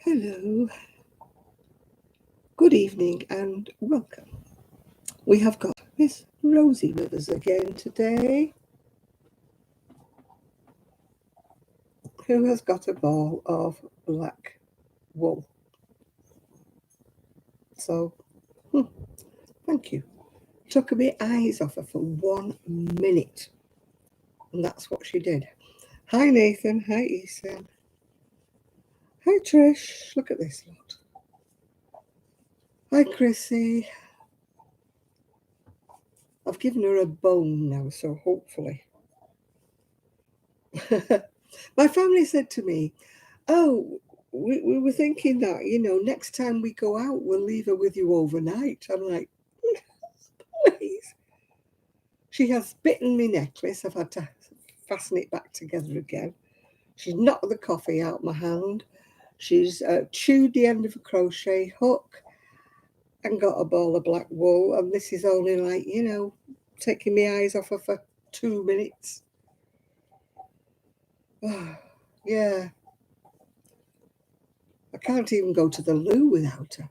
Hello, good evening and welcome. We have got Miss Rosie with us again today, who has got a ball of black wool. So, thank you. Took my eyes off her for 1 minute, and that's what she did. Hi Nathan, hi Ethan, hi Trish, look at this lot. Hi Chrissy. I've given her a bone now, so hopefully. My family said to me, oh, we were thinking that, next time we go out, we'll leave her with you overnight. I'm like, please. She has bitten my necklace. I've had to fasten it back together again. She's knocked the coffee out my hand. She's chewed the end of a crochet hook and got a ball of black wool. And this is only like, taking my eyes off her for 2 minutes. Yeah. I can't even go to the loo without her.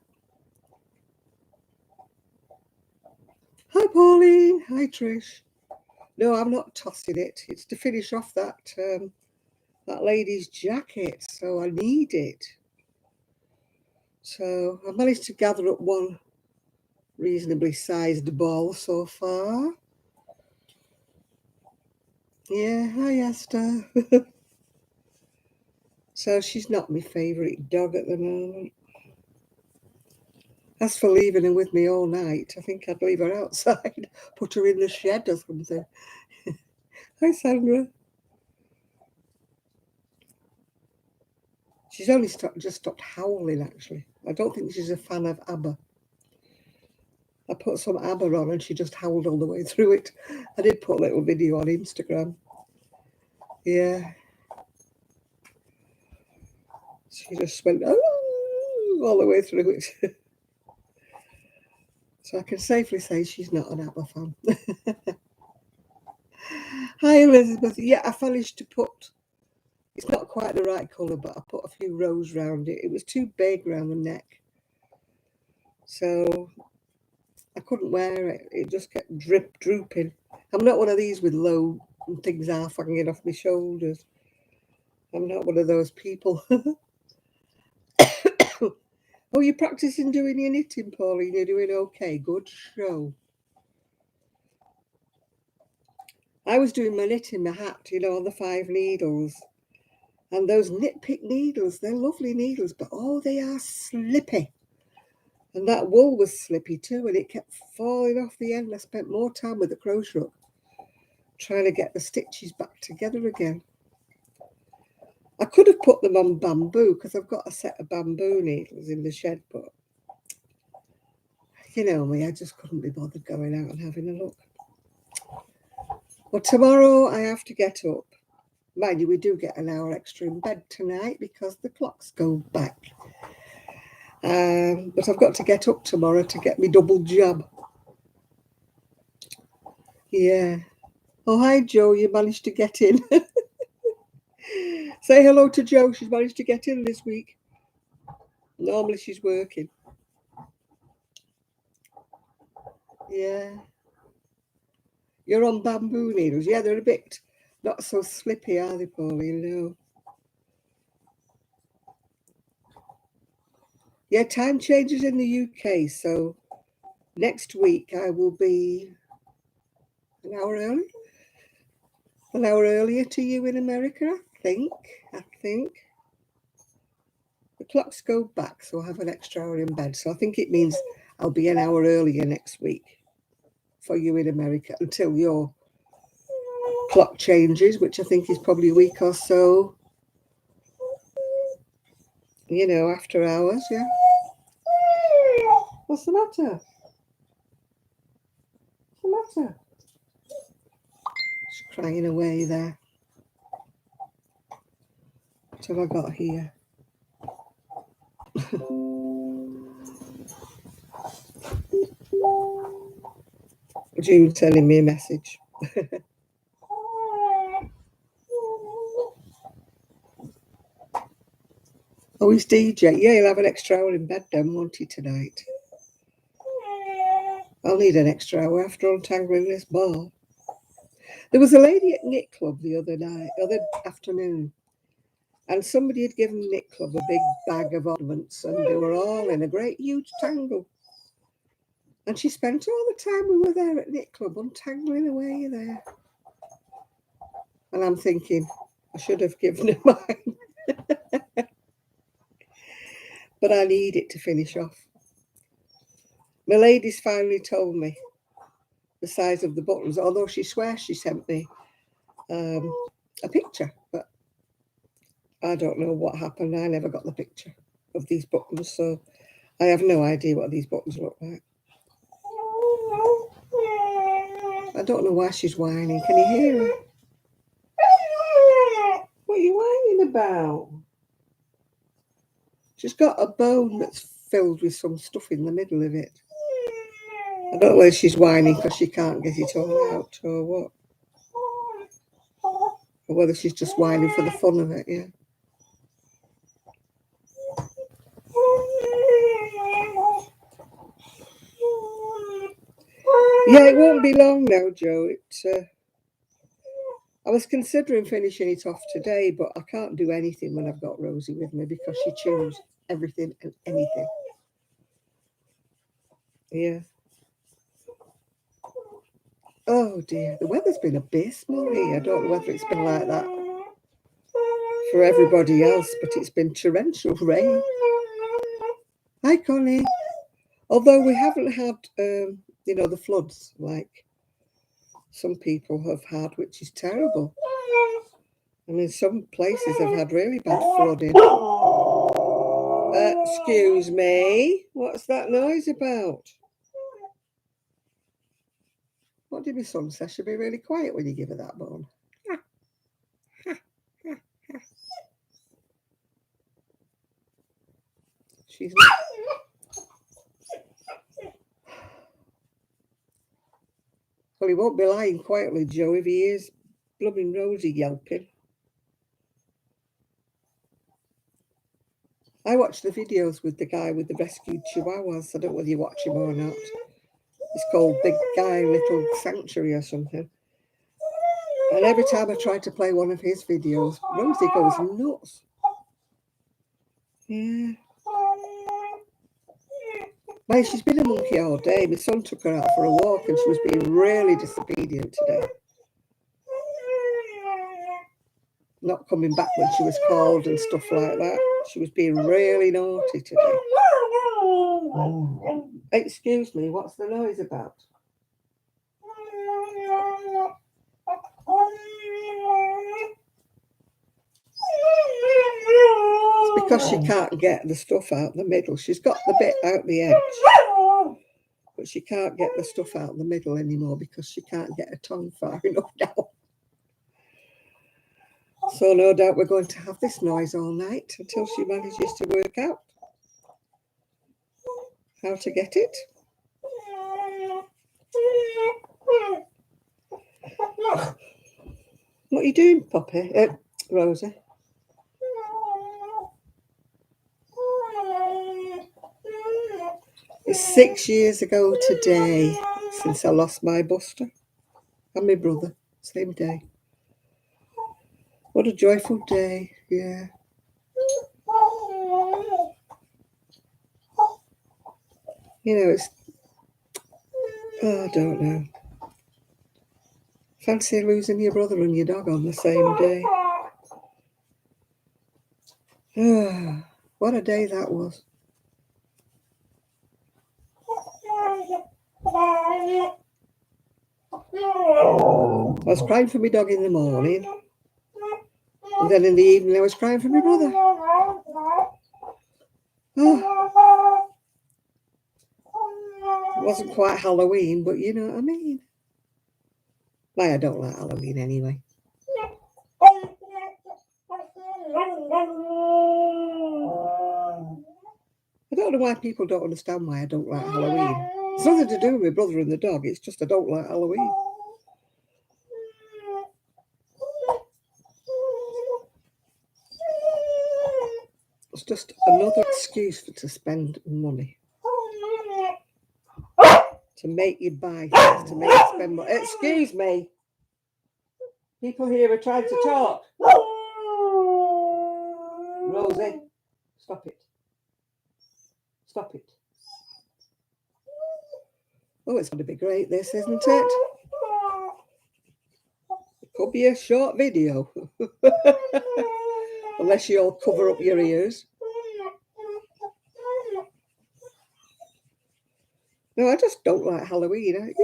Hi, Pauline. Hi, Trish. No, I'm not tossing it. It's to finish off that lady's jacket, so I need it. So I managed to gather up one reasonably sized ball so far. Yeah, hi, Esther. So she's not my favourite dog at the moment. As for leaving her with me all night, I think I'd leave her outside, put her in the shed or something. Hi, Sandra. She's only just stopped howling, actually. I don't think she's a fan of ABBA. I put some ABBA on and she just howled all the way through it. I did put a little video on Instagram. Yeah. She just went all the way through it. So I can safely say she's not an ABBA fan. Hi, Elizabeth. Yeah, I managed to put, it's not quite the right colour, but I put a few rows round it. It was too big round the neck. So I couldn't wear it. It just kept drooping. I'm not one of these with low things half hanging off my shoulders. I'm not one of those people. Oh, you're practicing doing your knitting, Pauline. You're doing okay. Good show. I was doing my knitting, my hat, on the 5 needles. And those knit pick needles, they're lovely needles, but oh, they are slippy. And that wool was slippy too, and it kept falling off the end. I spent more time with the crochet hook trying to get the stitches back together again. I could have put them on bamboo because I've got a set of bamboo needles in the shed, but you know me, I just couldn't be bothered going out and having a look. Well, tomorrow I have to get up. Mind you, we do get an hour extra in bed tonight because the clocks go back. But I've got to get up tomorrow to get me double jab. Yeah. Oh, hi, Joe. You managed to get in. Say hello to Jo. She's managed to get in this week. Normally she's working. Yeah. You're on bamboo needles. Yeah, they're a bit not so slippy, are they, Pauline? No. Yeah, time changes in the UK, so next week I will be an hour early. An hour earlier to you in America, I think. The clocks go back, so I have an extra hour in bed. So I think it means I'll be an hour earlier next week for you in America until your clock changes, which I think is probably a week or so, after hours, yeah. What's the matter? What's the matter? She's crying away there. What have I got here? June sending me a message. Oh, he's DJ. Yeah, he'll have an extra hour in bed then, won't he, tonight? I'll need an extra hour after untangling this ball. There was a lady at Knit Club the other afternoon, and somebody had given Knit Club a big bag of ornaments, and they were all in a great huge tangle. And she spent all the time we were there at Knit Club untangling away there. And I'm thinking, I should have given her mine. But I need it to finish off. My lady's finally told me the size of the buttons, although she swears she sent me a picture, but I don't know what happened. I never got the picture of these buttons, so I have no idea what these buttons look like. I don't know why she's whining. Can you hear her? What are you whining about? She's got a bone that's filled with some stuff in the middle of it. I don't know whether she's whining because she can't get it all out or what. Or whether she's just whining for the fun of it, yeah. Yeah, it won't be long now, Joe. I was considering finishing it off today, but I can't do anything when I've got Rosie with me because she chews everything and anything. Yeah. Oh dear, the weather's been abysmal here. I don't know whether it's been like that for everybody else, but it's been torrential rain. Hi, Connie. Although we haven't had, the floods like some people have had, which is terrible. I mean, some places have had really bad flooding. Excuse me. What's that noise about? What did my son say? She'll be really quiet when you give her that bone. She's not. Well, he won't be lying quietly, Joe, if he is blooming Rosie yelping. I watched the videos with the guy with the rescued chihuahuas. I don't know whether you watch him or not. It's called Big Guy Little Sanctuary or something. And every time I try to play one of his videos, Rosie goes nuts. Yeah. Well, she's been a monkey all day. My son took her out for a walk and she was being really disobedient today. Not coming back when she was called and stuff like that. She was being really naughty today. Excuse me, what's the noise about? It's because she can't get the stuff out the middle. She's got the bit out the edge, but she can't get the stuff out the middle anymore because she can't get her tongue far enough down. So no doubt we're going to have this noise all night until she manages to work out how to get it. What are you doing, Poppy? Rosie? It's 6 years ago today since I lost my Buster and my brother, same day. What a joyful day, yeah. It's, I don't know. Fancy losing your brother and your dog on the same day. What a day that was. I was crying for my dog in the morning, and then in the evening I was crying for my brother. Oh. It wasn't quite Halloween, but you know what I mean. Why, I don't like Halloween anyway. I don't know why people don't understand why I don't like Halloween. It's nothing to do with my brother and the dog. It's just I don't like Halloween. just another excuse to spend money. To make you buy things, to make you spend money. Excuse me. People here are trying to talk. Rosie, stop it. Stop it. Oh, it's going to be great, this, isn't it? It could be a short video. Unless you all cover up your ears. No, I just don't like Halloween.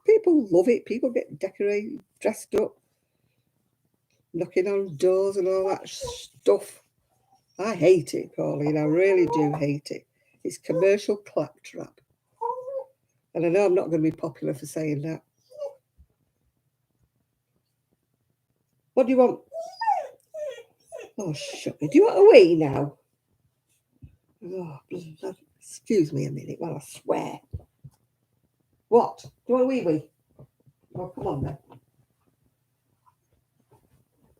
People love it. People get decorated, dressed up, knocking on doors and all that stuff. I hate it, Pauline. I really do hate it. It's commercial claptrap. And I know I'm not going to be popular for saying that. What do you want? Oh, shut me. Do you want a wee now? Oh, blood. Excuse me a minute while I swear. What? Do you want a wee? Oh, come on then.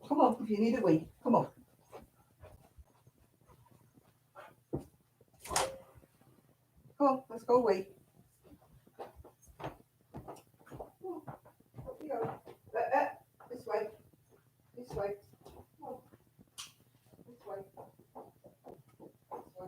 Come on, if you need a wee. Come on. Come on, let's go wee. This way. This way. Come on. This way. This way.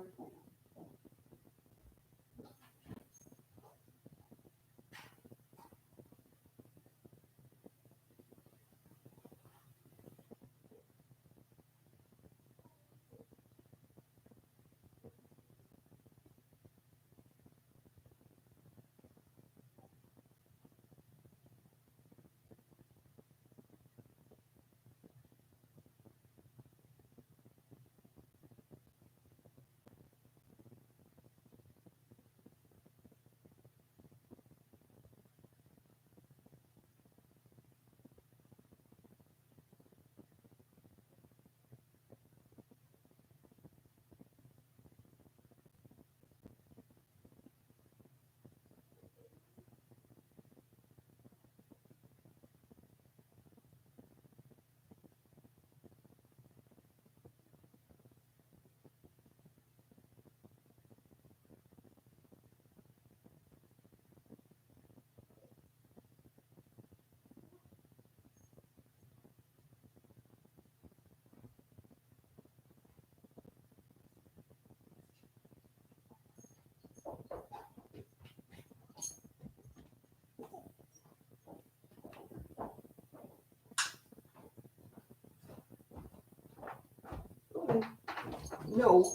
No.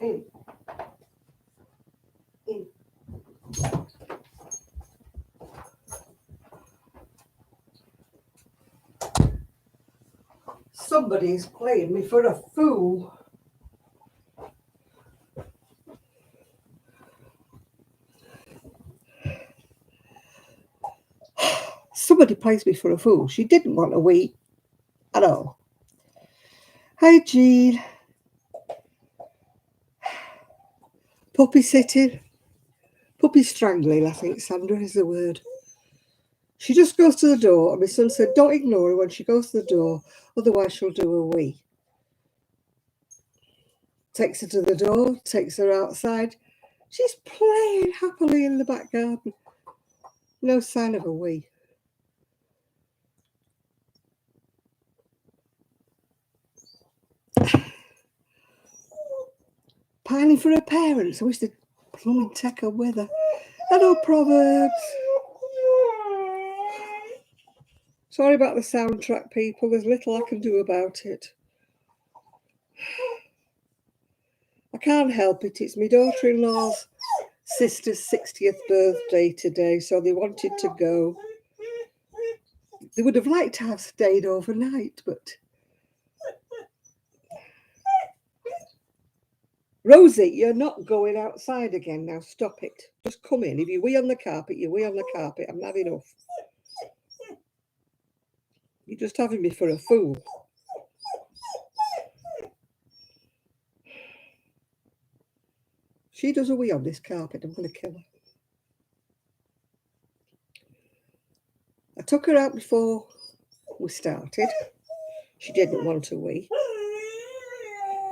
In. In. Somebody's playing me for a fool. Somebody plays me for a fool. She didn't want a wee at all. Hi, Jean. Puppy sitting. Puppy strangling, I think, Sandra, is the word. She just goes to the door, and my son said, don't ignore her when she goes to the door, otherwise she'll do a wee. Takes her to the door, takes her outside. She's playing happily in the back garden. No sign of a wee. Pining for her parents. I wish they'd plumbing take her with her. Hello, Proverbs. Sorry about the soundtrack, people. There's little I can do about it. I can't help it. It's my daughter-in-law's sister's 60th birthday today, so they wanted to go. They would have liked to have stayed overnight, but... Rosie, you're not going outside again now. Stop it. Just come in. If you wee on the carpet, you wee on the carpet. I'm not enough. You're just having me for a fool. She does a wee on this carpet. I'm going to kill her. I took her out before we started. She didn't want to wee.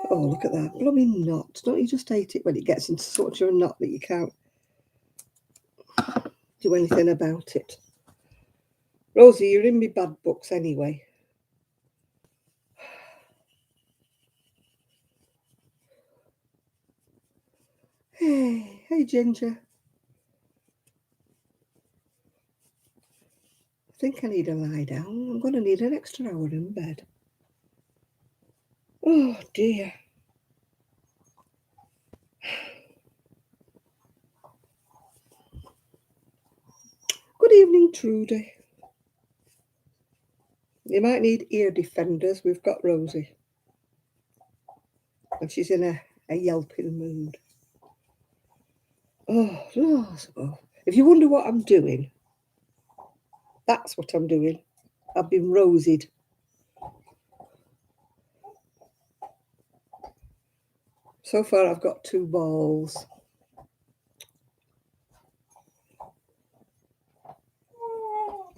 Oh, look at that blooming knot. Don't you just hate it when it gets into such a knot that you can't do anything about it? Rosie, you're in me bad books anyway. Hey, Ginger. I think I need to lie down. I'm going to need an extra hour in bed. Oh, dear. Good evening, Trudy. You might need ear defenders. We've got Rosie. And she's in a yelping mood. Oh, if you wonder what I'm doing, that's what I'm doing. I've been rosied. So far, I've got 2 balls.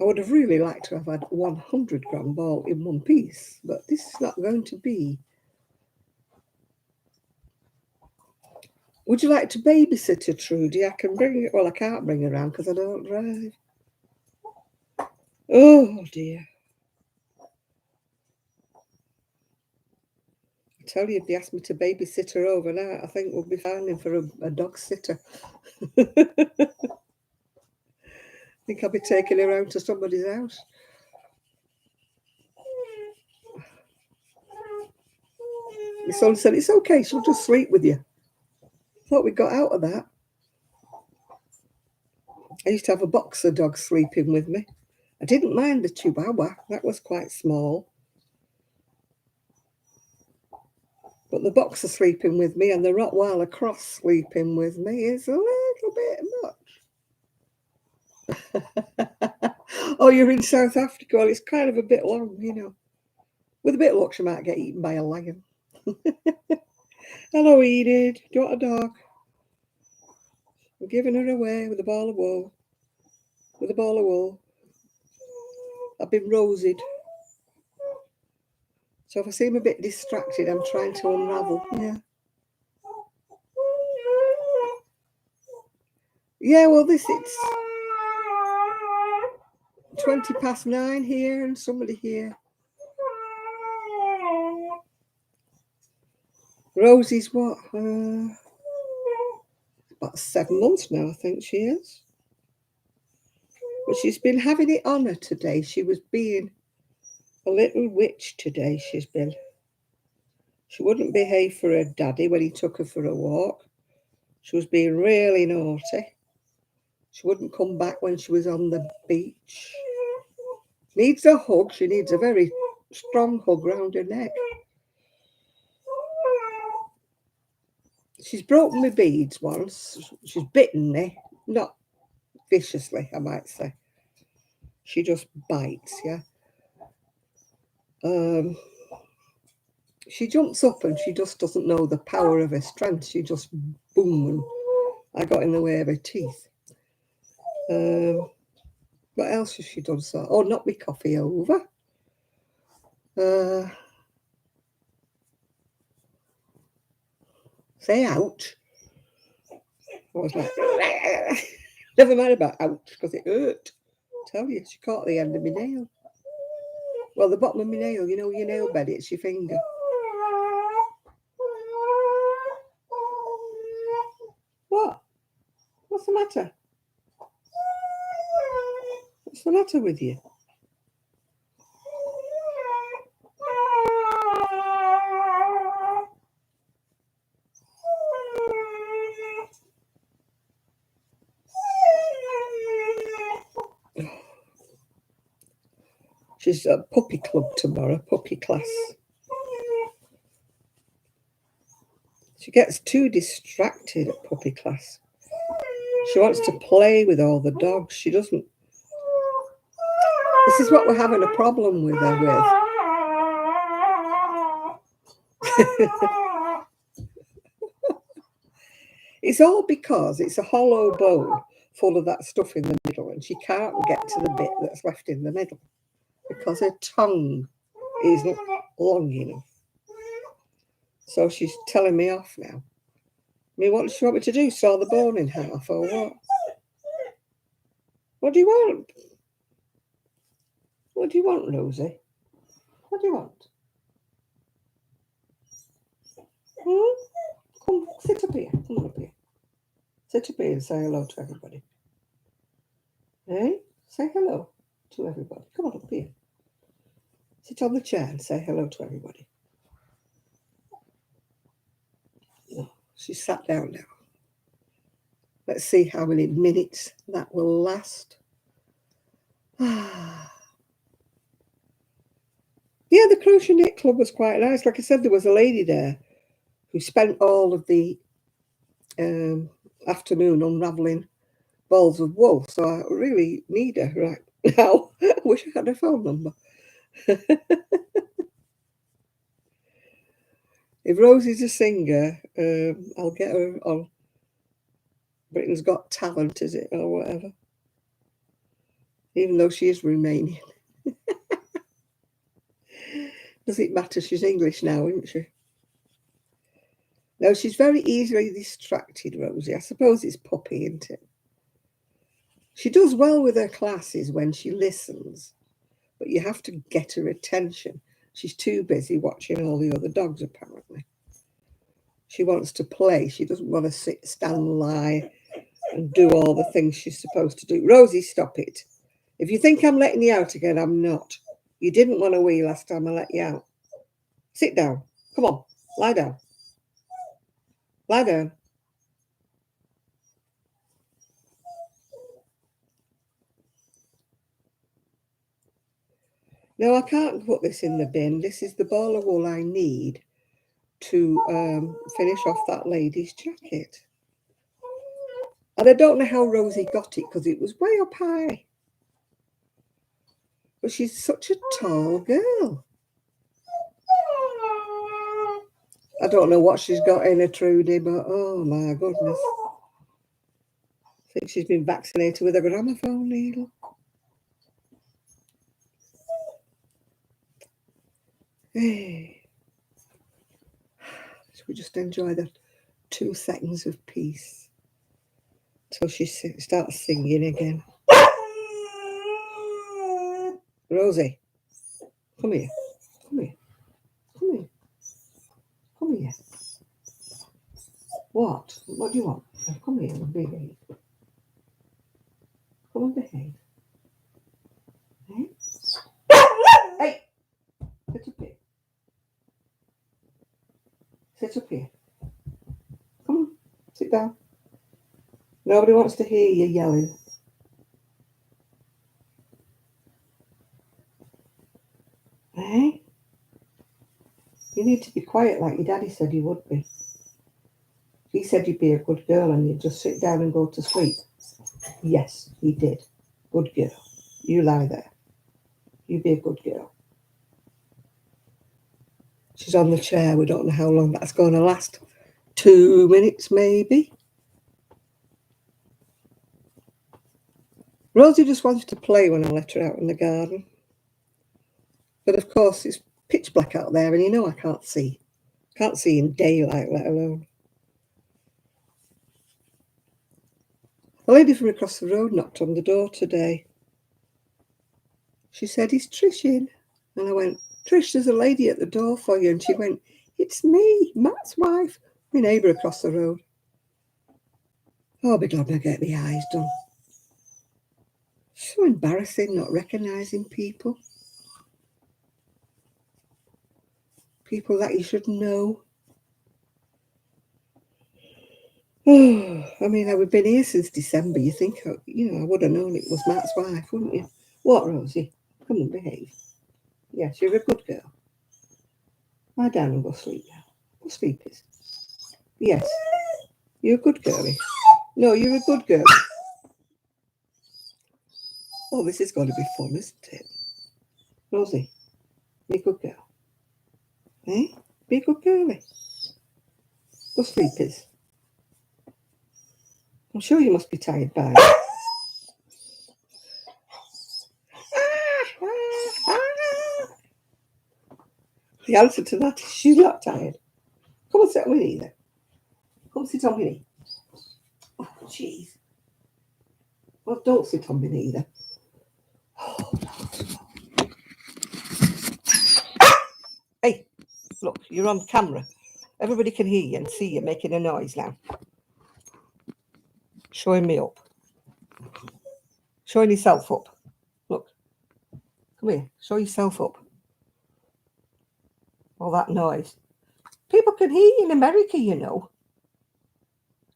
I would have really liked to have had 100-gram ball in one piece, but this is not going to be. Would you like to babysit her, Trudy? I can bring it. Well, I can't bring her around because I don't drive. Oh, dear. I tell you, if they asked me to babysit her overnight, I think we'll be finding for a dog sitter. I think I'll be taking her around to somebody's house. My son said, it's okay, she'll just sleep with you. I thought we got out of that. I used to have a boxer dog sleeping with me. I didn't mind the Chihuahua. That was quite small. But the boxer sleeping with me and the Rottweiler cross sleeping with me is a little bit much. Oh, you're in South Africa. Well, it's kind of a bit long, you know. With a bit of luck, she might get eaten by a lion. Hello, Enid. Do you want a dog? I'm giving her away with a ball of wool. With a ball of wool. I've been rosied. So if I seem a bit distracted, I'm trying to unravel. Yeah. Yeah, well, it's 9:20 here and somebody here. Rosie's what? About 7 months now, I think she is. But she's been having it on her today. She was being a little witch today, she's been. She wouldn't behave for her daddy when he took her for a walk. She was being really naughty. She wouldn't come back when she was on the beach. Needs a hug. She needs a very strong hug round her neck. She's broken my beads once. She's bitten me. Not viciously, I might say. She just bites, yeah. She jumps up and she just doesn't know the power of her strength. She just boom, and I got in the way of her teeth. What else has she done? So, oh, knocked me coffee over. Say ouch. I was like, never mind about ouch because it hurt. I tell you, she caught the end of my nail. Well, the bottom of my nail, you know, your nail bed, it's your finger. What? What's the matter? What's the matter with you? She's at puppy club tomorrow, puppy class. She gets too distracted at puppy class. She wants to play with all the dogs. She doesn't. This is what we're having a problem with her with. It's all because it's a hollow bone full of that stuff in the middle, and she can't get to the bit that's left in the middle because her tongue isn't long enough. So she's telling me off now. I mean, what does she want me to do? Saw the bone in half or what? What do you want? What do you want, Rosie? What do you want? Hmm? Come, sit up here. Come on up here. Sit up here and say hello to everybody. Hey? Say hello to everybody. Come on up here. Sit on the chair and say hello to everybody. Oh, she's sat down now. Let's see how many minutes that will last. Yeah, the crochet knit club was quite nice. Like I said, there was a lady there who spent all of the afternoon unravelling balls of wool. So I really need her right now. I wish I had her phone number. If Rosie's a singer, I'll get her on Britain's Got Talent, is it, or whatever. Even though she is Romanian. Does it matter? She's English now, isn't she? No, she's very easily distracted, Rosie. I suppose it's puppy, isn't it? She does well with her classes when she listens, but you have to get her attention. She's too busy watching all the other dogs, apparently. She wants to play. She doesn't want to sit, stand, lie, and do all the things she's supposed to do. Rosie, stop it. If you think I'm letting you out again, I'm not. You didn't want to wee last time I let you out. Sit down. Come on. Lie down. Lie down. No, I can't put this in the bin. This is the ball of wool I need to finish off that lady's jacket. And I don't know how Rosie got it because it was way up high. But she's such a tall girl. I don't know what she's got in her, Trudy, but oh my goodness. I think she's been vaccinated with a gramophone needle. Hey. Should we just enjoy the 2 seconds of peace till she starts singing again? Rosie, come here. Come here. Come here. Come here. What? What do you want? Come here and behave. Come and behave. Hey? Hey! Sit up here. Sit up here. Come on. Sit down. Nobody wants to hear you yelling. Hey? You need to be quiet like your daddy said you would be. He said you'd be a good girl and you'd just sit down and go to sleep. Yes, he did. Good girl. You lie there. You be a good girl. She's on the chair. We don't know how long that's going to last. 2 minutes, maybe. Rosie just wants to play when I let her out in the garden. But of course, it's pitch black out there and you know I can't see. Can't see in daylight, let alone. A lady from across the road knocked on the door today. She said, "Is Trish in?" And I went, "Trish, there's a lady at the door for you." And she went, "It's me, Matt's wife, my neighbour across the road." Oh, I'll be glad I get the eyes done. So embarrassing not recognising people. People that you should know. Oh, I mean, we've been here since December. You think, I would have known it was Matt's wife, wouldn't you? What, Rosie? Come and behave. Yes, you're a good girl. Lie down and go sleep now. Go sleep, is. Yes, you're a good girlie. No, you're a good girl. Oh, this is going to be fun, isn't it? Rosie, be a good girl. Eh? Be a good girlie. Go sleep, is. I'm sure you must be tired by now. The answer to that is she's not tired. Come and sit on my knee then. Come sit on my knee. Oh, jeez. Well, don't sit on my knee then. Oh, hey, look, you're on camera. Everybody can hear you and see you making a noise now. Showing me up. Showing yourself up. Look. Come here. Show yourself up. All that noise. People can hear you in America, you know.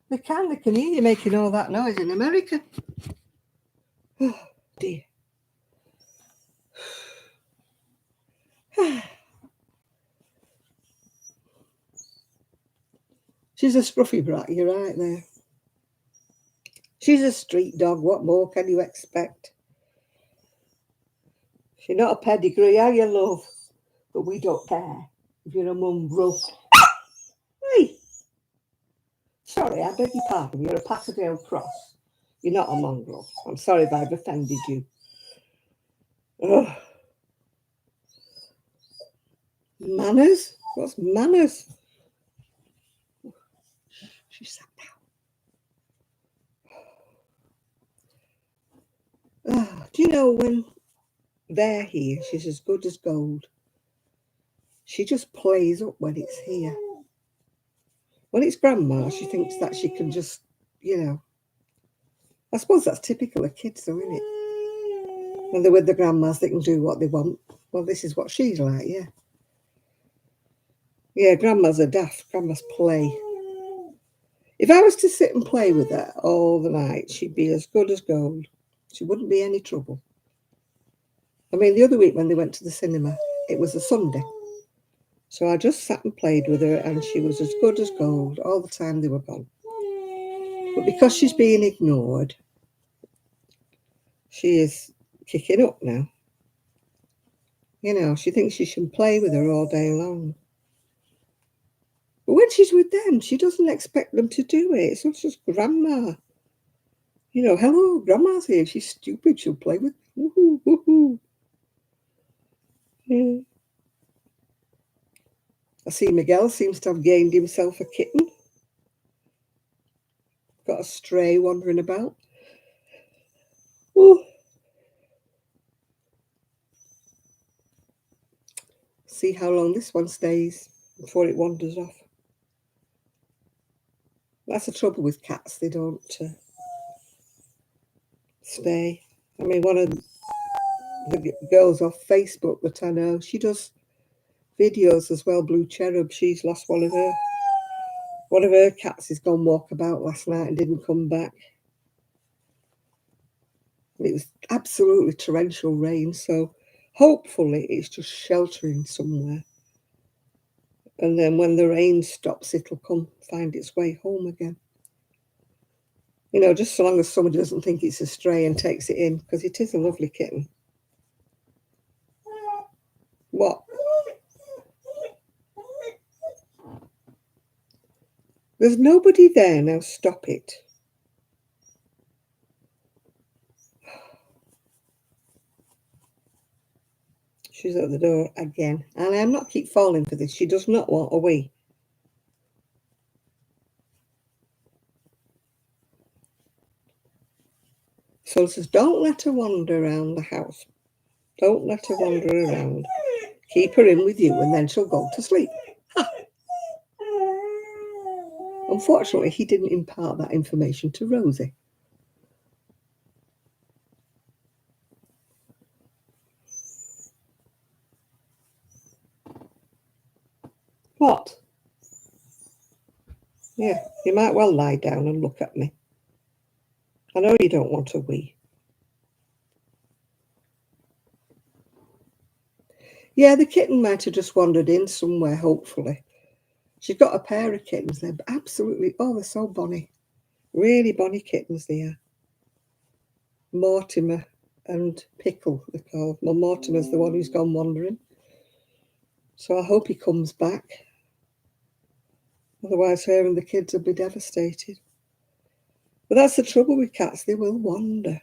They can hear you making all that noise in America. Oh, dear. She's a scruffy brat, you're right there. She's a street dog, what more can you expect? She's not a pedigree, are you, love? But we don't care if you're a mongrel. Hey! Sorry, I beg your pardon, you're a Patterdale cross. You're not a mongrel. I'm sorry if I've offended you. Ugh. Manners? What's manners? She sat down. Oh, do you know when they're here, she's as good as gold. She just plays up when it's here. When it's grandma, she thinks that she can just, you know. I suppose that's typical of kids, though, isn't it? When they're with the grandmas, they can do what they want. Well, this is what she's like, yeah. Yeah, grandmas are daft. Grandmas play. If I was to sit and play with her all the night, she'd be as good as gold. She wouldn't be any trouble. I mean, the other week when they went to the cinema, it was a Sunday. So I just sat and played with her, and she was as good as gold all the time they were gone. But because she's being ignored, she is kicking up now. You know, she thinks she should play with her all day long. But when she's with them, she doesn't expect them to do it. It's not just grandma. You know, hello, grandma's here. She's stupid. She'll play with me. Woohoo, woohoo. Yeah. I see Miguel seems to have gained himself a kitten. Got a stray wandering about. Oh. See how long this one stays before it wanders off. That's the trouble with cats. They don't stay. I mean, one of the girls off Facebook that I know, she does videos as well, Blue Cherub. She's lost one of her cats has gone walkabout last night and didn't come back. It was absolutely torrential rain, so hopefully it's just sheltering somewhere. And then when the rain stops, it'll come find its way home again. You know, just so long as somebody doesn't think it's a stray and takes it in, because it is a lovely kitten. What? There's nobody there now. Stop it. She's at the door again. And I'm not keep falling for this. She does not want a wee. So it says, don't let her wander around the house. Don't let her wander around. Keep her in with you and then she'll go to sleep. Ha! Unfortunately, he didn't impart that information to Rosie. What? Yeah, you might well lie down and look at me. I know you don't want a wee. Yeah, the kitten might have just wandered in somewhere, hopefully. She's got a pair of kittens. They're absolutely, they're so bonny. Really bonny kittens they are. Mortimer and Pickle, they're called. Well, Mortimer's the one who's gone wandering. So I hope he comes back. Otherwise, her and the kids will be devastated. But that's the trouble with cats. They will wander.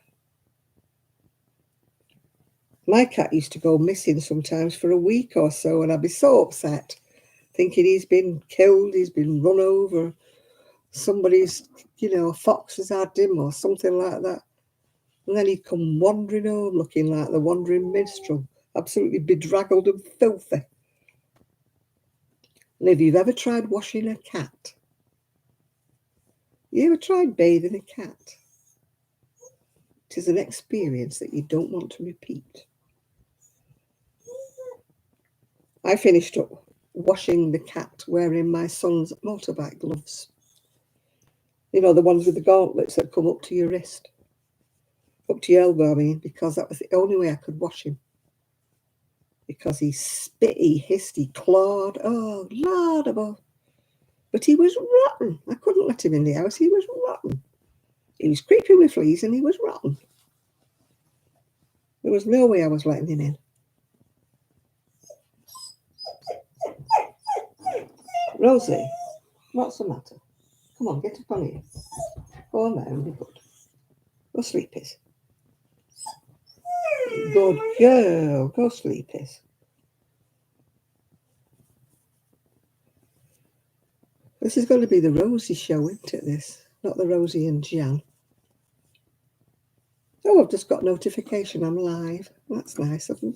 My cat used to go missing sometimes for a week or so, and I'd be so upset thinking he's been killed, he's been run over, somebody's, a fox has had him or something like that. And then he'd come wandering home looking like the wandering minstrel, absolutely bedraggled and filthy. And if you've ever tried washing a cat, you ever tried bathing a cat? It is an experience that you don't want to repeat. I finished up washing the cat wearing my son's motorbike gloves. The ones with the gauntlets that come up to your wrist. Up to your elbow, I mean, because that was the only way I could wash him. Because he spit, he hissed, he clawed. Oh, Lord above. But he was rotten. I couldn't let him in the house. He was rotten. He was creeping with fleas and he was rotten. There was no way I was letting him in. Rosie, what's the matter? Come on, get up on here. Go on there and be good. Go sleepies. Good girl. Go sleepies. This is going to be the Rosie show, isn't it, this? Not the Rosie and Jan. Oh, I've just got notification. I'm live. That's nice of them.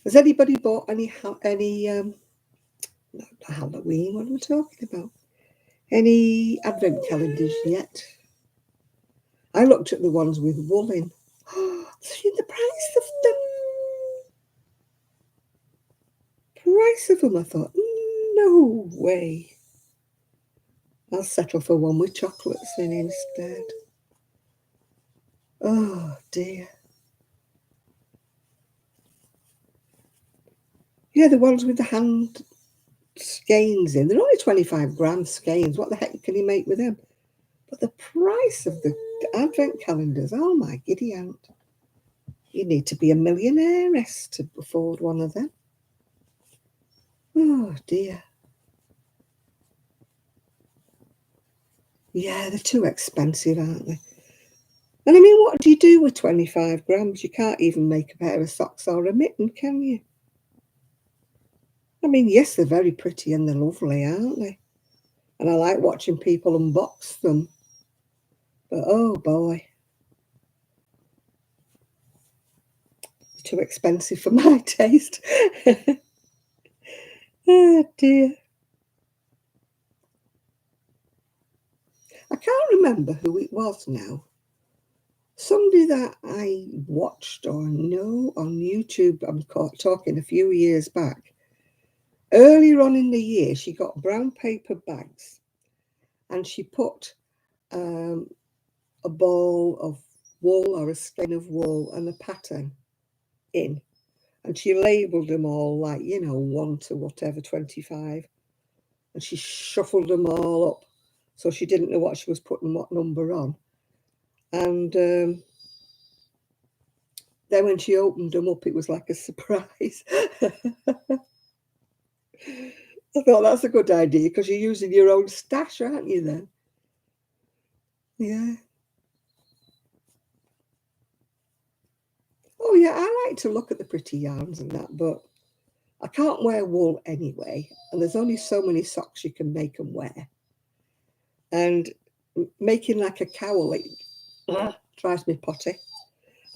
Has anybody bought any not Halloween, what am I talking about? Any advent calendars yet? I looked at the ones with wool in. See the price of them. I thought, no way. I'll settle for one with chocolates in instead. Oh dear. Yeah, the ones with the hand skeins in. They're only 25 gram skeins. What the heck can you make with them? But the price of the advent calendars, oh my giddy aunt. You need to be a millionairess to afford one of them. Oh dear. Yeah, they're too expensive, aren't they? And I mean, what do you do with 25 grams? You can't even make a pair of socks or a mitten, can you? I mean, yes, they're very pretty and they're lovely, aren't they? And I like watching people unbox them. But oh boy, they're too expensive for my taste. Oh dear. I can't remember who it was now. Somebody that I watched or know on YouTube, I'm talking a few years back. Earlier on in the year, she got brown paper bags and she put a ball of wool or a skein of wool and a pattern in. And she labelled them all like, 1 to whatever, 25. And she shuffled them all up. So she didn't know what she was putting what number on. And then when she opened them up, it was like a surprise. I thought that's a good idea because you're using your own stash, aren't you then? Yeah. Oh, yeah, I like to look at the pretty yarns and that, but I can't wear wool anyway. And there's only so many socks you can make and wear. And making like a cowl, drives me potty.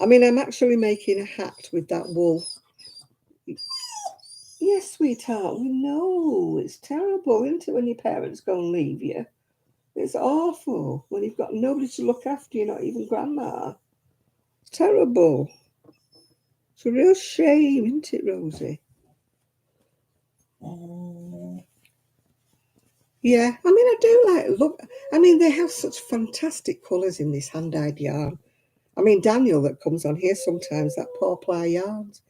I mean, I'm actually making a hat with that wool. Yes, sweetheart, we know. It's terrible, isn't it, when your parents go and leave you? It's awful when you've got nobody to look after you, not even grandma. It's terrible. It's a real shame, isn't it, Rosie? Yeah, I mean, I do look. I mean, they have such fantastic colours in this hand-dyed yarn. I mean, Daniel that comes on here sometimes, that Paw Ply yarns,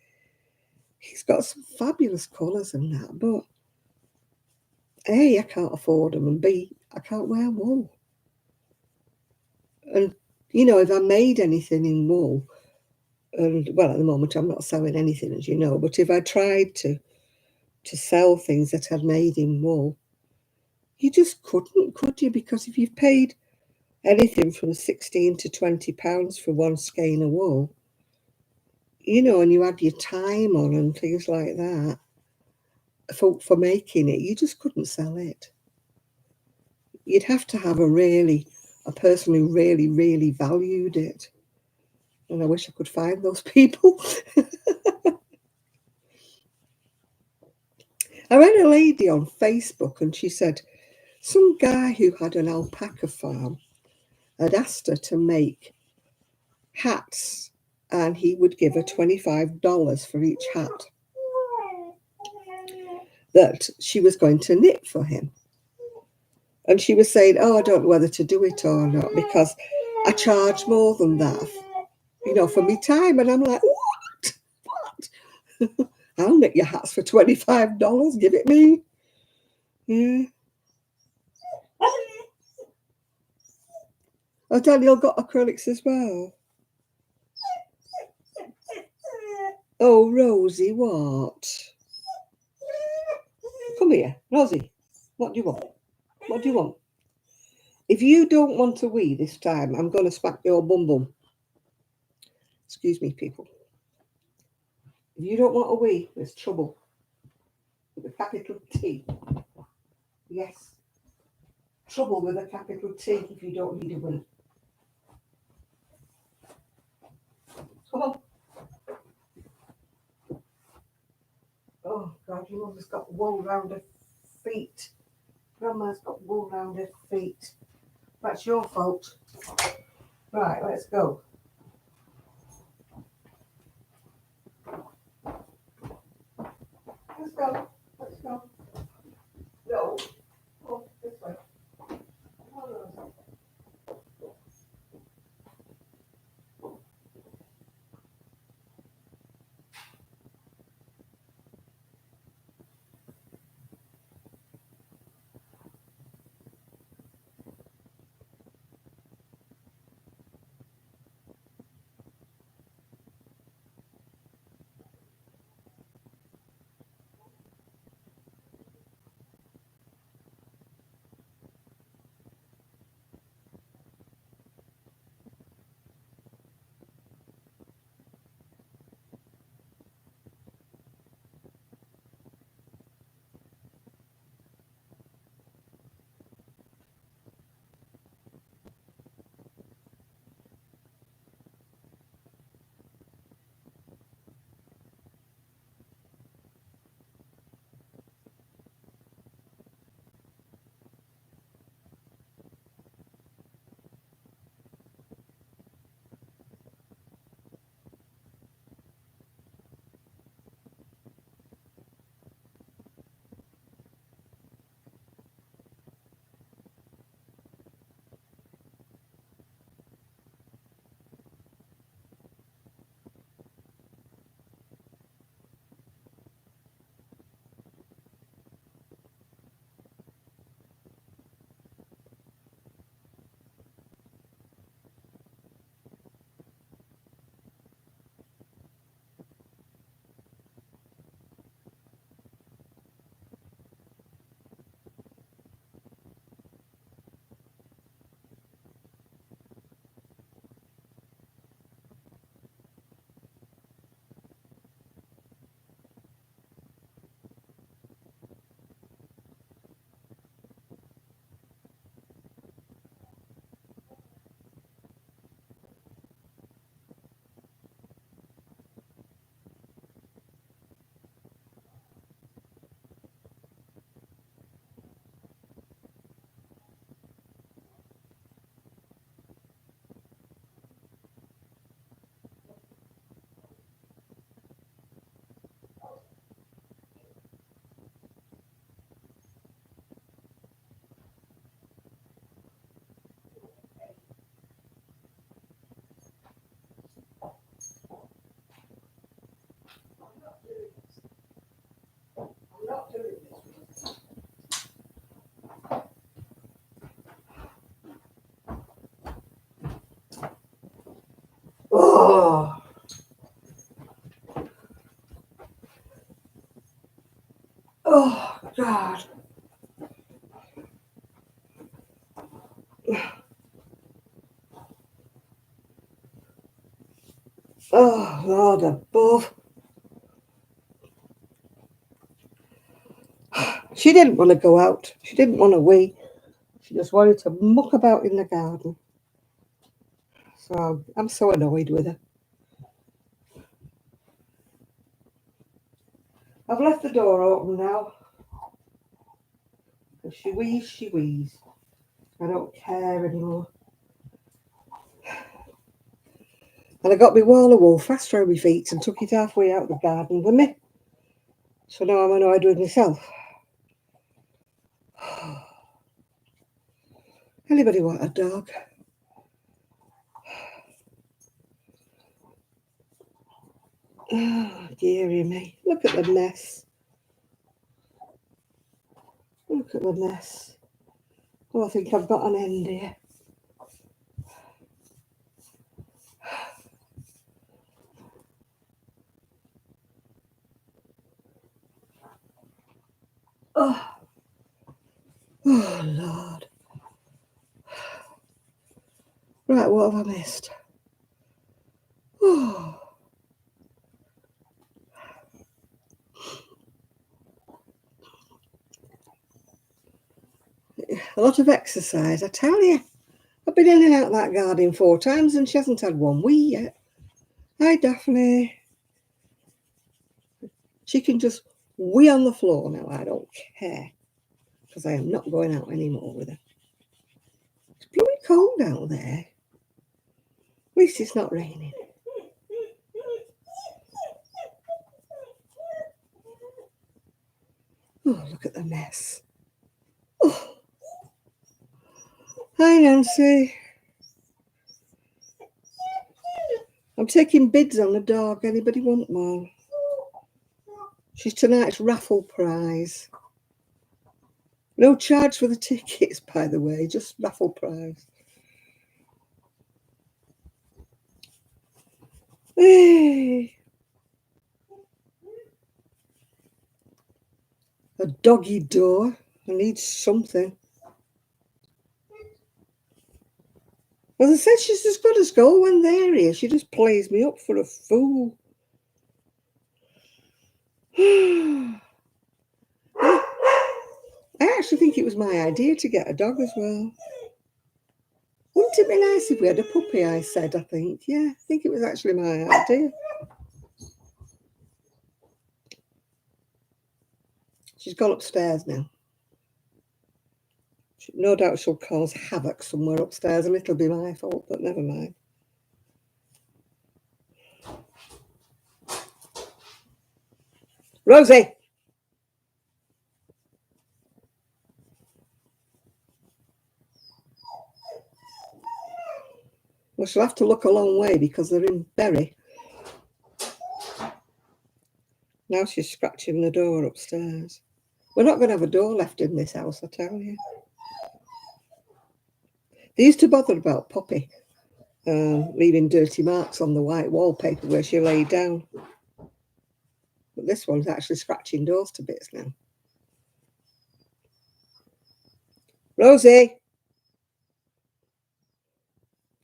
he's got some fabulous colours and that, but A, I can't afford them, and B, I can't wear wool. And, if I made anything in wool, and, well, at the moment I'm not selling anything, as you know, but if I tried to sell things that I'd made in wool, you just couldn't, could you? Because if you've paid anything from £16 to £20 for one skein of wool, and you had your time on and things like that for making it, you just couldn't sell it. You'd have to have a person who really, really valued it. And I wish I could find those people. I read a lady on Facebook and she said some guy who had an alpaca farm had asked her to make hats and he would give her $25 for each hat that she was going to knit for him. And she was saying, "Oh, I don't know whether to do it or not because I charge more than that, for me time." And I'm like, "What? What? I'll knit your hats for $25. Give it me." Yeah. Oh, Daniel got acrylics as well. Oh, Rosie, what? Come here, Rosie. What do you want? What do you want? If you don't want to wee this time, I'm going to smack your bum bum. Excuse me, people. If you don't want to wee, there's trouble. With a capital T. Yes. Trouble with a capital T if you don't need a wee. Come on. Oh, God, your mother's got wool round her feet. Grandma's got wool round her feet. That's your fault. Right, let's go. Let's go. Let's go. No. Oh, this way. Oh, no. I'm not doing this. Oh, oh, God. Oh, Lord above. She didn't want to go out. She didn't want to wee. She just wanted to muck about in the garden. So I'm so annoyed with her. I've left the door open now. If she wheezes, she wheezes. I don't care anymore. And I got my wall of wool fast around my feet and took it halfway out the garden with me. So now I'm annoyed with myself. Anybody want a dog? Oh, dearie me. Look at the mess. Look at the mess. Oh, I think I've got an end here. Oh, oh Lord. Right, what have I missed? Oh, a lot of exercise, I tell you. I've been in and out of that garden 4 times and she hasn't had one wee yet. Hi, Daphne. She can just wee on the floor now. I don't care because I am not going out anymore with her. It's bloody cold out there. At least it's not raining. Oh, look at the mess. Oh. Hi, Nancy. I'm taking bids on a dog. Anybody want one? She's tonight's raffle prize. No charge for the tickets, by the way, just raffle prize. Hey. A doggy door. I need something. As I said, she's as good as gold when they're here. She just plays me up for a fool. I actually think it was my idea to get a dog as well. Wouldn't it be nice if we had a puppy, I said, I think. Yeah, I think it was actually my idea. She's gone upstairs now. No doubt she'll cause havoc somewhere upstairs and it'll be my fault, but never mind. Rosie! Well, she'll have to look a long way because they're in Bury. Now she's scratching the door upstairs. We're not going to have a door left in this house, I tell you. They used to bother about Poppy, leaving dirty marks on the white wallpaper where she lay down. But this one's actually scratching doors to bits now. Rosie!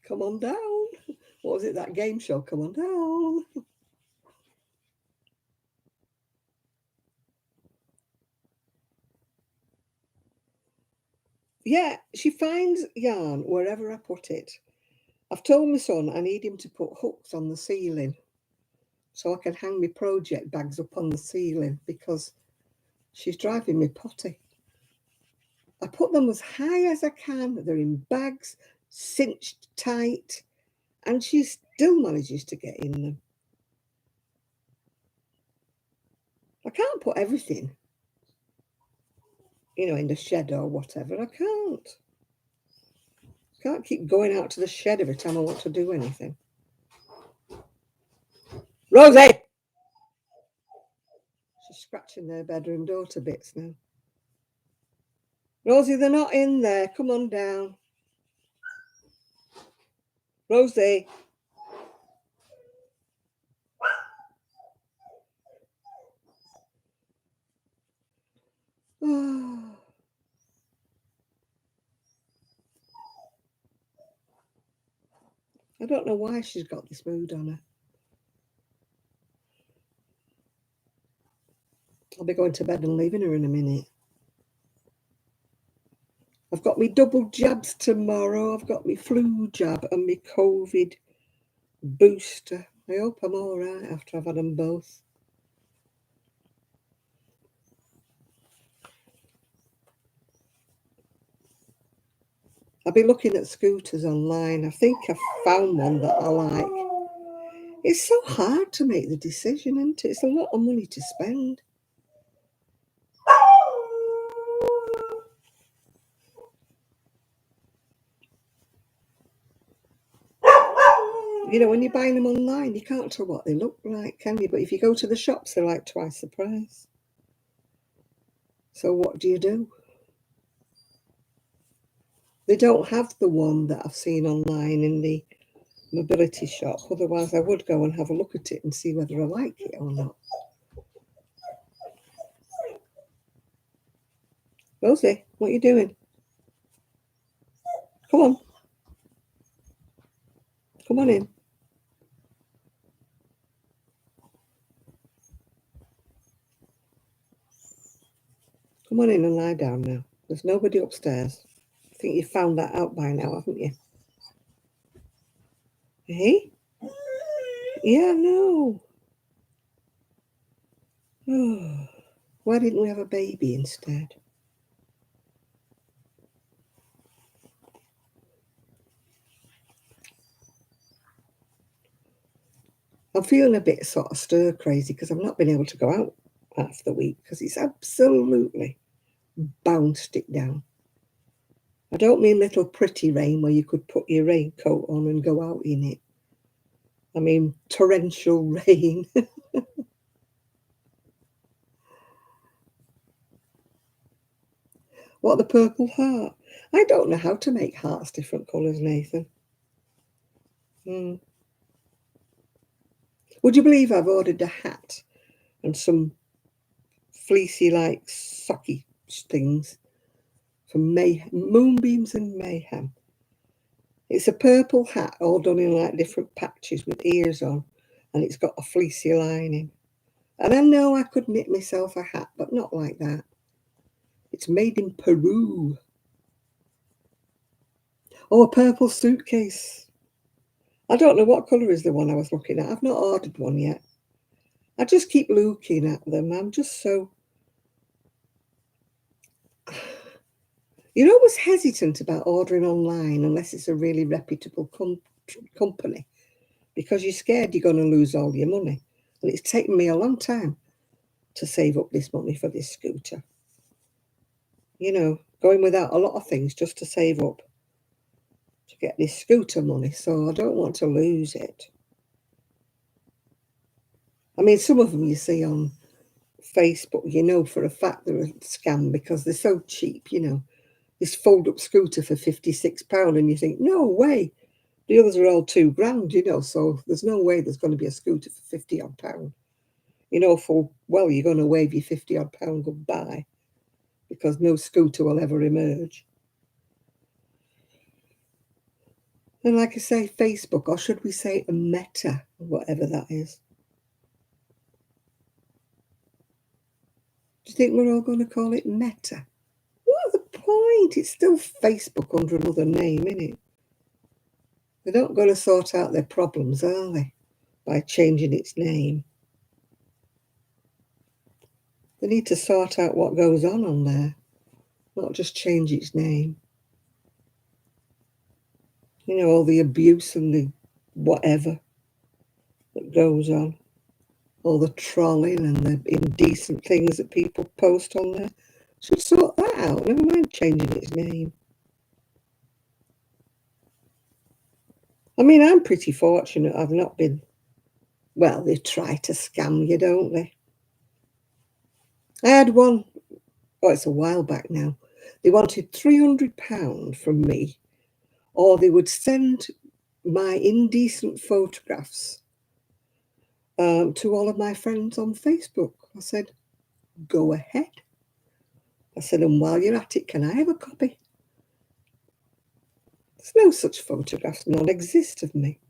Come on down. What was it, that game show? Come on down. Yeah, she finds yarn wherever I put it. I've told my son I need him to put hooks on the ceiling so I can hang my project bags up on the ceiling because she's driving me potty. I put them as high as I can. They're in bags, cinched tight, and she still manages to get in them. I can't put everything, in the shed or whatever. I can't. Can't keep going out to the shed every time I want to do anything. Rosie! She's scratching their bedroom door to bits now. Rosie, they're not in there. Come on down. Rosie. Oh. I don't know why she's got this mood on her. I'll be going to bed and leaving her in a minute. I've got me double jabs tomorrow. I've got me flu jab and me COVID booster. I hope I'm all right after I've had them both. I've been looking at scooters online. I think I found one that I like. It's so hard to make the decision, isn't it? It's a lot of money to spend. You know, when you're buying them online, you can't tell what they look like, can you? But if you go to the shops, they're like twice the price. So what do? They don't have the one that I've seen online in the mobility shop. Otherwise, I would go and have a look at it and see whether I like it or not. Rosie, what are you doing? Come on. Come on in. Come on in and lie down now. There's nobody upstairs. I think you've found that out by now, haven't you? Hey? Yeah, no. Oh, why didn't we have a baby instead? I'm feeling a bit sort of stir crazy because I've not been able to go out half the week because it's absolutely bounced it down. I don't mean little pretty rain where you could put your raincoat on and go out in it. I mean torrential rain. What, the purple heart? I don't know how to make hearts different colours, Nathan. Would you believe I've ordered a hat and some fleecy like socky things from Moonbeams and Mayhem? It's a purple hat all done in like different patches with ears on, and it's got a fleecy lining. And I know I could knit myself a hat, but not like that. It's made in Peru. Oh, a purple suitcase. I don't know what colour is the one I was looking at. I've not ordered one yet. I just keep looking at them. I'm just so... You're always hesitant about ordering online unless it's a really reputable company because you're scared you're going to lose all your money. And it's taken me a long time to save up this money for this scooter. You know, going without a lot of things just to save up to get this scooter money. So I don't want to lose it. I mean, some of them you see on Facebook, you know for a fact they're a scam because they're so cheap, you know. This fold-up scooter for £56 and you think, no way. The others are all £2,000, you know, so there's no way there's going to be a scooter for £50-odd. You know full well you're going to wave your £50-odd goodbye because no scooter will ever emerge. And like I say, Facebook, or should we say a Meta, whatever that is. Do you think we're all going to call it Meta? What's the point? It's still Facebook under another name, isn't it? They're not going to sort out their problems, are they, by changing its name? They need to sort out what goes on there, not just change its name. You know, all the abuse and the whatever that goes on, all the trolling and the indecent things that people post on there. Should sort that out, never mind changing its name. I mean, I'm pretty fortunate I've not been... Well, they try to scam you, don't they? I had one, it's a while back now. They wanted £300 from me, or they would send my indecent photographs to all of my friends on Facebook. I said, go ahead. I said, and while you're at it, can I have a copy? There's no such photographs non-exist of me.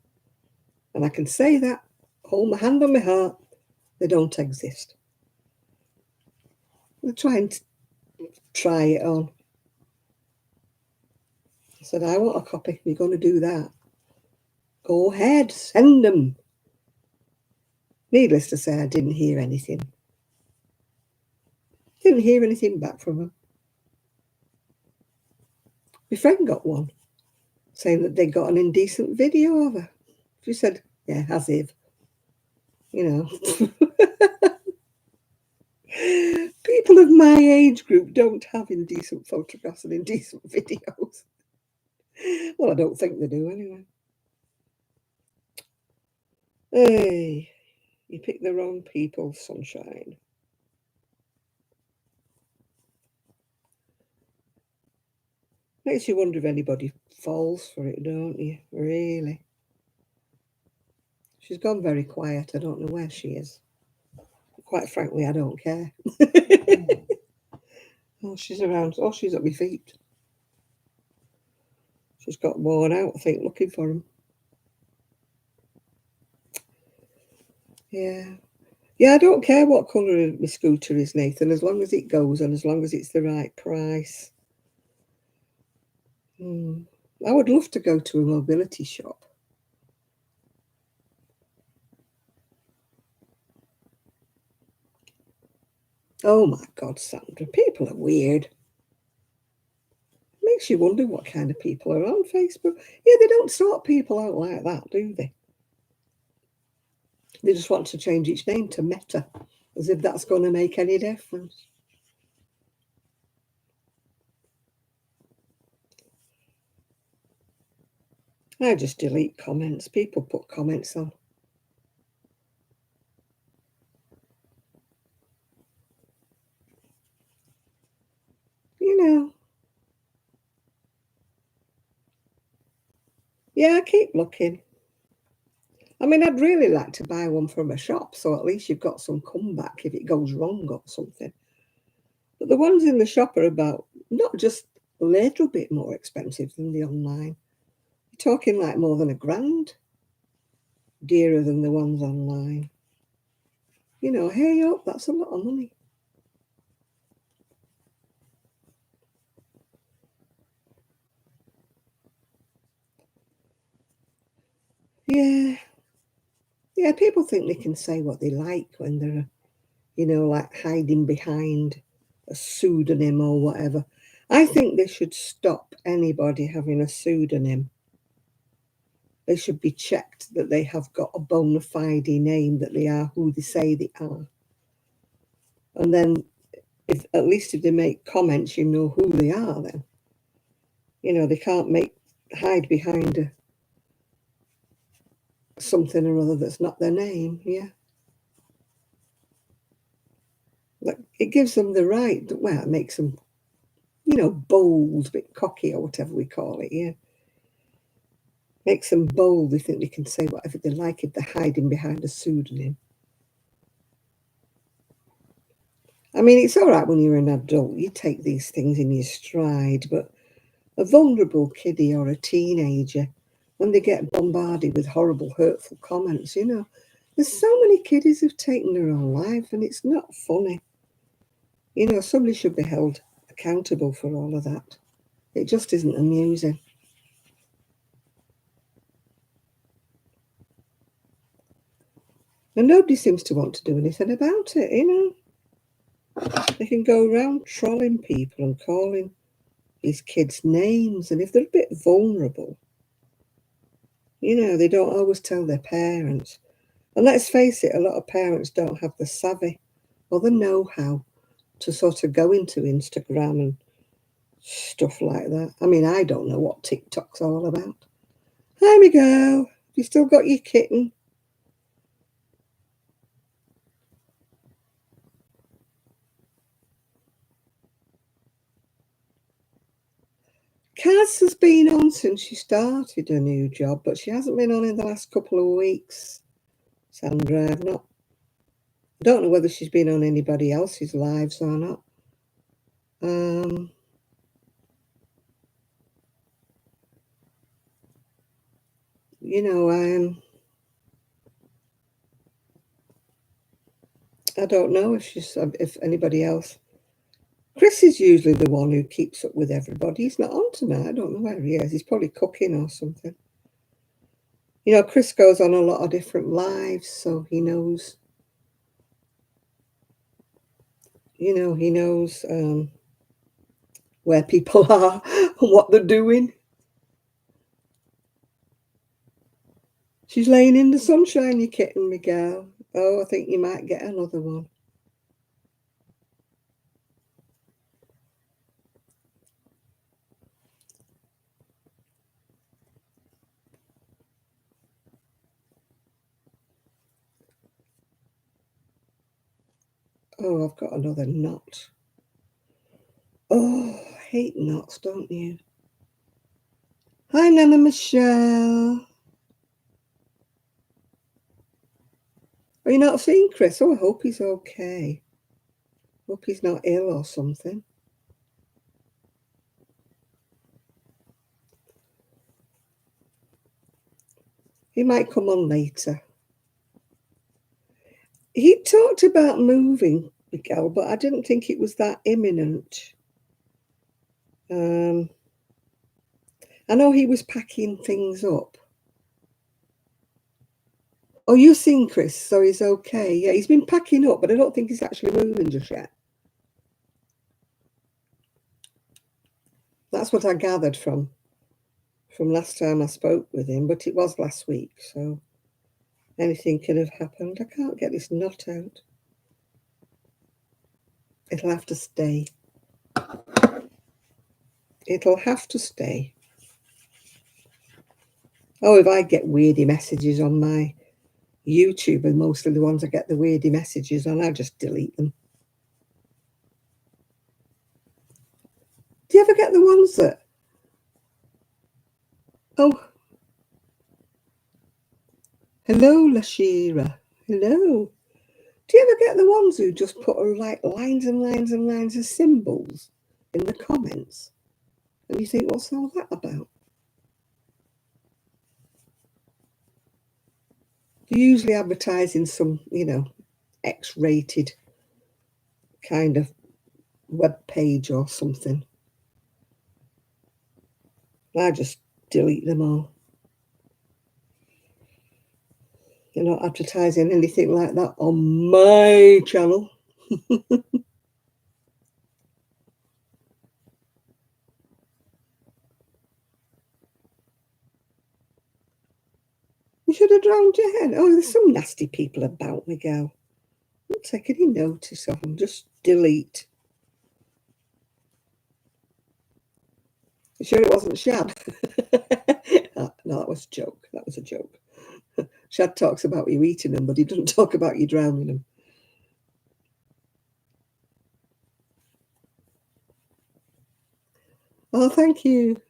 And I can say that, hold my hand on my heart, they don't exist. They're trying to try it on. I said, I want a copy. If you're going to do that, go ahead, send them. Needless to say, I didn't hear anything. Didn't hear anything back from her. My friend got one saying that they got an indecent video of her. She said, yeah, as if, you know. People of my age group don't have indecent photographs and indecent videos. Well, I don't think they do anyway. Hey, you pick the wrong people, sunshine. Makes you wonder if anybody falls for it, don't you? Really? She's gone very quiet. I don't know where she is. Quite frankly, I don't care. Oh, she's around. Oh, she's at my feet. She's got worn out, I think, looking for him. Yeah. Yeah, I don't care what colour my scooter is, Nathan, as long as it goes and as long as it's the right price. I would love to go to a mobility shop. Oh my God, Sandra, people are weird. Makes you wonder what kind of people are on Facebook. Yeah, they don't sort people out like that, do they? They just want to change its name to Meta, as if that's going to make any difference. I just delete comments. People put comments on. You know, yeah, I keep looking. I mean, I'd really like to buy one from a shop, so at least you've got some comeback if it goes wrong or something. But the ones in the shop are about not just a little bit more expensive than the online. You're talking like more than £1,000 dearer than the ones online. You know, hey up, that's a lot of money. Yeah, yeah, people think they can say what they like when they're, like hiding behind a pseudonym or whatever. I think they should stop anybody having a pseudonym. They should be checked that they have got a bona fide name, that they are who they say they are. And then, if at least if they make comments, you know who they are then. They can't hide behind something or other that's not their name, yeah. Like, it gives them the right, well, it makes them, bold, a bit cocky or whatever we call it, yeah. Makes them bold. They think they can say whatever they like if they're hiding behind a pseudonym. I mean, it's all right when you're an adult. You take these things in your stride, but a vulnerable kiddie or a teenager, when they get bombarded with horrible, hurtful comments, there's so many kiddies who've taken their own life, and it's not funny. Somebody should be held accountable for all of that. It just isn't amusing. And nobody seems to want to do anything about it. They can go around trolling people and calling these kids names, and if they're a bit vulnerable, they don't always tell their parents. And let's face it, a lot of parents don't have the savvy or the know-how to sort of go into Instagram and stuff like that. I mean, I don't know what TikTok's all about. Hi, my girl. You still got your kitten? Kaz has been on since she started her new job, but she hasn't been on in the last couple of weeks. Sandra, I don't know whether she's been on anybody else's lives or not. Um, you know, I don't know if anybody else Chris is usually the one who keeps up with everybody. He's not on tonight. I don't know where he is. He's probably cooking or something. You know, Chris goes on a lot of different lives, so he knows. He knows where people are and what they're doing. She's laying in the sunshine, you kitten, Miguel. Oh, I think you might get another one. Oh, I've got another knot. Oh, I hate knots, don't you? Hi, Nana Michelle. Are you not seeing Chris? Oh, I hope he's okay. Hope he's not ill or something. He might come on later. He talked about moving, Miguel, but I didn't think it was that imminent. I know he was packing things up. Oh, you've seen Chris, so he's okay. Yeah, he's been packing up, but I don't think he's actually moving just yet. That's what I gathered from last time I spoke with him, but it was last week, so anything could have happened. I can't get this knot out. It'll have to stay. It'll have to stay. Oh, if I get weirdy messages on my YouTube, and mostly the ones I get the weirdy messages on, I just delete them. Do you ever get the ones that, oh, hello, Lashira, hello. Do you ever get the ones who just put like lines and lines and lines of symbols in the comments? And you think, what's all that about? They're usually advertising some, X-rated kind of web page or something. I just delete them all. They're not advertising anything like that on my channel. You should have drowned your head. Oh, there's some nasty people about, Miguel. Don't take any notice of them. Just delete. You sure it wasn't Shad? No, that was a joke. That was a joke. Shad talks about you eating them, but he doesn't talk about you drowning them. Oh, thank you.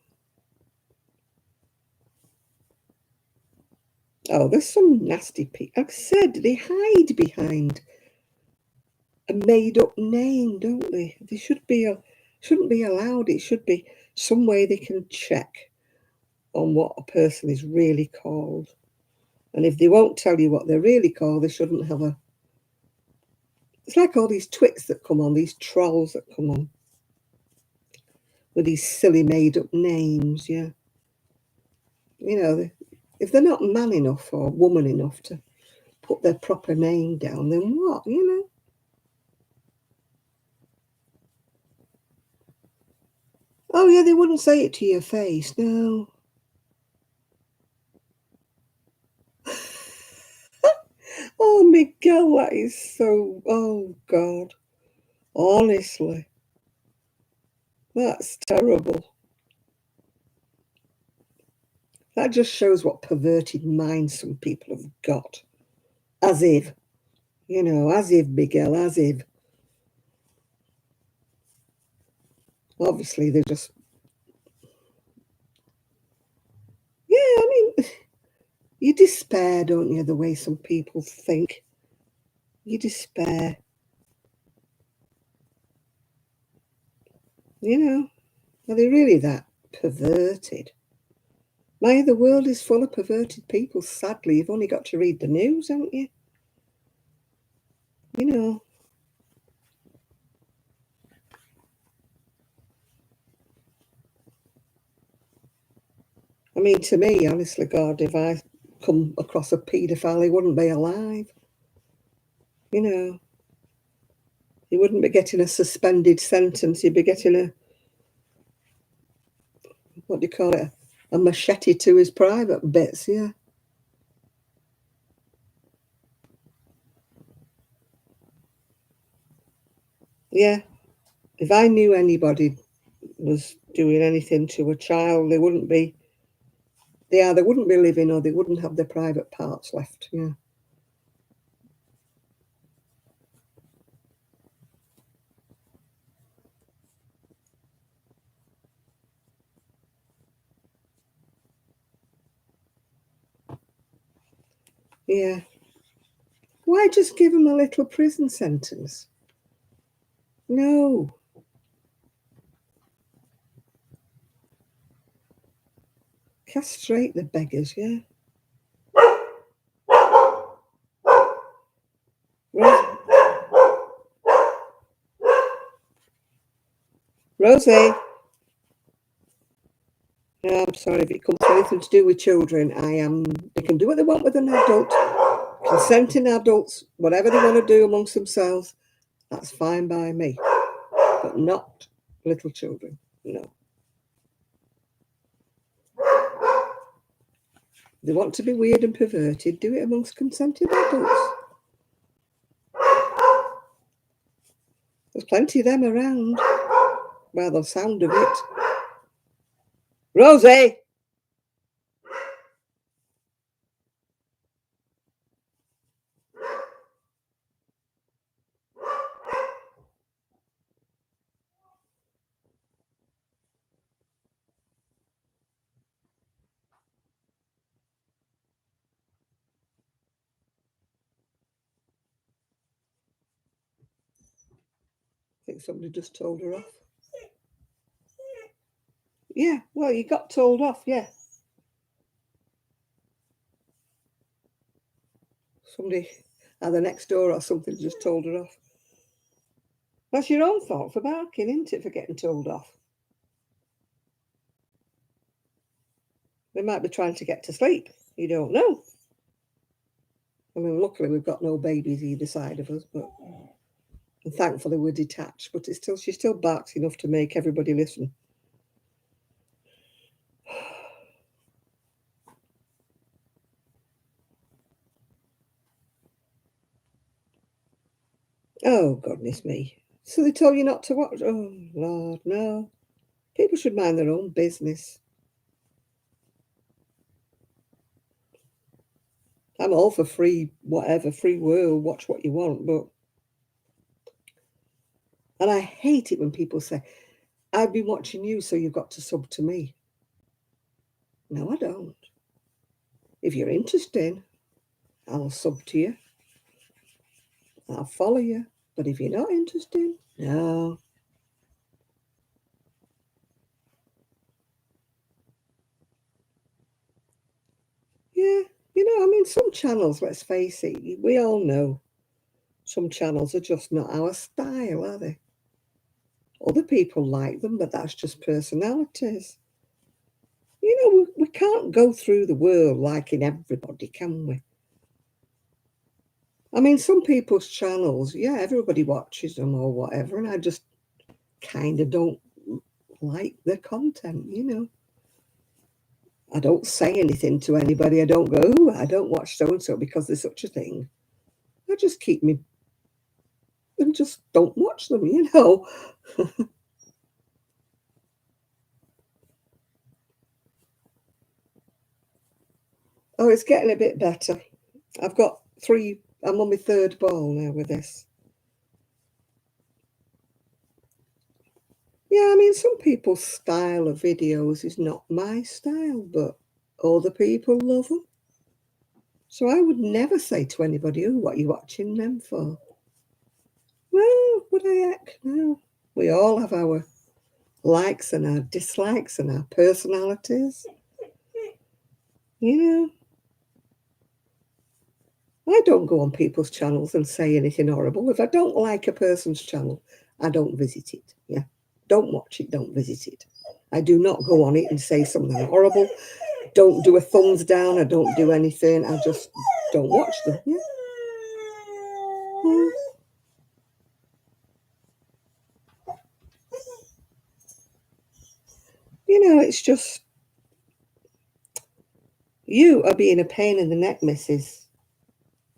Oh, there's some nasty people. Like I said, they hide behind a made-up name, don't they? They shouldn't be allowed. It should be some way they can check on what a person is really called. And if they won't tell you what they're really called, they shouldn't have a. It's like all these twits that come on, these trolls that come on with these silly made-up names. Yeah, if they're not man enough or woman enough to put their proper name down, then what? Oh yeah, they wouldn't say it to your face, no. Oh, Miguel, that is so. Oh God, honestly, that's terrible. That just shows what perverted minds some people have got. As if, as if, Miguel, as if. Obviously, they're just. Yeah, I mean, you despair, don't you, the way some people think? You despair. Are they really that perverted? The world is full of perverted people, sadly. You've only got to read the news, haven't you? You know. I mean, to me, honestly, God, if I come across a paedophile, he wouldn't be alive. You know, he wouldn't be getting a suspended sentence. He'd be getting a, what do you call it, a machete to his private bits, yeah. Yeah, if I knew anybody was doing anything to a child, they either wouldn't be living or they wouldn't have their private parts left, yeah. Yeah. Why just give them a little prison sentence? No. Castrate the beggars, yeah. Rosie. No, I'm sorry, if it comes to anything to do with children, they can do what they want with an adult. Consenting adults, whatever they want to do amongst themselves, that's fine by me. But not little children, no. They want to be weird and perverted, do it amongst consenting adults. There's plenty of them around. Well, the sound of it. Rosie! I think somebody just told her off. Yeah, well, you got told off, yeah. Somebody, either next door or something, just told her off. That's your own fault for barking, isn't it, for getting told off? They might be trying to get to sleep. You don't know. I mean, luckily we've got no babies either side of us, but and thankfully we're detached. But she still barks enough to make everybody listen. Oh, goodness me. So they told you not to watch? Oh, Lord, no. People should mind their own business. I'm all for free, whatever, free world, watch what you want, but. And I hate it when people say, I've been watching you, so you've got to sub to me. No, I don't. If you're interested, I'll sub to you. I'll follow you. But if you're not interested, no. Yeah, I mean, some channels, let's face it, we all know some channels are just not our style, are they? Other people like them, but that's just personalities. We can't go through the world liking everybody, can we? I mean, some people's channels, yeah, everybody watches them or whatever, and I just kind of don't like the content. I don't say anything to anybody. I don't go, ooh, I don't watch so-and-so because there's such a thing. I just keep me and just don't watch them. Oh, it's getting a bit better. I've got I'm on my third ball now with this. Yeah, I mean, some people's style of videos is not my style, but other people love them. So I would never say to anybody, oh, what are you watching them for? Well, would I heck? No. We all have our likes and our dislikes and our personalities. You know, I don't go on people's channels and say anything horrible. If I don't like a person's channel, I don't visit it. Yeah. Don't watch it, don't visit it. I do not go on it and say something horrible. don't do a thumbs down. I don't do anything. I just don't watch them. Yeah. Mm. It's just you are being a pain in the neck, missus.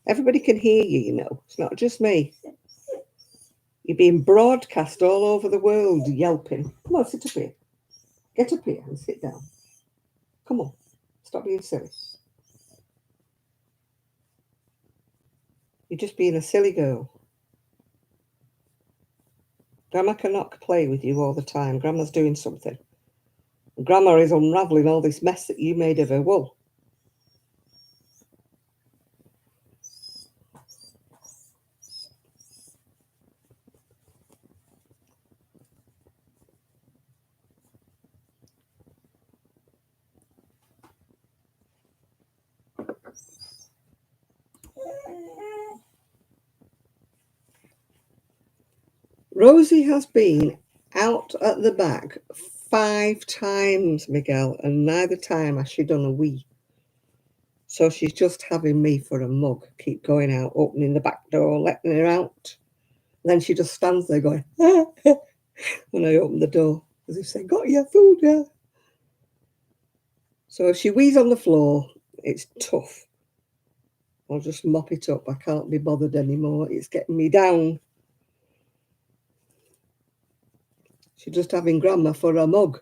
Everybody can hear you. It's not just me. You're being broadcast all over the world, yelping. Come on, sit up here. Get up here and sit down. Come on. Stop being silly. You're just being a silly girl. Grandma cannot play with you all the time. Grandma's doing something. Grandma is unravelling all this mess that you made of her wool. Rosie has been out at the back 5 times, Miguel, and neither time has she done a wee. So she's just having me for a mug. Keep going out, opening the back door, letting her out. And then she just stands there going, when I open the door, as if saying, got your food, yeah. So if she wheezes on the floor, it's tough. I'll just mop it up. I can't be bothered anymore. It's getting me down. She's just having Grandma for a mug.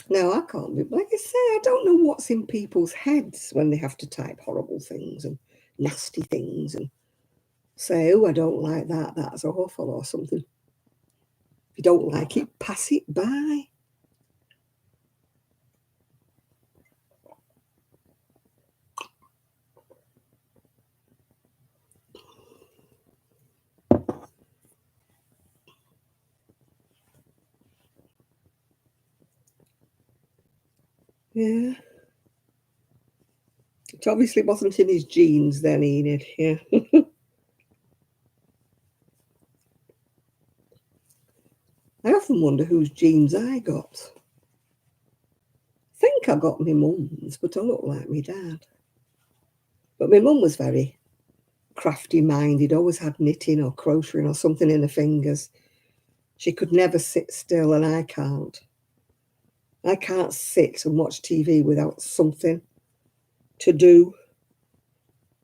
Now, I can't be, like I say, I don't know what's in people's heads when they have to type horrible things and nasty things and say, oh, I don't like that, that's awful or something. If you don't like it, pass it by. Yeah. It obviously wasn't in his genes then, Enid. Yeah. I often wonder whose genes I got. I think I got my mum's, but I look like my dad. But my mum was very crafty minded, always had knitting or crocheting or something in her fingers. She could never sit still, and I can't. I can't sit and watch TV without something to do.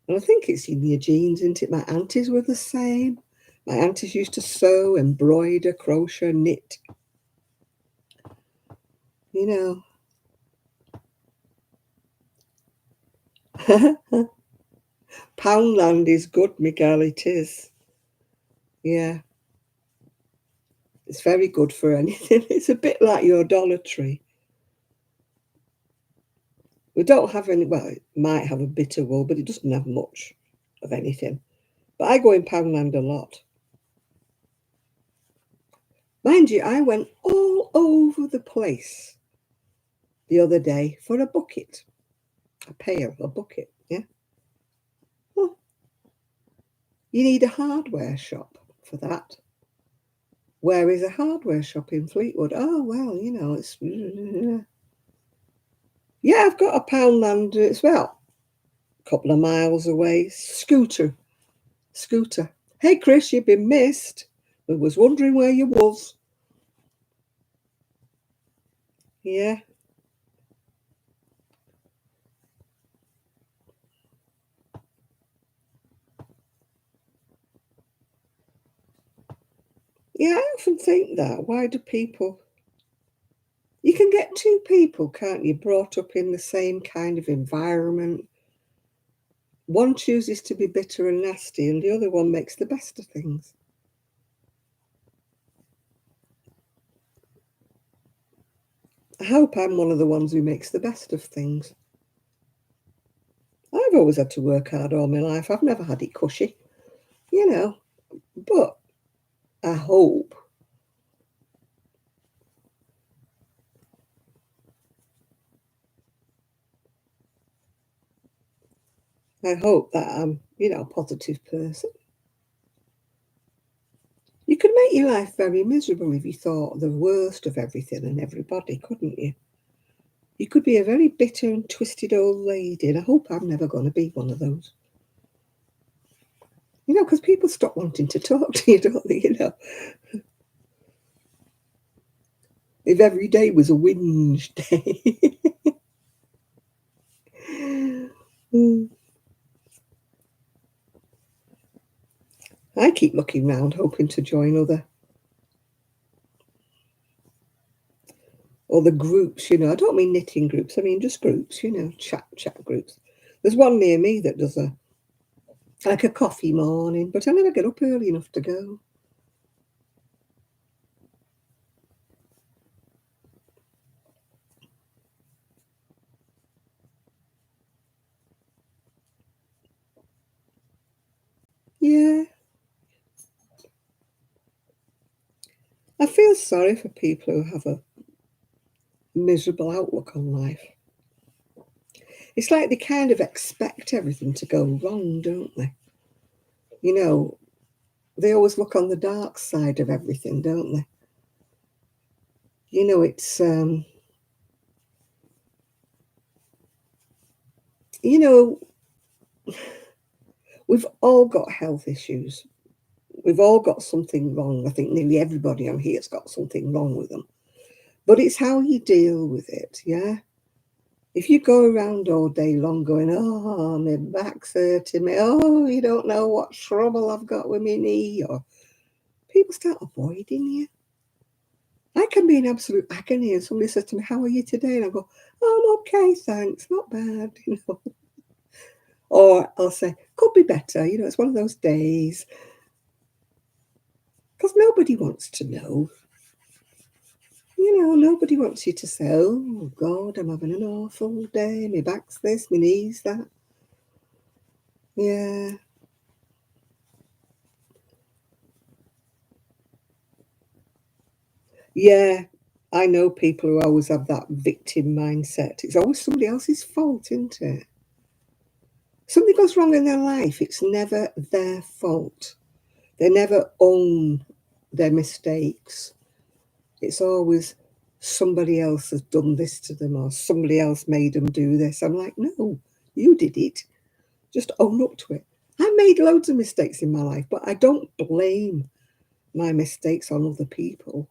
And I think it's in your genes, isn't it? My aunties were the same. My aunties used to sew, embroider, crochet, knit. You know. Poundland is good, Miguel, it is. Yeah, it's very good for anything. It's a bit like your Dollar Tree. We don't have any, well, it might have a bit of wool, but it doesn't have much of anything. But I go in Poundland a lot. Mind you, I went all over the place the other day for a bucket, a pail, a bucket, yeah? Well, you need a hardware shop for that. Where is a hardware shop in Fleetwood? Oh, well, it's... Yeah, I've got a Poundland as well. A couple of miles away. Scooter. Hey, Chris, you've been missed. I was wondering where you was. Yeah. Yeah, I often think that. Why do people... You can get two people, can't you, brought up in the same kind of environment. One chooses to be bitter and nasty, and the other one makes the best of things. I hope I'm one of the ones who makes the best of things. I've always had to work hard all my life. I've never had it cushy, But I hope I hope that I'm, a positive person. You could make your life very miserable if you thought the worst of everything and everybody, couldn't you? You could be a very bitter and twisted old lady, and I hope I'm never going to be one of those. Because people stop wanting to talk to you, don't they? If every day was a whinge day. Mm. I keep looking round, hoping to join other groups. I don't mean knitting groups. I mean just groups. Chat groups. There's one near me that does a coffee morning, but I never get up early enough to go. Yeah, I feel sorry for people who have a miserable outlook on life. It's like they kind of expect everything to go wrong, don't they? You know, they always look on the dark side of everything, don't they? It's you know, we've all got health issues. We've all got something wrong. I think nearly everybody on here's got something wrong with them. But it's how you deal with it, yeah? If you go around all day long going, oh, my back's hurting me, oh, you don't know what trouble I've got with my knee, or people start avoiding you. I can be in absolute agony and somebody says to me, how are you today? And I go, oh, I'm okay, thanks, not bad, Or I'll say, could be better, it's one of those days. Because nobody wants to know. Nobody wants you to say, oh, God, I'm having an awful day. My back's this, my knee's that. Yeah. Yeah. I know people who always have that victim mindset. It's always somebody else's fault, isn't it? Something goes wrong in their life, it's never their fault. They never own their mistakes. It's always somebody else has done this to them or somebody else made them do this. I'm like, no, you did it. Just own up to it. I made loads of mistakes in my life, but I don't blame my mistakes on other people.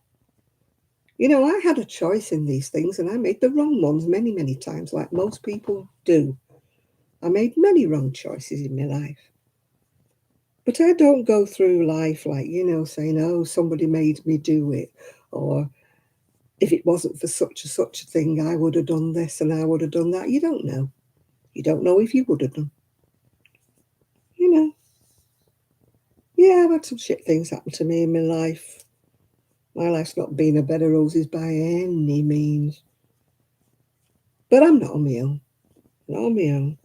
I had a choice in these things and I made the wrong ones many, many times, like most people do. I made many wrong choices in my life. But I don't go through life like, saying, oh, somebody made me do it. Or if it wasn't for such a thing, I would have done this and I would have done that. You don't know. You don't know if you would have done. You know, yeah, I've had some shit things happen to me in my life. My life's not been a bed of roses by any means. But I'm not on my own. Not on my own.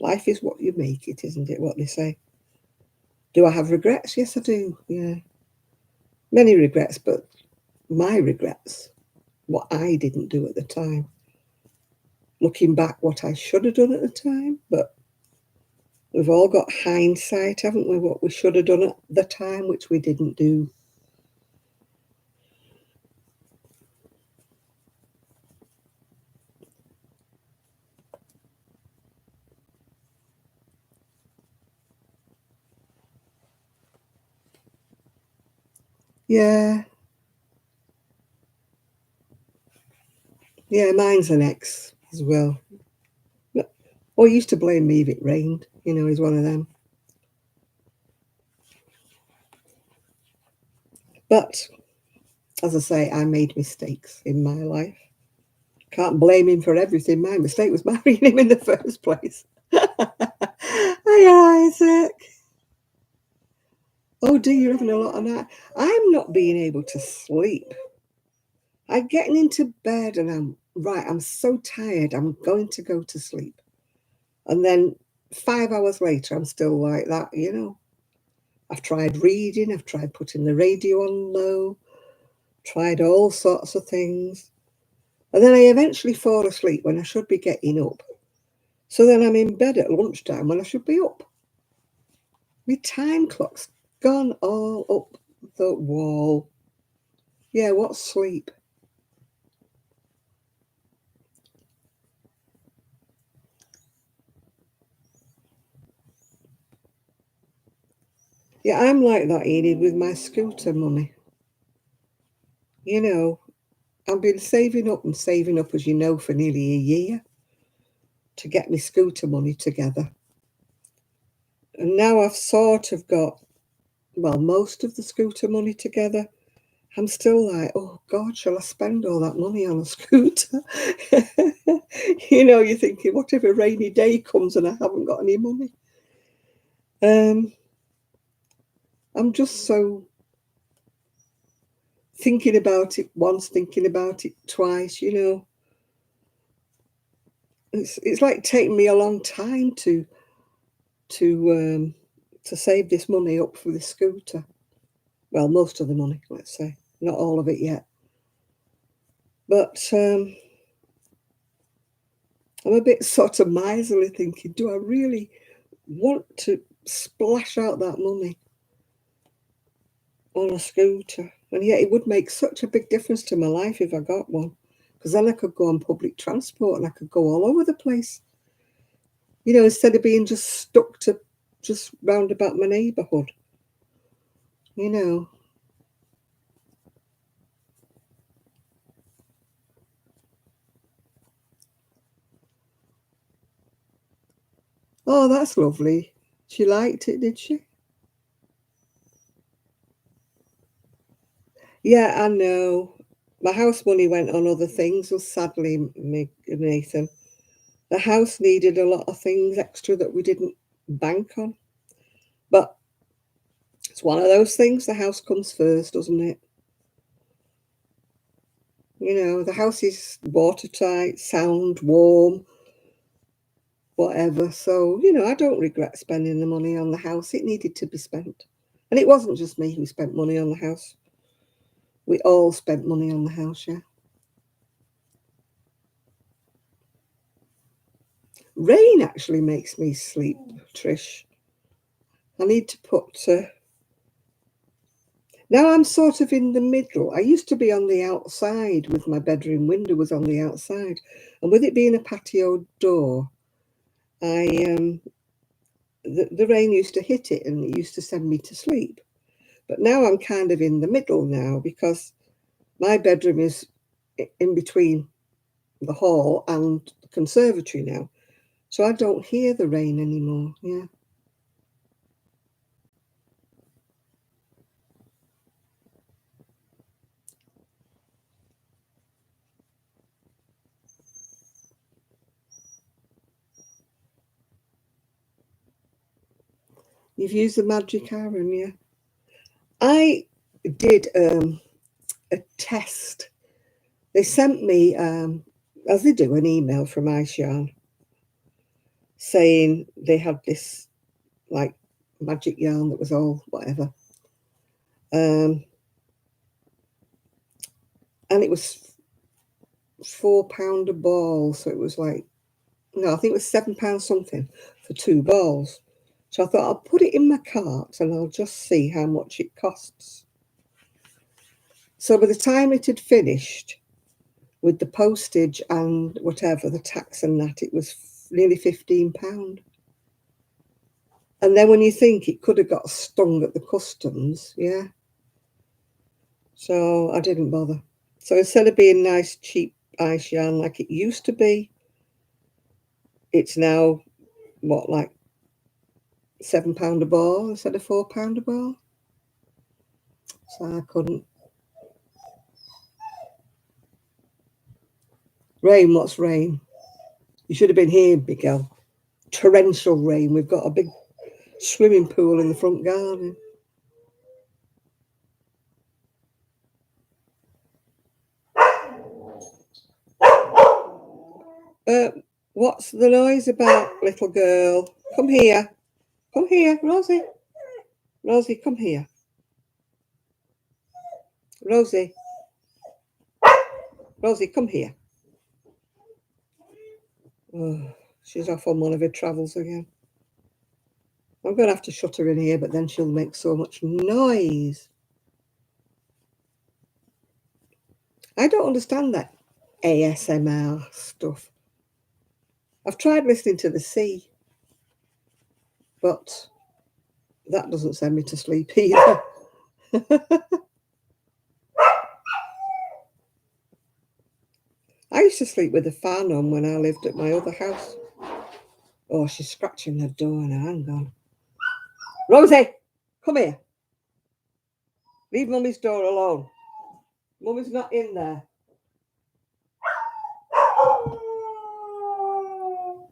Life is what you make it, isn't it? What they say. Do I have regrets? Yes, I do. Yeah. Many regrets, but my regrets, what I didn't do at the time. Looking back, what I should have done at the time, but we've all got hindsight, haven't we? What we should have done at the time, which we didn't do. Yeah, yeah, mine's an ex as well. Or he used to blame me if it rained. He's one of them. But as I say, I made mistakes in my life. Can't blame him for everything. My mistake was marrying him in the first place. Hi, Isaac. Oh, dear, you're having a lot of that. I'm not being able to sleep. I'm getting into bed and I'm so tired, I'm going to go to sleep. And then 5 hours later, I'm still like that. I've tried reading, I've tried putting the radio on low, tried all sorts of things. And then I eventually fall asleep when I should be getting up. So then I'm in bed at lunchtime when I should be up. My time clock's gone all up the wall. Yeah, what's sleep? Yeah, I'm like that, Enid, with my scooter money. You know, I've been saving up, as you know, for nearly a year to get my scooter money together. And now I've sort of got, well, most of the scooter money together. I'm still like, oh God, shall I spend all that money on a scooter? You're thinking, what if a rainy day comes and I haven't got any money? Um, I'm just so thinking about it once, thinking about it twice. It's like taking me a long time to save this money up for the scooter. Well, most of the money, let's say, not all of it yet. But I'm a bit sort of miserly, thinking, do I really want to splash out that money on a scooter? And yet it would make such a big difference to my life if I got one, because then I could go on public transport and I could go all over the place. Instead of being just stuck to just round about my neighbourhood. You know. Oh, that's lovely. She liked it, did she? Yeah, I know. My house money went on other things, well, sadly, Nathan. The house needed a lot of things extra that we didn't bank on. But it's one of those things, the house comes first, doesn't it? The house is watertight, sound, warm, whatever. So, I don't regret spending the money on the house. It needed to be spent. And it wasn't just me who spent money on the house. We all spent money on the house, yeah. Rain actually makes me sleep, Trish. I need to put. Now I'm sort of in the middle. I used to be on the outside with my bedroom window was on the outside, and with it being a patio door, I the rain used to hit it and it used to send me to sleep. But now I'm kind of in the middle now because my bedroom is in between the hall and the conservatory now, so I don't hear the rain anymore. Yeah. You've used the magic iron, yeah. I did a test. They sent me, as they do, an email from Ice Yarn saying they had this like magic yarn that was all whatever. Um, and it was £4 a ball. So it was like, no, I think it was £7 something for 2 balls. So I thought I'll put it in my cart and I'll just see how much it costs. So by the time it had finished, with the postage and whatever, the tax and that, it was nearly £15. And then when you think it could have got stung at the customs, yeah. So I didn't bother. So instead of being nice, cheap ice yarn like it used to be, it's now what, like £7 a ball instead of £4 a ball. So I couldn't. Rain, what's rain? You should have been here, Miguel. Torrential rain. We've got a big swimming pool in the front garden. Uh, what's the noise about, little girl? Come here. Come here, Rosie. Rosie, come here. Rosie. Rosie, come here. Oh. She's off on one of her travels again. I'm going to have to shut her in here, but then she'll make so much noise. I don't understand that ASMR stuff. I've tried listening to the sea, but that doesn't send me to sleep either. I used to sleep with the fan on when I lived at my other house. Oh, she's scratching the door now. Hang on. Rosie, come here. Leave Mummy's door alone. Mummy's not in there.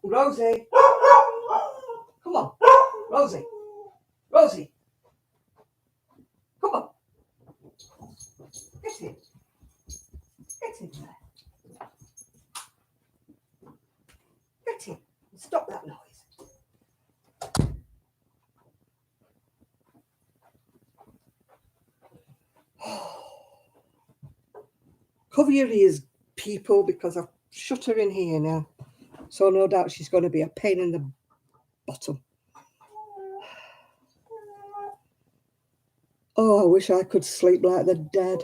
Rosie. Come on. Rosie. Rosie. Come on. Get in. Get in there. Get in. Stop that noise. Cover your ears, people, because I've shut her in here now. So no doubt she's going to be a pain in the bottom. Oh, I wish I could sleep like the dead.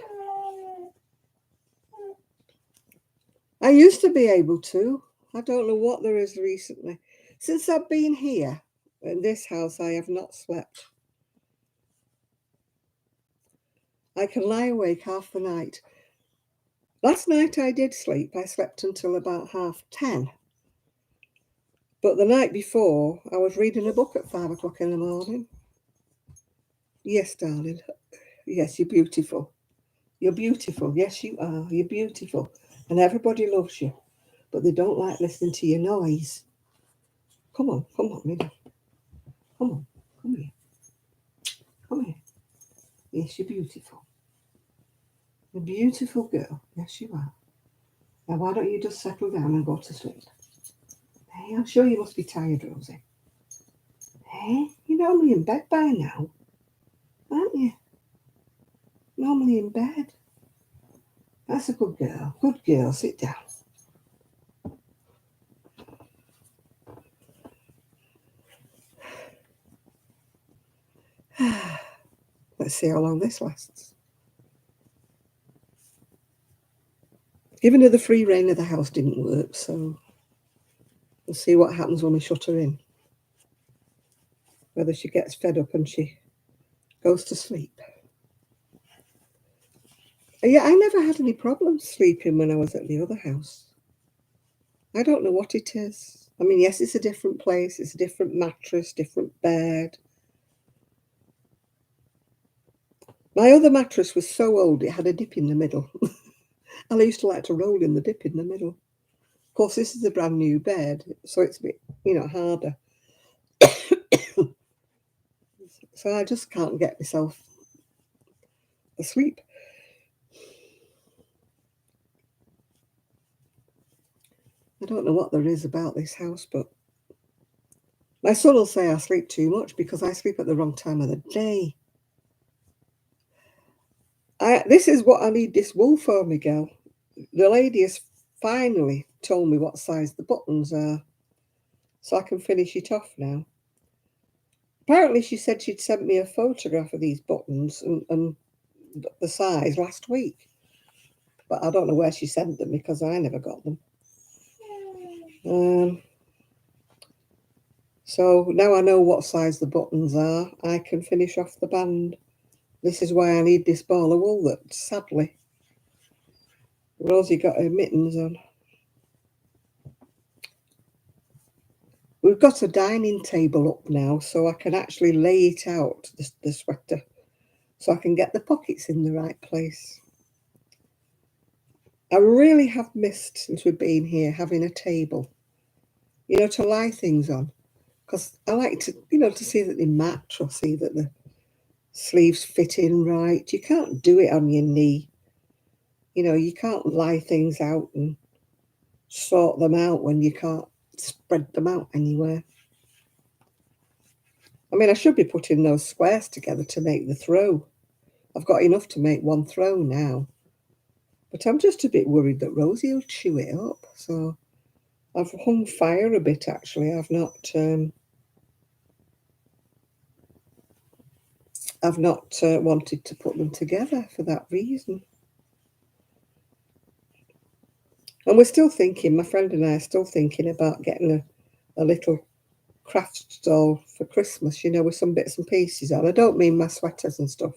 I used to be able to. I don't know what there is recently. Since I've been here, in this house, I have not slept. I can lie awake half the night. Last night I did sleep. I slept until about 10:30. But the night before, I was reading a book at 5 o'clock in the morning. Yes, darling. Yes, you're beautiful. You're beautiful. Yes, you are. You're beautiful. And everybody loves you. But they don't like listening to your noise. Come on, Minnie. Come on, come here. Come here. Yes, you're beautiful. You're a beautiful girl. Yes, you are. Now, why don't you just settle down and go to sleep? Hey, I'm sure you must be tired, Rosie. Hey, you're normally in bed by now, aren't you? Normally in bed. That's a good girl. Good girl. Sit down. Let's see how long this lasts. Giving her the free rein of the house didn't work, so we'll see what happens when we shut her in. Whether she gets fed up and she goes to sleep. Yeah, I never had any problems sleeping when I was at the other house. I don't know what it is. I mean, yes, it's a different place. It's a different mattress, different bed. My other mattress was so old, it had a dip in the middle. I used to like to roll in the dip in the middle. Of course, this is a brand new bed, so it's a bit, harder. So I just can't get myself asleep. I don't know what there is about this house, but my son will say I sleep too much because I sleep at the wrong time of the day. This is what I need this wool for, Miguel. The lady has finally told me what size the buttons are, so I can finish it off now. Apparently, she said she'd sent me a photograph of these buttons and the size last week, but I don't know where she sent them because I never got them. So now I know what size the buttons are, I can finish off the band. This is why I need this ball of wool that, sadly, Rosie got her mittens on. We've got a dining table up now, so I can actually lay it out, the sweater, so I can get the pockets in the right place. I really have missed, since we've been here, having a table, to lie things on. Because I like to, to see that they match or see that the sleeves fit in right. You can't do it on your knee. You can't lie things out and sort them out when you can't spread them out anywhere. I mean, I should be putting those squares together to make the throw. I've got enough to make one throw now. But I'm just a bit worried that Rosie will chew it up. So I've hung fire a bit actually. I've not wanted to put them together for that reason. And we're still thinking, my friend and I are still thinking about getting a little craft stall for Christmas, with some bits and pieces on. I don't mean my sweaters and stuff.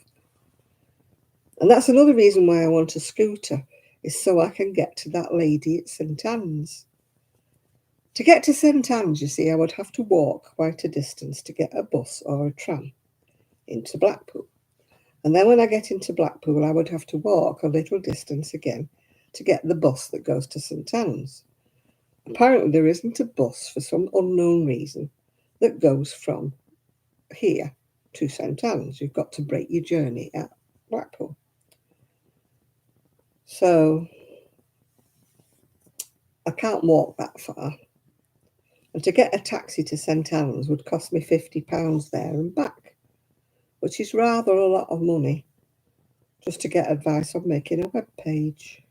And that's another reason why I want a scooter, is so I can get to that lady at St Anne's. To get to St Anne's, you see, I would have to walk quite a distance to get a bus or a tram into Blackpool. And then when I get into Blackpool, I would have to walk a little distance again to get the bus that goes to St Anne's. Apparently, there isn't a bus for some unknown reason that goes from here to St Anne's. You've got to break your journey at Blackpool. So I can't walk that far. And to get a taxi to St Anne's would cost me £50 there and back, which is rather a lot of money just to get advice on making a web page.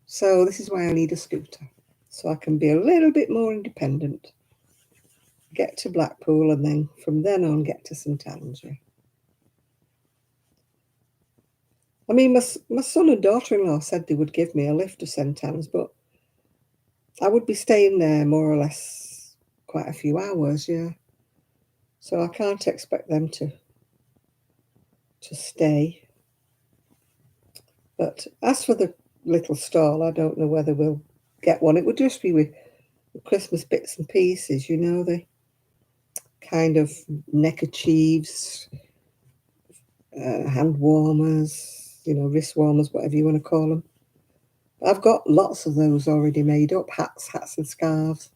So this is why I need a scooter, so I can be a little bit more independent, get to Blackpool, and then from then on get to St Anne's. I mean, my son and daughter-in-law said they would give me a lift to St Anne's, but I would be staying there more or less quite a few hours, yeah. So I can't expect them to stay. But as for the little stall, I don't know whether we'll get one. It would just be with Christmas bits and pieces, the kind of neckerchiefs, hand warmers, wrist warmers, whatever you want to call them. I've got lots of those already made up, hats and scarves,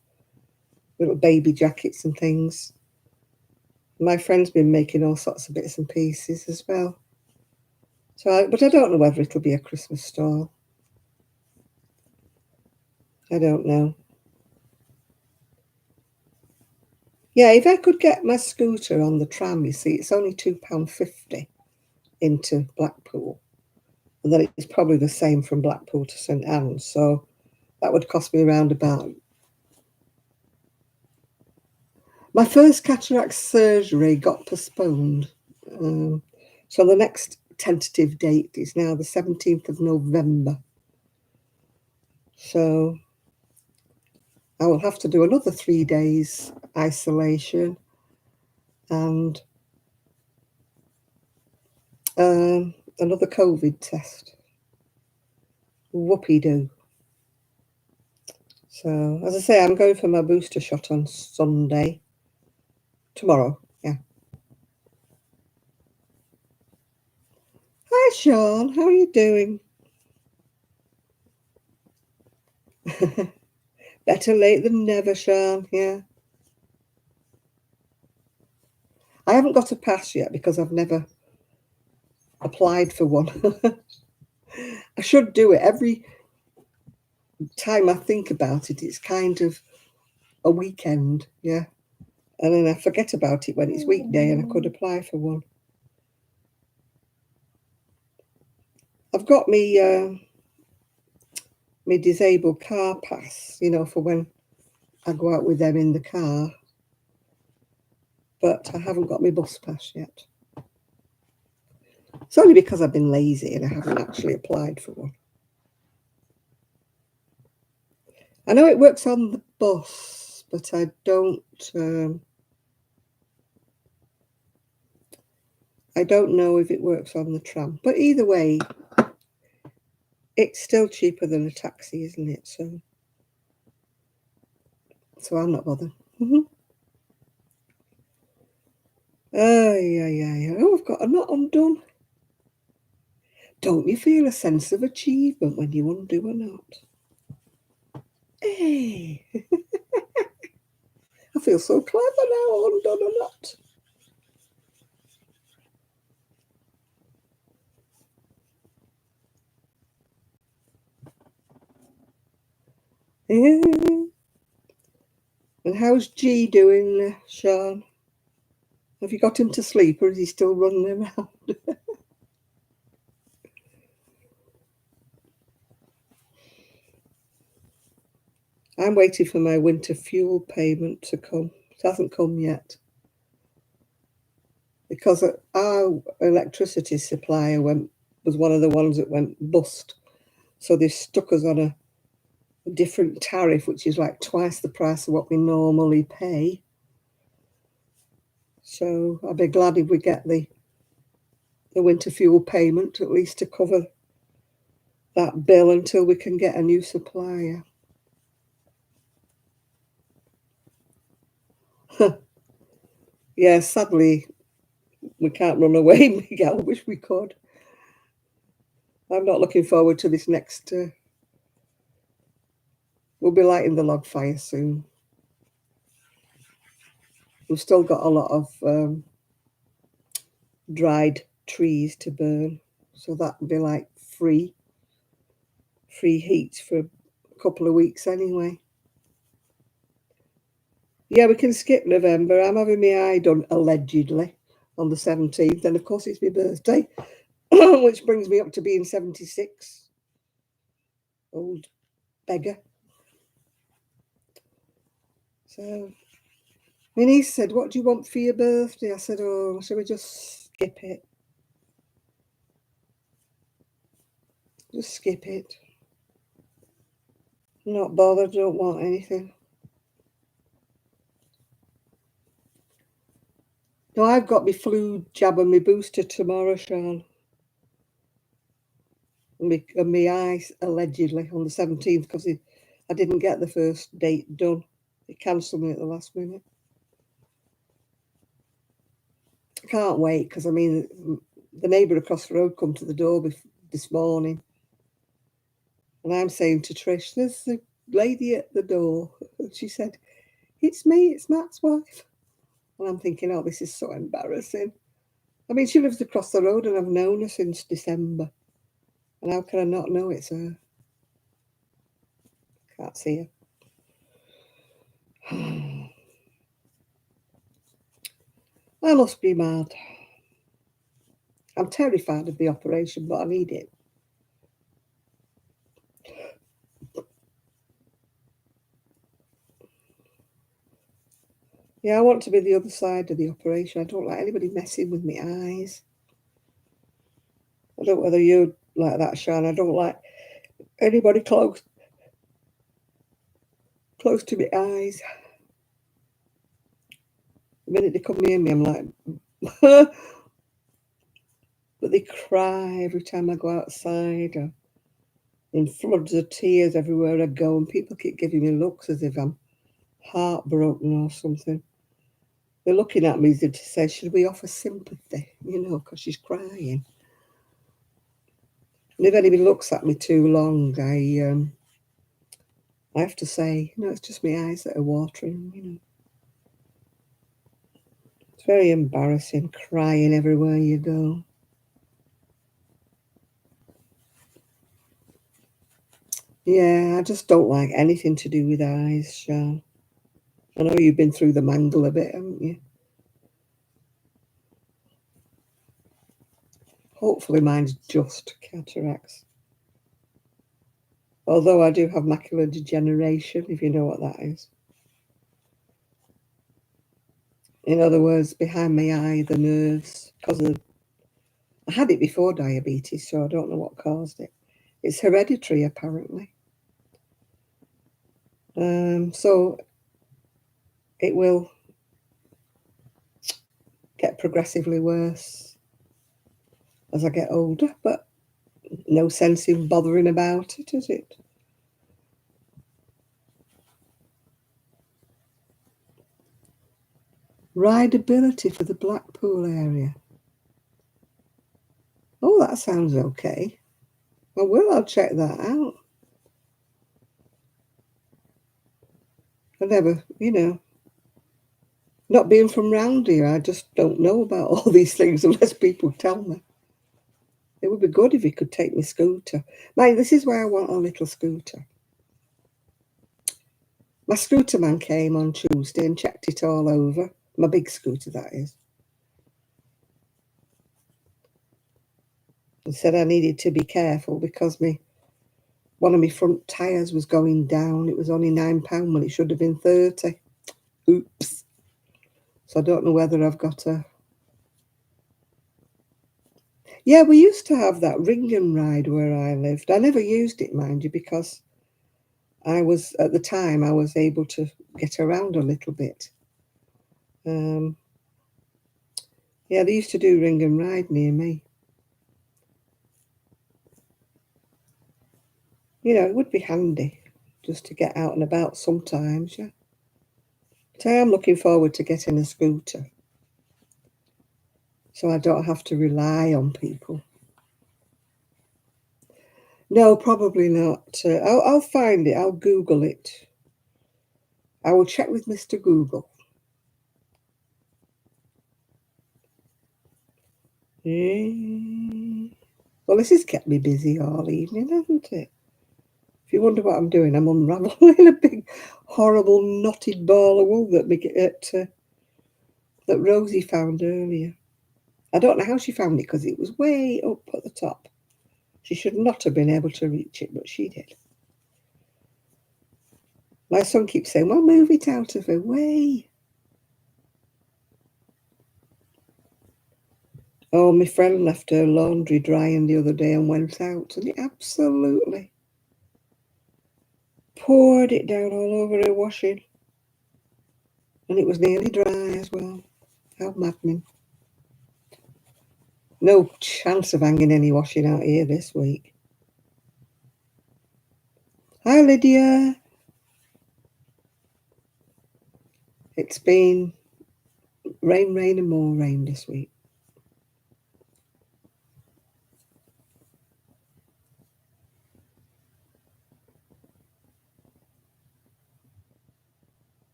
little baby jackets and things. My friend's been making all sorts of bits and pieces as well. But I don't know whether it'll be a Christmas stall. I don't know. Yeah, if I could get my scooter on the tram, you see, it's only £2.50 into Blackpool. And then it's probably the same from Blackpool to St Anne's. So that would cost me around about... My first cataract surgery got postponed. So the next tentative date is now the 17th of November. So I will have to do another 3 days isolation and another COVID test. Whoopee-doo. So, as I say, I'm going for my booster shot on Sunday. Tomorrow, yeah. Hi, Sean. How are you doing? Better late than never, Sean, yeah. I haven't got a pass yet because I've never applied for one. I should do it. Every time I think about it, it's kind of a weekend, yeah. And then I forget about it when it's weekday and I could apply for one. I've got me disabled car pass, for when I go out with them in the car. But I haven't got my bus pass yet. It's only because I've been lazy and I haven't actually applied for one. I know it works on the bus, but I don't know if it works on the tram. But either way, it's still cheaper than a taxi, isn't it? So I'm not bothered. Oh, yeah. Oh, I've got a knot undone. Don't you feel a sense of achievement when you undo a knot? Hey, I feel so clever now, I've undone a knot. Yeah. And how's G doing, Sean? Have you got him to sleep or is he still running around? I'm waiting for my winter fuel payment to come. It hasn't come yet. Because our electricity supplier was one of the ones that went bust. So they stuck us on a different tariff, which is like twice the price of what we normally pay. So I'll be glad if we get the winter fuel payment, at least to cover that bill until we can get a new supplier. Yeah, sadly, we can't run away, Miguel. I wish we could. I'm not looking forward to this next. We'll be lighting the log fire soon. We've still got a lot of dried trees to burn, so that'll be like free heat for a couple of weeks anyway. Yeah, we can skip November. I'm having my eye done allegedly on the 17th, and of course it's my birthday, which brings me up to being 76. Old beggar. So my niece said, "What do you want for your birthday?" I said, "Oh, shall we just skip it? Just skip it. I'm not bothered, don't want anything." No, I've got my flu jab and my booster tomorrow, Sean. And my eyes allegedly on the 17th because I didn't get the first date done. They cancelled me at the last minute. I can't wait because I mean, the neighbour across the road come to the door this morning, and I'm saying to Trish, "There's a lady at the door." And she said, "It's me. It's Matt's wife." And I'm thinking, "Oh, this is so embarrassing." I mean, she lives across the road, and I've known her since December. And how can I not know it's her? Can't see her. I must be mad. I'm terrified of the operation, but I need it. Yeah, I want to be the other side of the operation. I don't like anybody messing with my eyes. I don't know whether you're like that, Sean. I don't like anybody close to my eyes. The minute they come near me, I'm like, but they cry every time I go outside, or in floods of tears everywhere I go, and people keep giving me looks as if I'm heartbroken or something. They're looking at me as if to say, "Should we offer sympathy?" Because she's crying. And if anybody looks at me too long, I have to say, it's just my eyes that are watering. It's very embarrassing, crying everywhere you go. Yeah, I just don't like anything to do with eyes, Sean. I know you've been through the mangle a bit, haven't you? Hopefully mine's just cataracts. Although I do have macular degeneration, if you know what that is. In other words, behind my eye, the nerves, I had it before diabetes, so I don't know what caused it. It's hereditary, apparently. So it will get progressively worse as I get older, but no sense in bothering about it, is it? Rideability for the Blackpool area. Oh, that sounds okay. I'll check that out. I never, not being from round here, I just don't know about all these things unless people tell me. It would be good if you could take my scooter. This is why I want a little scooter. My scooter man came on Tuesday and checked it all over. My big scooter, that is. And said I needed to be careful because one of my front tyres was going down. It was only £9 when it should have been 30. Oops. So I don't know whether I've got a... Yeah, we used to have that ring and ride where I lived. I never used it, mind you, because at the time, I was able to get around a little bit. Yeah, they used to do ring and ride near me. You know, it would be handy just to get out and about sometimes, yeah. But I am looking forward to getting a scooter so I don't have to rely on people. No, probably not. I'll find it. I'll Google it. I will check with Mr. Google. Well, this has kept me busy all evening, hasn't it? If you wonder what I'm doing, I'm unraveling a big, horrible, knotted ball of wool that Rosie found earlier. I don't know how she found it because it was way up at the top. She should not have been able to reach it, but she did. My son keeps saying, well, move it out of her way. Oh, my friend left her laundry drying the other day and went out, and it absolutely poured it down all over her washing. And it was nearly dry as well. How maddening. No chance of hanging any washing out here this week. Hi, Lydia. It's been rain, rain and more rain this week.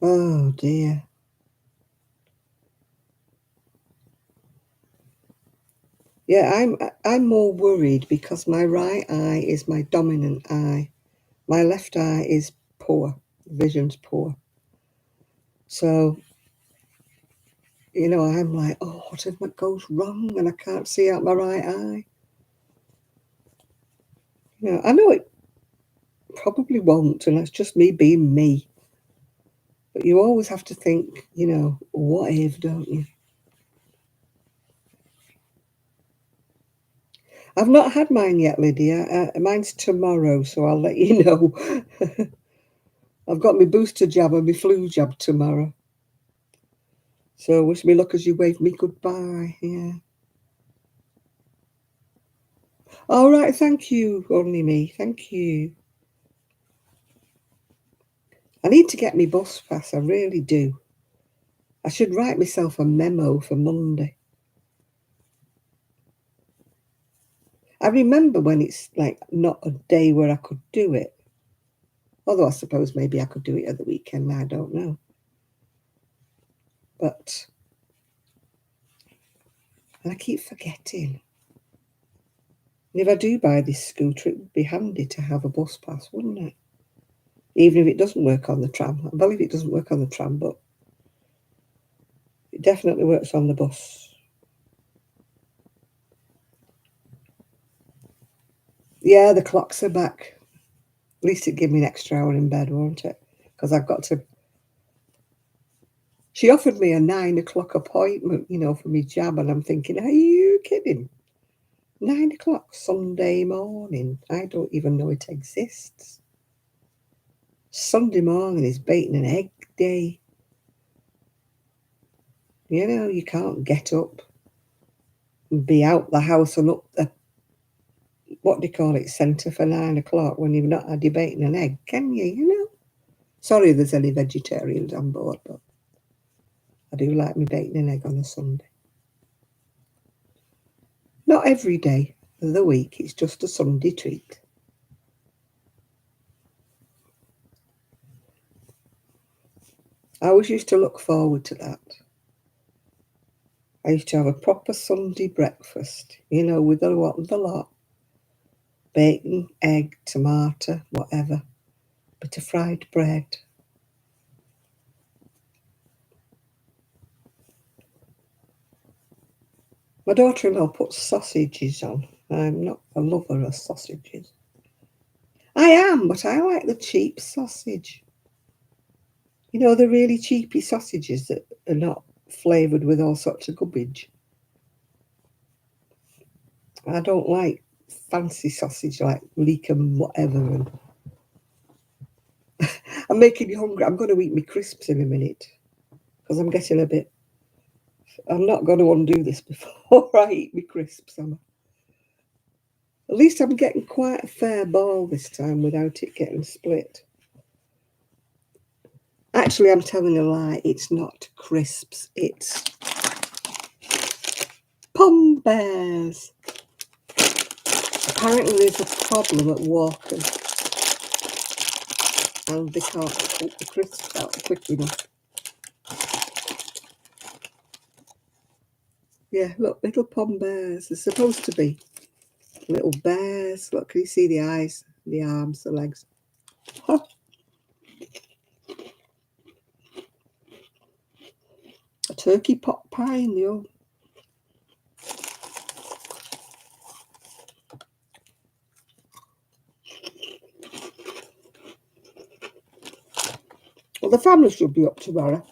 Oh dear. Yeah, I'm more worried because my right eye is my dominant eye. My left eye is poor. Vision's poor. So, you know, I'm like, oh, what if it goes wrong and I can't see out my right eye? You know, I know it probably won't, and that's just me being me. But you always have to think, you know, what if, don't you? I've not had mine yet, Lydia. Mine's tomorrow, so I'll let you know. I've got my booster jab and my flu jab tomorrow. So wish me luck as you wave me goodbye. Yeah. All right, thank you, only me. Thank you. I need to get my bus pass, I really do. I should write myself a memo for Monday. I remember when it's like not a day where I could do it. Although I suppose maybe I could do it at the weekend, I don't know. But I keep forgetting. And if I do buy this scooter, it would be handy to have a bus pass, wouldn't it? Even if it doesn't work on the tram. I believe it doesn't work on the tram, but it definitely works on the bus. Yeah, the clocks are back. At least it'd give me an extra hour in bed, won't it? Because I've got to... She offered me a 9 o'clock appointment, you know, for me jab, and I'm thinking, are you kidding? 9 o'clock Sunday morning. I don't even know it exists. Sunday morning is bacon and egg day. You know, you can't get up and be out the house and up the, what do you call it, centre for 9 o'clock when you've not had your bacon and egg, can you? You know? Sorry if there's any vegetarians on board, but I do like my bacon and egg on a Sunday. Not every day of the week, it's just a Sunday treat. I always used to look forward to that. I used to have a proper Sunday breakfast, you know, with the lot. Bacon, egg, tomato, whatever. Bit of fried bread. My daughter-in-law puts sausages on, I'm not a lover of sausages. I am, but I like the cheap sausage. You know, the really cheapy sausages that are not flavoured with all sorts of garbage. I don't like fancy sausage like leek and whatever. And I'm making you hungry. I'm going to eat my crisps in a minute because I'm getting a bit. I'm not going to undo this before I eat my crisps. At least I'm getting quite a fair ball this time without it getting split. Actually, I'm telling a lie. It's not crisps. It's Pom Bears. Apparently, there's a problem at Walker's, and they can't put the crisps out quick enough. Yeah, look, little Pom Bears. They're supposed to be little bears. Look, can you see the eyes, the arms, the legs? Huh. A turkey pot pie in the oven. Well, the family should be up tomorrow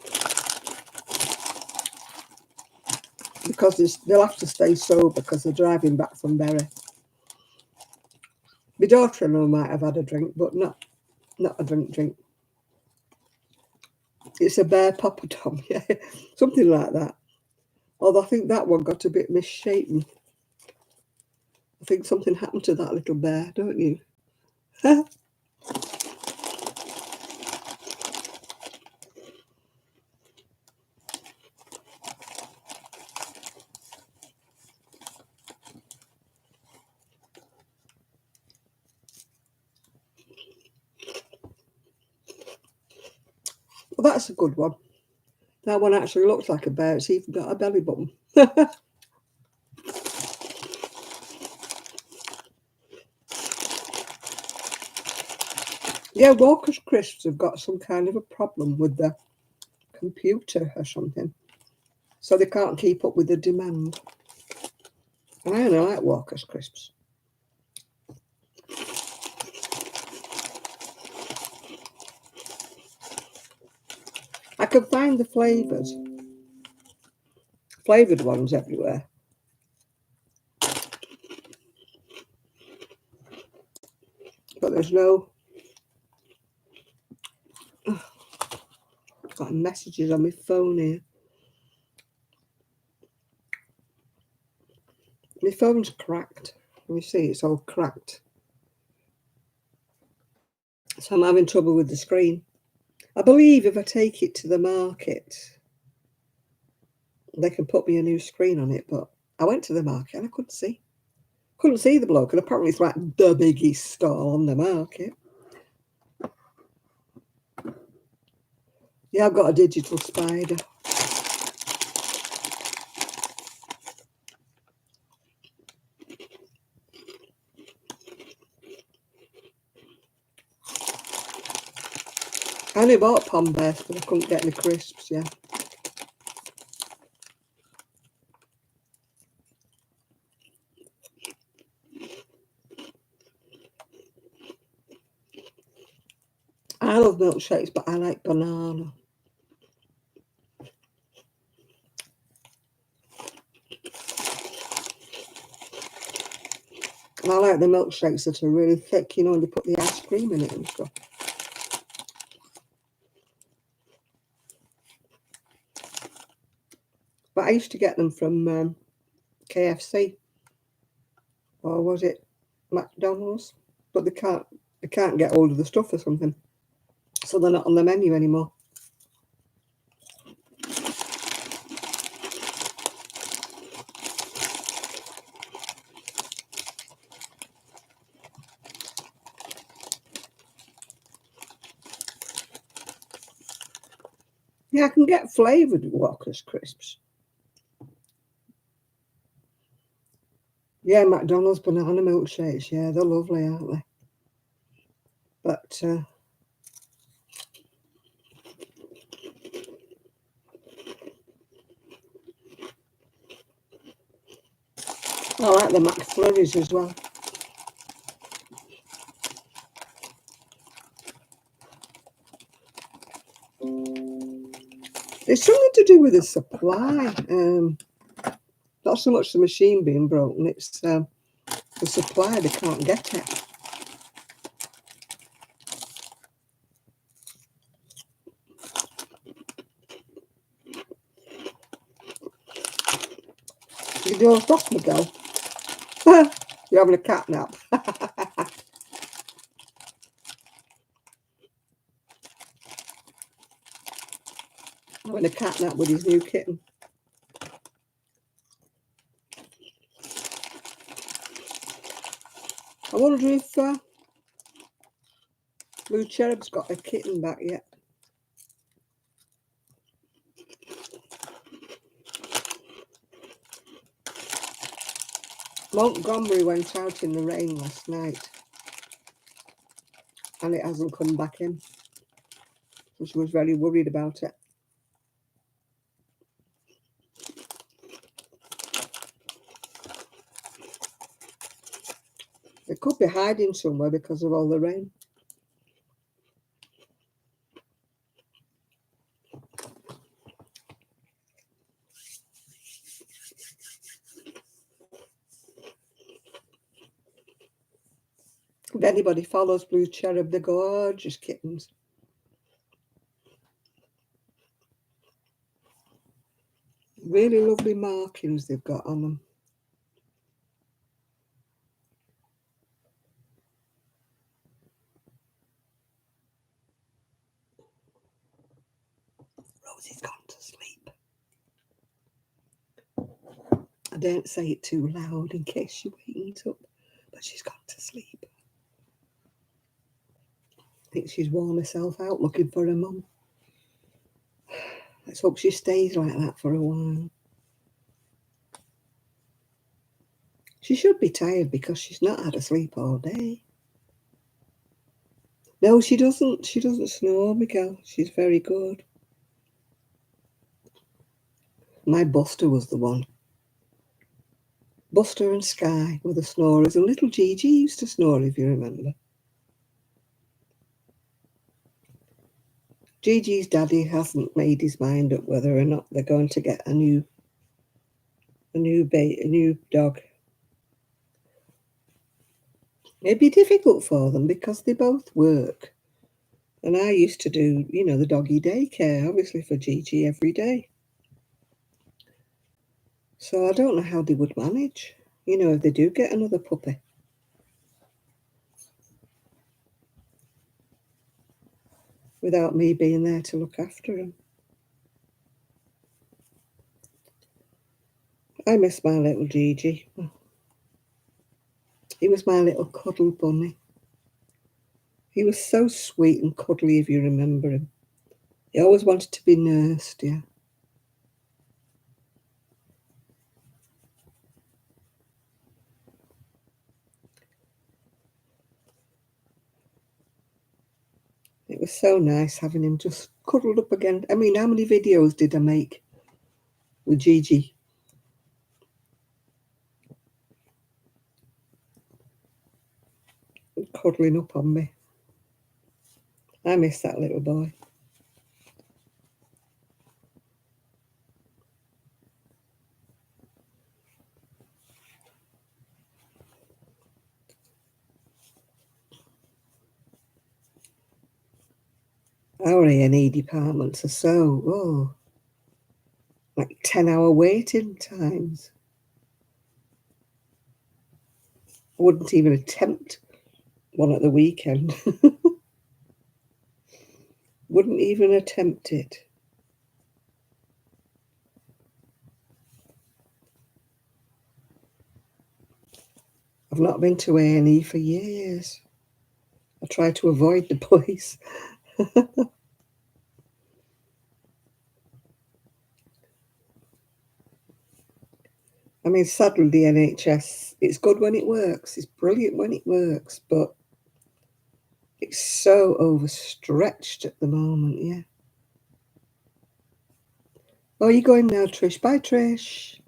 because they'll have to stay sober because they're driving back from Bury. My daughter-in-law might have had a drink, but not a drink. It's a bear poppadom, yeah, something like that. Although I think that one got a bit misshapen. I think something happened to that little bear, don't you? Well, that's a good one. That one actually looks like a bear. It's even got a belly button. Yeah, Walker's Crisps have got some kind of a problem with the computer or something. So they can't keep up with the demand. And I only like Walker's Crisps. I can find the flavoured ones everywhere. But there's no... I've got messages on my phone here. My phone's cracked. You see, it's all cracked. So I'm having trouble with the screen. I believe if I take it to the market, they can put me a new screen on it. But I went to the market and I couldn't see. Couldn't see the bloke. And apparently it's like the biggest stall on the market. Yeah, I've got a digital spider. I only bought Pom Bears but I couldn't get any crisps, yeah. I love milkshakes, but I like banana. I like the milkshakes that are really thick, you know, and they put the ice cream in it and stuff. But I used to get them from KFC, or was it McDonald's? But they can't get hold of the stuff or something, so they're not on the menu anymore. Yeah, I can get flavoured Walker's crisps. Yeah, McDonald's banana milkshakes. Yeah, they're lovely, aren't they? But I like the McFlurries as well. It's something to do with the supply. Not so much the machine being broken, it's the supply, they can't get it. You dozed off, Miguel. You're having a cat nap. Having a cat nap with his new kitten. I wonder if Blue Cherub's got a kitten back yet. Montgomery went out in the rain last night and it hasn't come back in. So she was very worried about it. It could be hiding somewhere because of all the rain. If anybody follows Blue Cherub, they're gorgeous kittens. Really lovely markings they've got on them. Rosie's gone to sleep. I don't say it too loud in case she wakes up, but she's gone to sleep. I think she's worn herself out looking for her mum. Let's hope she stays like that for a while. She should be tired because she's not had a sleep all day. No, she doesn't. She doesn't snore, Miguel. She's very good. My Buster was the one. Buster and Sky were the snorers, and little Gigi used to snore, if you remember. Gigi's daddy hasn't made his mind up whether or not they're going to get a new dog. It'd be difficult for them because they both work. And I used to do, the doggy daycare, obviously, for Gigi every day. So I don't know how they would manage, if they do get another puppy. Without me being there to look after him. I miss my little Gigi. He was my little cuddle bunny. He was so sweet and cuddly, if you remember him. He always wanted to be nursed, yeah. It was so nice having him just cuddled up again. I mean, how many videos did I make with Gigi? Cuddling up on me. I miss that little boy. Our A&E departments are so, like 10-hour waiting times. I wouldn't even attempt one at the weekend. Wouldn't even attempt it. I've not been to A&E for years. I try to avoid the place. I mean, sadly, the NHS, it's good when it works. It's brilliant when it works, but it's so overstretched at the moment, yeah. Oh, you're going now, Trish. Bye, Trish.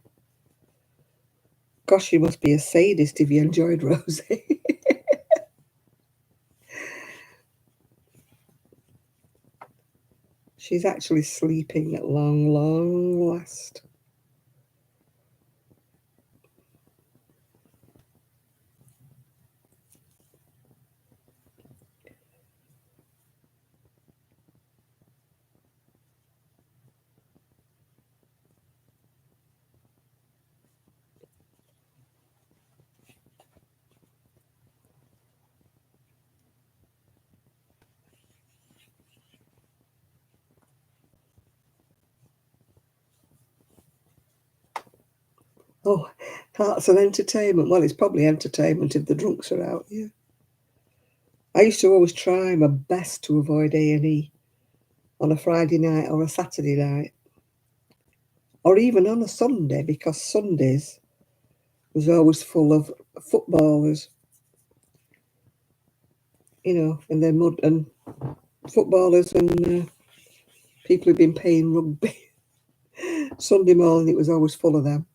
Gosh, you must be a sadist if you enjoyed Rosie. She's actually sleeping at long last. Oh, arts and entertainment. Well, it's probably entertainment if the drunks are out, yeah. I used to always try my best to avoid A&E on a Friday night or a Saturday night, or even on a Sunday, because Sundays was always full of footballers, you know, and their mud and footballers and people who'd been playing rugby. Sunday morning, it was always full of them.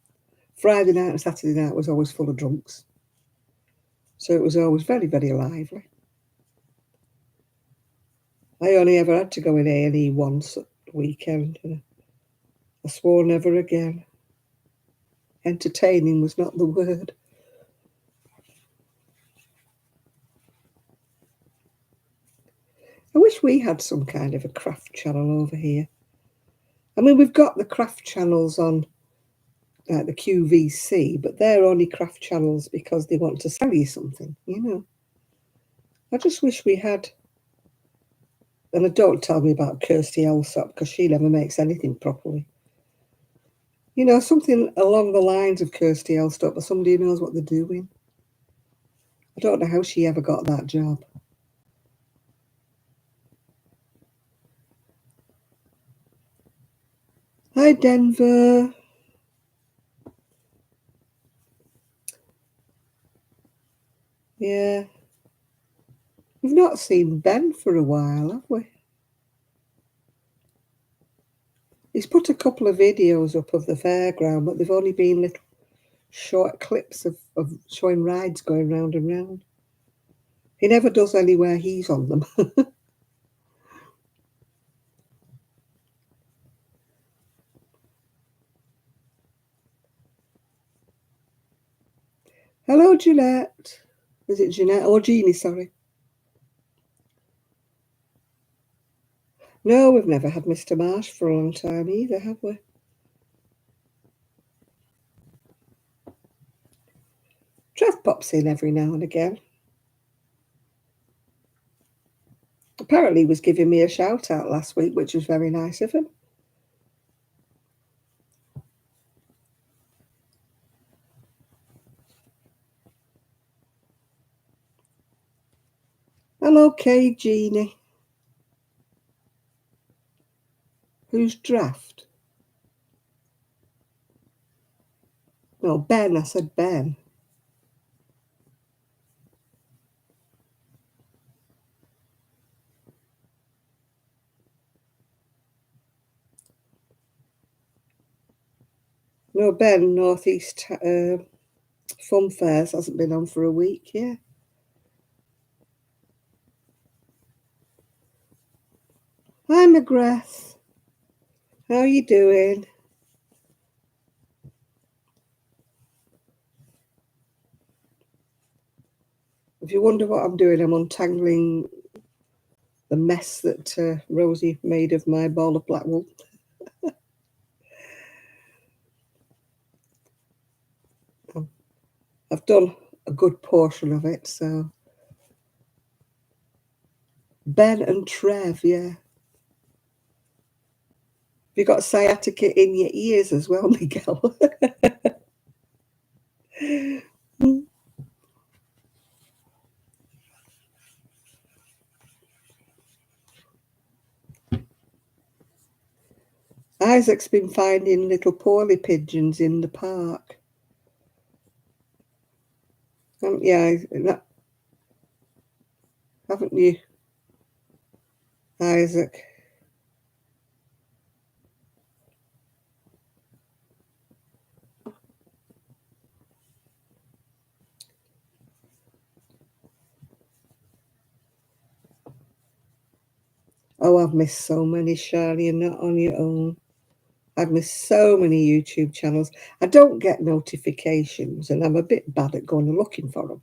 Friday night and Saturday night was always full of drunks. So it was always very lively. I only ever had to go in A&E once a weekend. And I swore never again. Entertaining was not the word. I wish we had some kind of a craft channel over here. I mean, we've got the craft channels on the QVC, but they're only craft channels because they want to sell you something, you know. I just wish we had, and don't tell me about Kirsty Allsop because she never makes anything properly. You know, something along the lines of Kirsty Allsop, or somebody who knows what they're doing. I don't know how she ever got that job. Hi, Denver. Yeah. We've not seen Ben for a while, have we? He's put a couple of videos up of the fairground, but they've only been little short clips of showing rides going round and round. He never does anywhere he's on them. Hello, Jeanette. Is it Jeanette? Or Jeannie, sorry. No, we've never had Mr. Marsh for a long time either, have we? Trev pops in every now and again. Apparently he was giving me a shout out last week, which was very nice of him. I'm okay, Jeannie. Who's Draft? No, Ben. I said Ben. No, Ben, Northeast Fun Fairs hasn't been on for a week, yeah. Hi, McGrath. How you doing? If you wonder what I'm doing, I'm untangling the mess that Rosie made of my ball of black wool. I've done a good portion of it, so. Ben and Trev, yeah. You got sciatica in your ears as well, Miguel. Isaac's been finding little poorly pigeons in the park. Yeah, haven't you, Isaac? Oh, I've missed so many, Shirley. You're not on your own. I've missed so many YouTube channels. I don't get notifications, and I'm a bit bad at going and looking for them.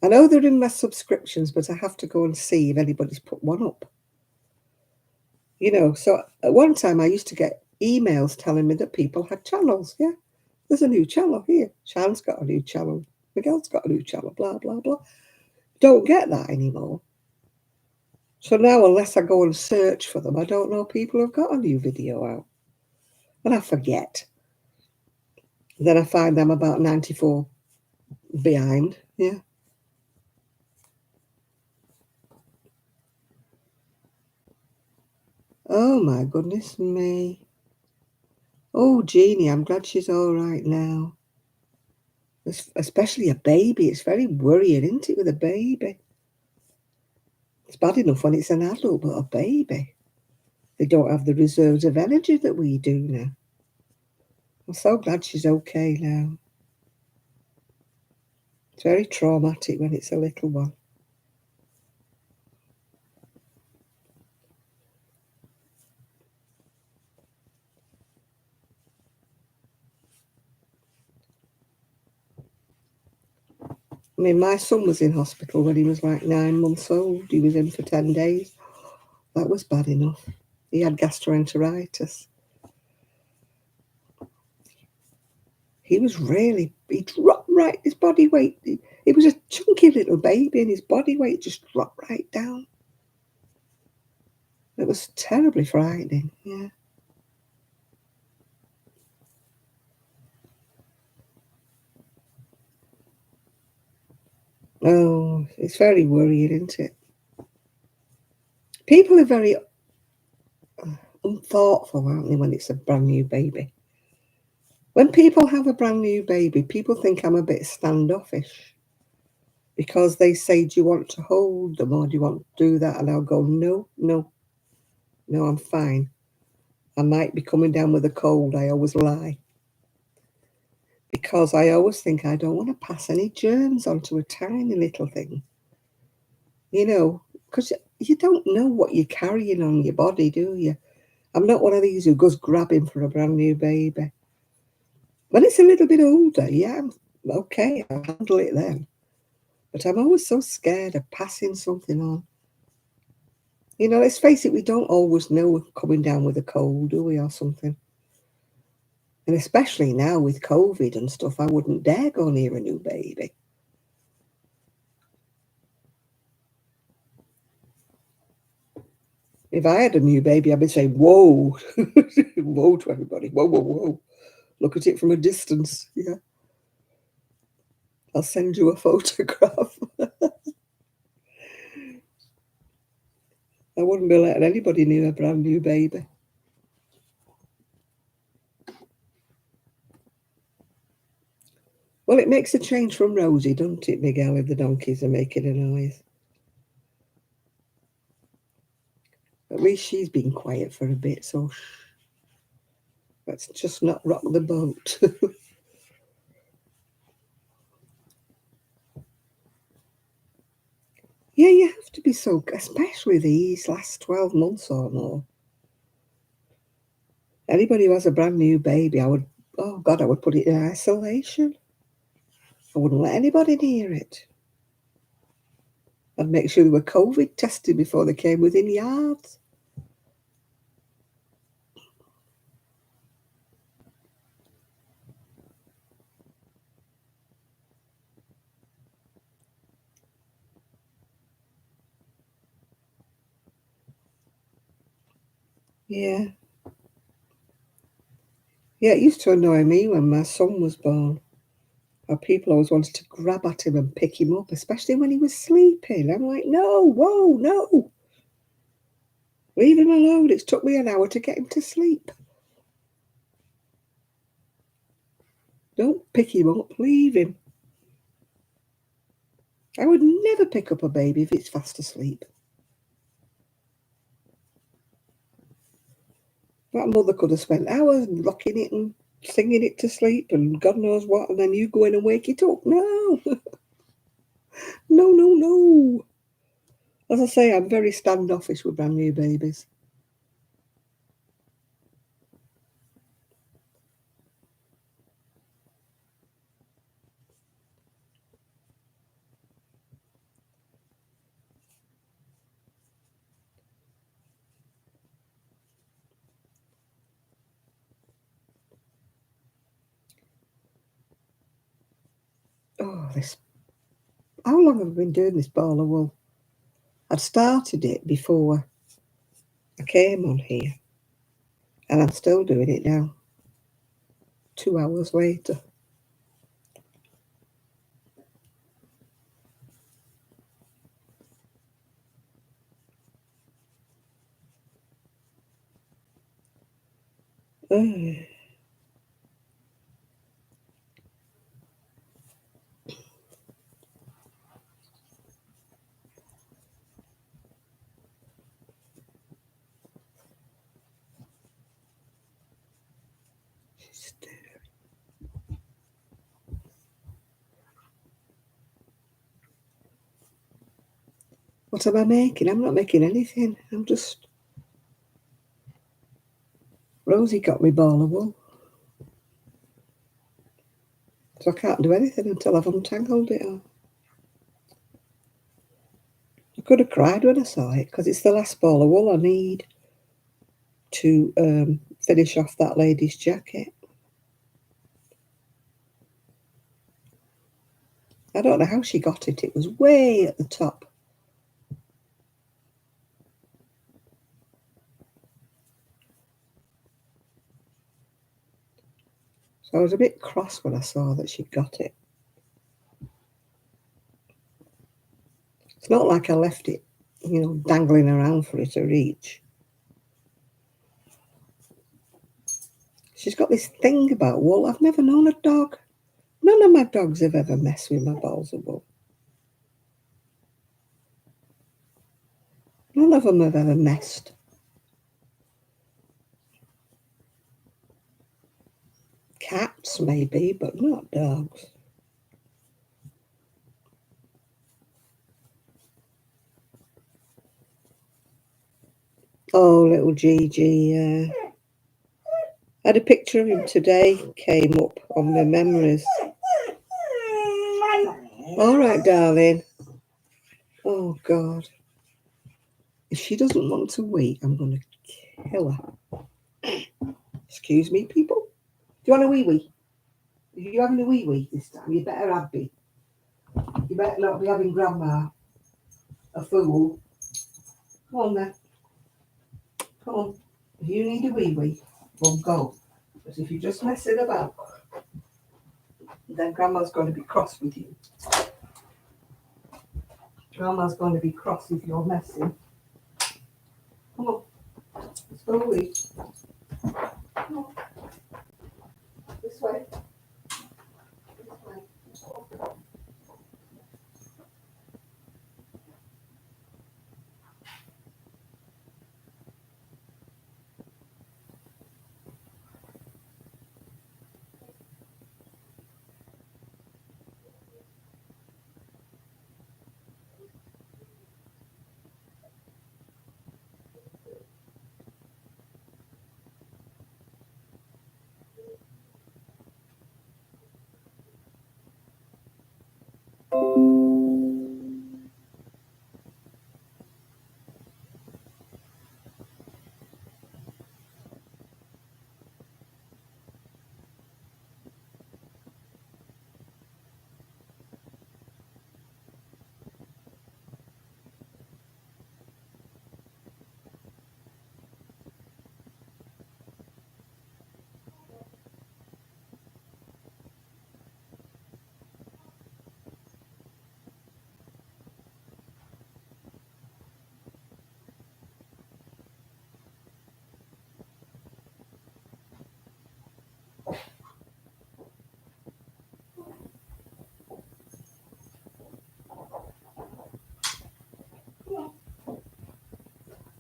I know they're in my subscriptions, but I have to go and see if anybody's put one up. You know, so at one time I used to get emails telling me that people had channels. Yeah, there's a new channel here. Shan's got a new channel. Miguel's got a new channel, blah, blah, blah. Don't get that anymore. So now, unless I go and search for them, I don't know people have got a new video out. And I forget. Then I find I'm about 94 behind. Yeah. Oh my goodness me. Oh, Jeannie, I'm glad she's all right now. Especially a baby. It's very worrying, isn't it, with a baby? It's bad enough when it's an adult, but a baby. They don't have the reserves of energy that we do now. I'm so glad she's okay now. It's very traumatic when it's a little one. I mean, my son was in hospital when he was like 9 months old. He was in for 10 days. That was bad enough. He had gastroenteritis. He was really, he dropped right, his body weight. He was a chunky little baby and his body weight just dropped right down. It was terribly frightening, yeah. Oh, it's very worrying, isn't it? People are very unthoughtful, aren't they, when it's a brand new baby? When people have a brand new baby, people think I'm a bit standoffish because they say, do you want to hold them or do you want to do that? And I'll go, no, no, no, I'm fine. I might be coming down with a cold. I always lie because I always think I don't want to pass any germs onto a tiny little thing, you know, because you don't know what you're carrying on your body, do you? I'm not one of these who goes grabbing for a brand new baby. When it's a little bit older, yeah, I'm okay, I'll handle it then. But I'm always so scared of passing something on. You know, let's face it, we don't always know we're coming down with a cold, do we, or something? And especially now with COVID and stuff, I wouldn't dare go near a new baby. If I had a new baby, I'd be saying, whoa, whoa to everybody. Whoa, whoa, whoa. Look at it from a distance. Yeah. I'll send you a photograph. I wouldn't be letting anybody near a brand new baby. Well, it makes a change from Rosie, doesn't it, Miguel, if the donkeys are making a noise? At least she's been quiet for a bit, so let's just not rock the boat. Yeah, you have to be so, especially these last 12 months or more. Anybody who has a brand new baby, I would, oh God, I would put it in isolation. I wouldn't let anybody near it. I'd make sure they were COVID tested before they came within yards. Yeah. Yeah, it used to annoy me when my son was born. How people always wanted to grab at him and pick him up, especially when he was sleeping. I'm like, no, whoa, no. Leave him alone. It's took me an hour to get him to sleep. Don't pick him up. Leave him. I would never pick up a baby if it's fast asleep. That mother could have spent hours rocking it and singing it to sleep and God knows what, and then you go in and wake it up. No, no, no, no. As I say, I'm very standoffish with brand new babies. Oh, this. How long have I been doing this ball of wool? I'd started it before I came on here, and I'm still doing it now, 2 hours later. Oh. What am I making? I'm not making anything. I'm just... Rosie got me ball of wool. So I can't do anything until I've untangled it all. I could have cried when I saw it, because it's the last ball of wool I need to finish off that lady's jacket. I don't know how she got it. It was way at the top. So I was a bit cross when I saw that she'd got it. It's not like I left it, dangling around for her to reach. She's got this thing about wool. I've never known a dog. None of my dogs have ever messed with my balls of wool. None of them have ever messed. Cats, maybe, but not dogs. Oh, little Gigi, I had a picture of him today, came up on my memories. All right, darling. Oh, God. If she doesn't want to wait, I'm going to kill her. Excuse me, people. Do you want a wee-wee? If you're having a wee-wee this time, you better have be. You better not be having Grandma a fool. Come on, then. Come on. If you need a wee-wee, we'll go. But if you're just messing about, then Grandma's going to be cross with you. Grandma's going to be cross if you're messing. Come on. Let's go away. Come on. This way. This way.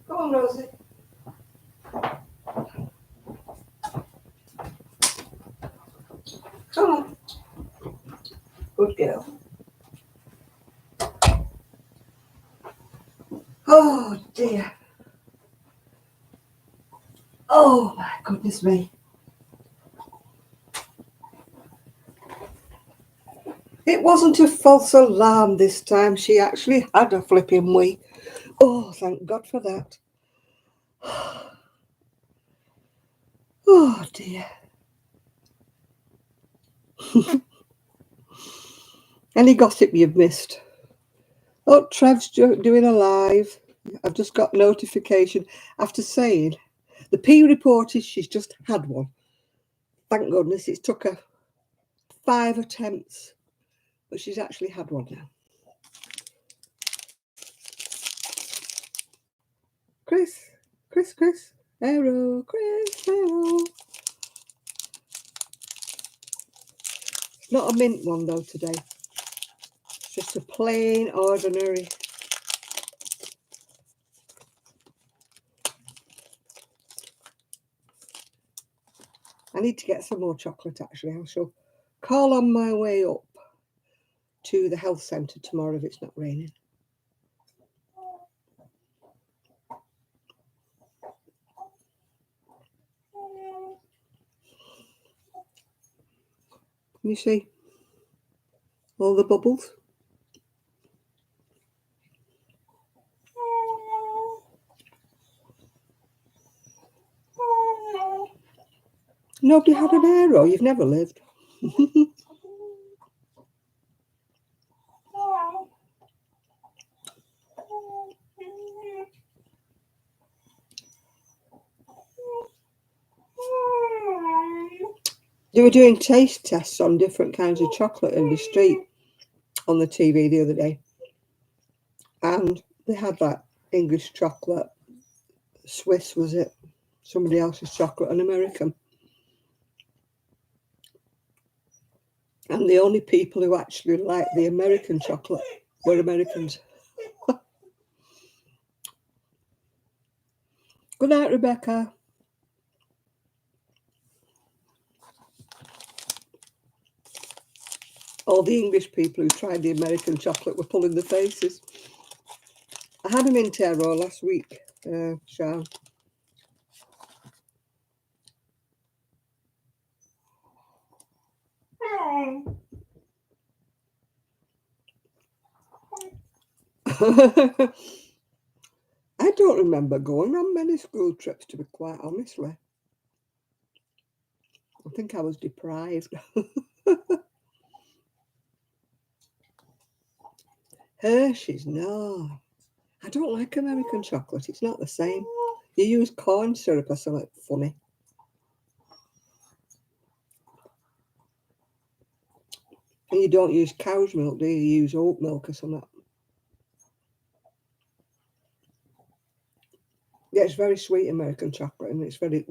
Come on, Rosie. Come on. Good girl. dear. Oh my goodness me. It wasn't a false alarm this time. She actually had a flipping wee. Oh, thank God for that. Oh dear. Any gossip you've missed? Oh, Trev's doing a live. I've just got notification after saying the P report is she's just had one. Thank goodness it's took her 5 attempts, but she's actually had one now. Chris, hello, Chris, hello. It's not a mint one though today. It's just a plain, ordinary. I need to get some more chocolate actually. I shall call on my way up to the health centre tomorrow if it's not raining. Can you see all the bubbles? Nobody had an aero. You've never lived. They were doing taste tests on different kinds of chocolate in the street on the TV the other day. And they had that English chocolate, Swiss was it? Somebody else's chocolate, an American. And the only people who actually liked the American chocolate were Americans. Good night, Rebecca. All the English people who tried the American chocolate were pulling their faces. I had them in Taro last week, Sean. I don't remember going on many school trips, to be quite honestly. I think I was deprived. Hershey's, no. I don't like American chocolate. It's not the same. You use corn syrup or something funny. And you don't use cow's milk, do you? You use oat milk or something. Yeah, it's very sweet American chocolate, and it's very...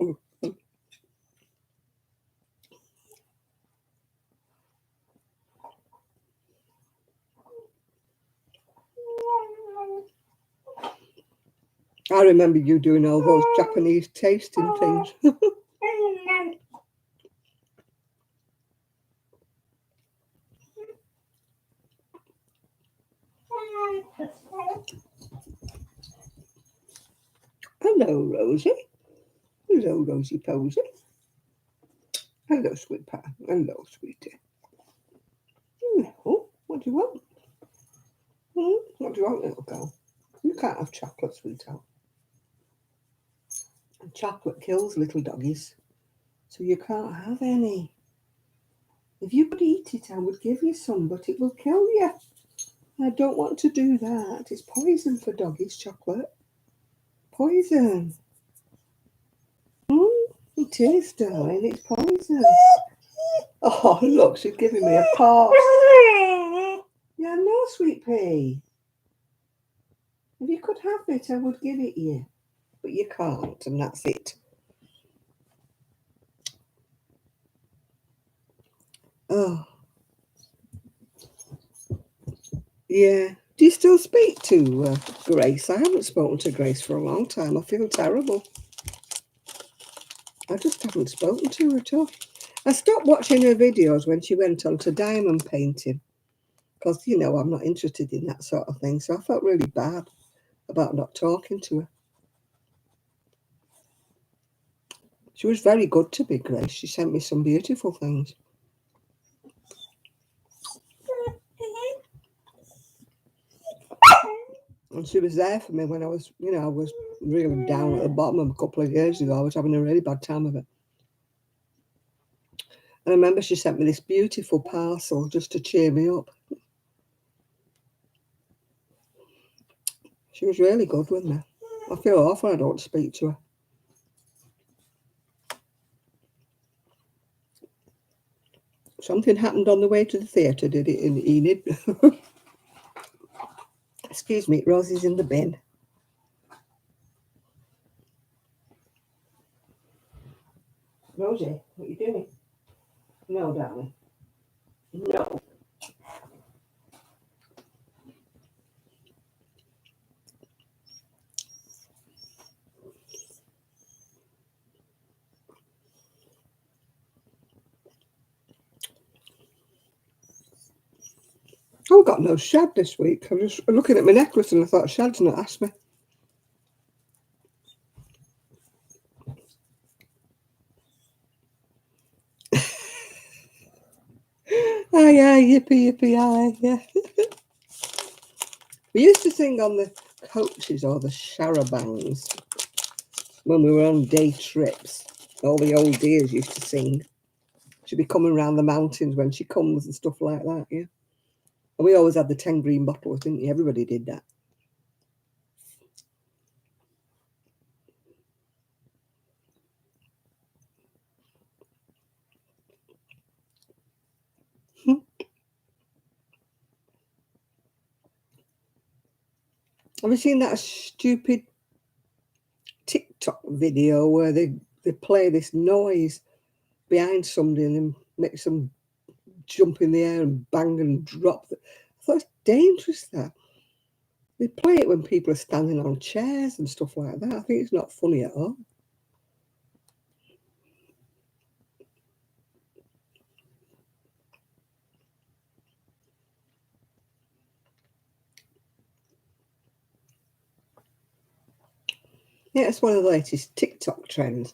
I remember you doing all those Japanese tasting things. Hello, Rosie. Hello, Rosie Posy. Hello, sweet pie. Hello, sweetie. Oh, what do you want? What do you want, little girl? You can't have chocolate, sweetheart. And chocolate kills little doggies, so you can't have any. If you could eat it, I would give you some, but it will kill you. I don't want to do that. It's poison for doggies, chocolate. Poison. It is, darling. It's poison. Oh, look, she's giving me a paw. Yeah, no, sweet pea. If you could have it, I would give it you. But you can't, and that's it. Oh. Yeah. Do you still speak to Grace? I haven't spoken to Grace for a long time. I feel terrible. I just haven't spoken to her at all. I stopped watching her videos when she went on to diamond painting because, I'm not interested in that sort of thing. So I felt really bad. about not talking to her. She was very good to me, Grace. She sent me some beautiful things. And she was there for me when I was, I was really down at the bottom a couple of years ago. I was having a really bad time of it. And I remember she sent me this beautiful parcel just to cheer me up. She was really good with me. I feel awful I don't speak to her. Something happened on the way to the theatre, did it, in Enid? Excuse me, Rosie's in the bin. Rosie, what are you doing? No, darling. No. I've got no Shad this week. I'm just looking at my necklace and I thought Shad's not asked me. Aye, yippee, yippee, aye, yeah. We used to sing on the coaches or the charabancs when we were on day trips. All the old dears used to sing. She'd be coming around the mountains when she comes and stuff like that, yeah. And we always had the 10 green bottles, didn't you? Everybody did that. Have you seen that stupid TikTok video where they play this noise behind somebody and then make some jump in the air and bang and drop? I thought it's dangerous, that. They play it when people are standing on chairs and stuff like that. I think it's not funny at all. Yeah, it's one of the latest TikTok trends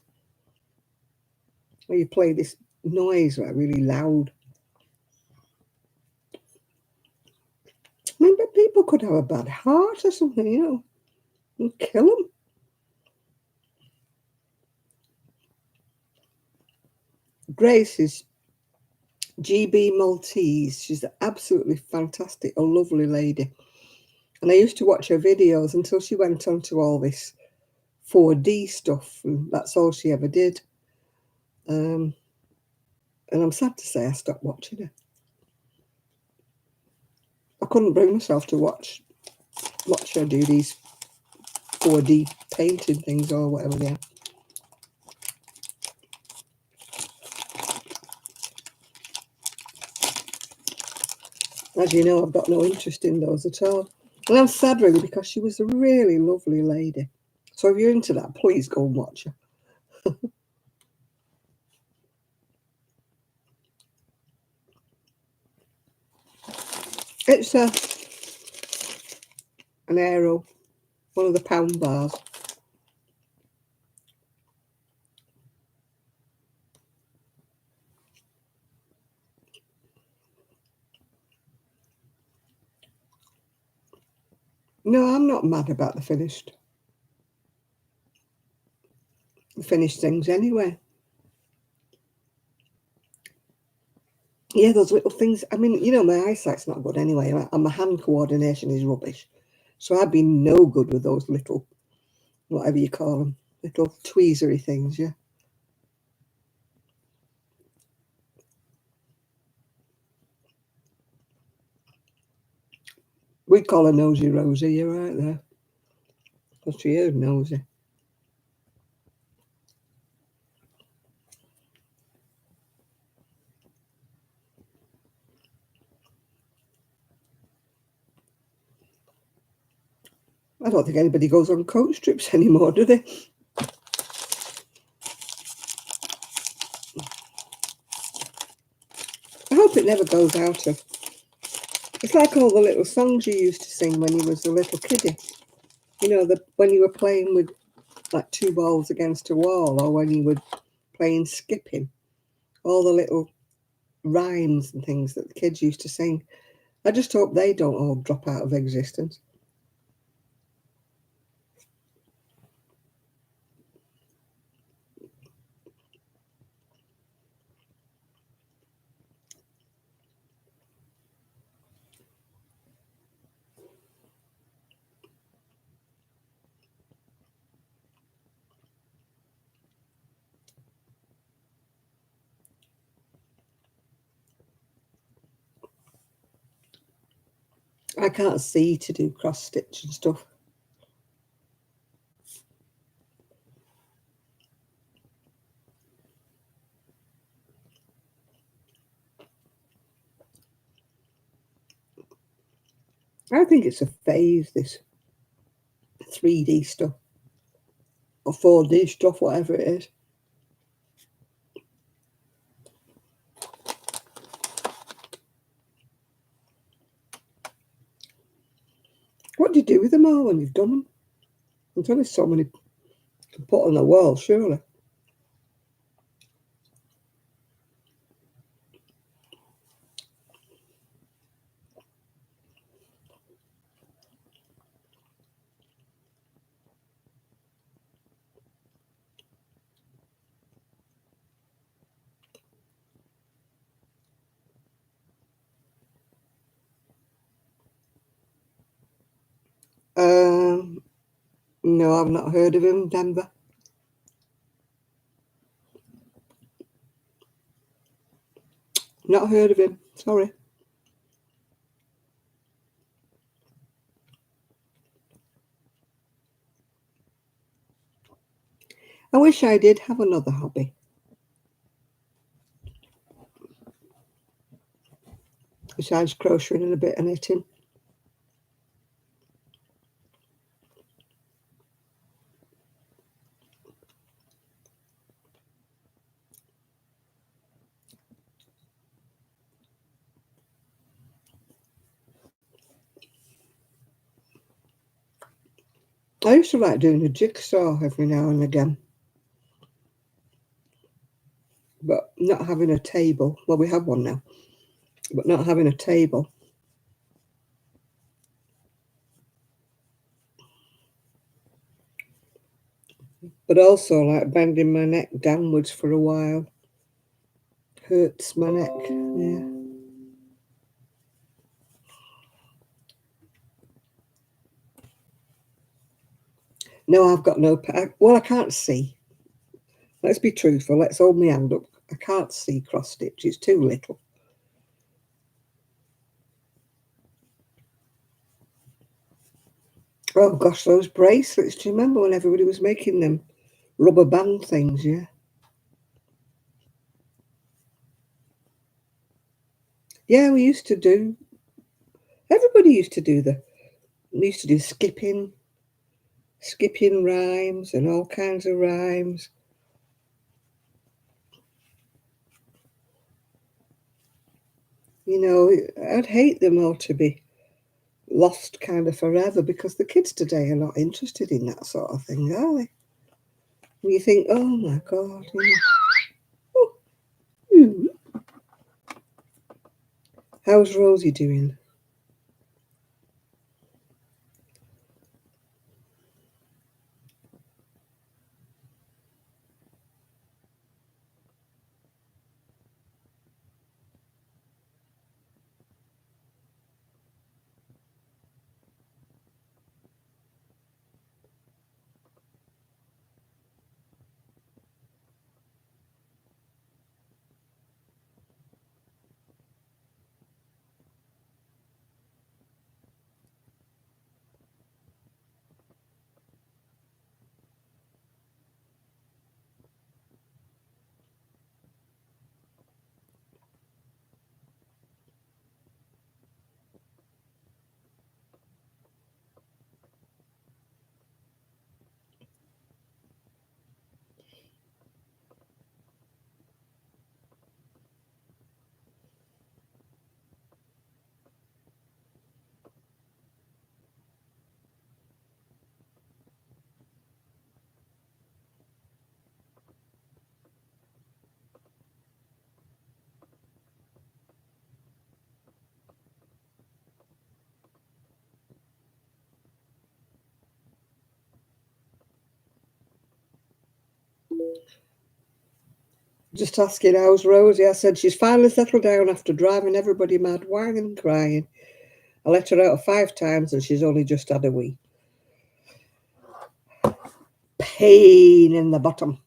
where you play this noise really loud. I mean, but people could have a bad heart or something, and kill them. Grace is GB Maltese. She's absolutely fantastic, a lovely lady. And I used to watch her videos until she went on to all this 4D stuff, and that's all she ever did. And I'm sad to say I stopped watching her. I couldn't bring myself to watch her do these 4D painting things or whatever they are. As you know, I've got no interest in those at all. And I'm sad really because she was a really lovely lady. So if you're into that, please go and watch her. It's an aero, one of the pound bars. No, I'm not mad about the finished things anyway. Yeah, those little things. I mean, my eyesight's not good anyway, and my hand coordination is rubbish. So I'd be no good with those little, whatever you call them, little tweezery things, yeah. We call her Nosy Rosie, you're right there. Because she is nosy. I don't think anybody goes on coach trips anymore, do they? I hope it never goes out of. It's like all the little songs you used to sing when you was a little kiddie. You know, when you were playing with like two balls against a wall, or when you were playing skipping, all the little rhymes and things that the kids used to sing. I just hope they don't all drop out of existence. I can't see to do cross stitch and stuff. I think it's a phase, this 3D stuff or 4D stuff, whatever it is. What do you do with them all when you've done them? There's only so many to put on the wall, surely. Um, no, I've not heard of him, Denver. Not heard of him. Sorry. I wish I did have another hobby besides crocheting and a bit of knitting. I used to like doing a jigsaw every now and again, but not having a table. Well, we have one now, but not having a table. But also, like bending my neck downwards for a while hurts my neck. Yeah. No, I've got no. Well, I can't see. Let's be truthful. Let's hold my hand up. I can't see cross stitch. It's too little. Oh gosh, those bracelets. Do you remember when everybody was making them rubber band things? Yeah. Yeah, we used to do. Everybody used to do we used to do skipping rhymes and all kinds of rhymes. You know, I'd hate them all to be lost kind of forever because the kids today are not interested in that sort of thing, are they? And you think, oh my God, oh, how's Rosie doing? Just asking how's Rosie. I said she's finally settled down after driving everybody mad, whining and crying. I let her out 5 times and she's only just had a wee. Pain in the bottom.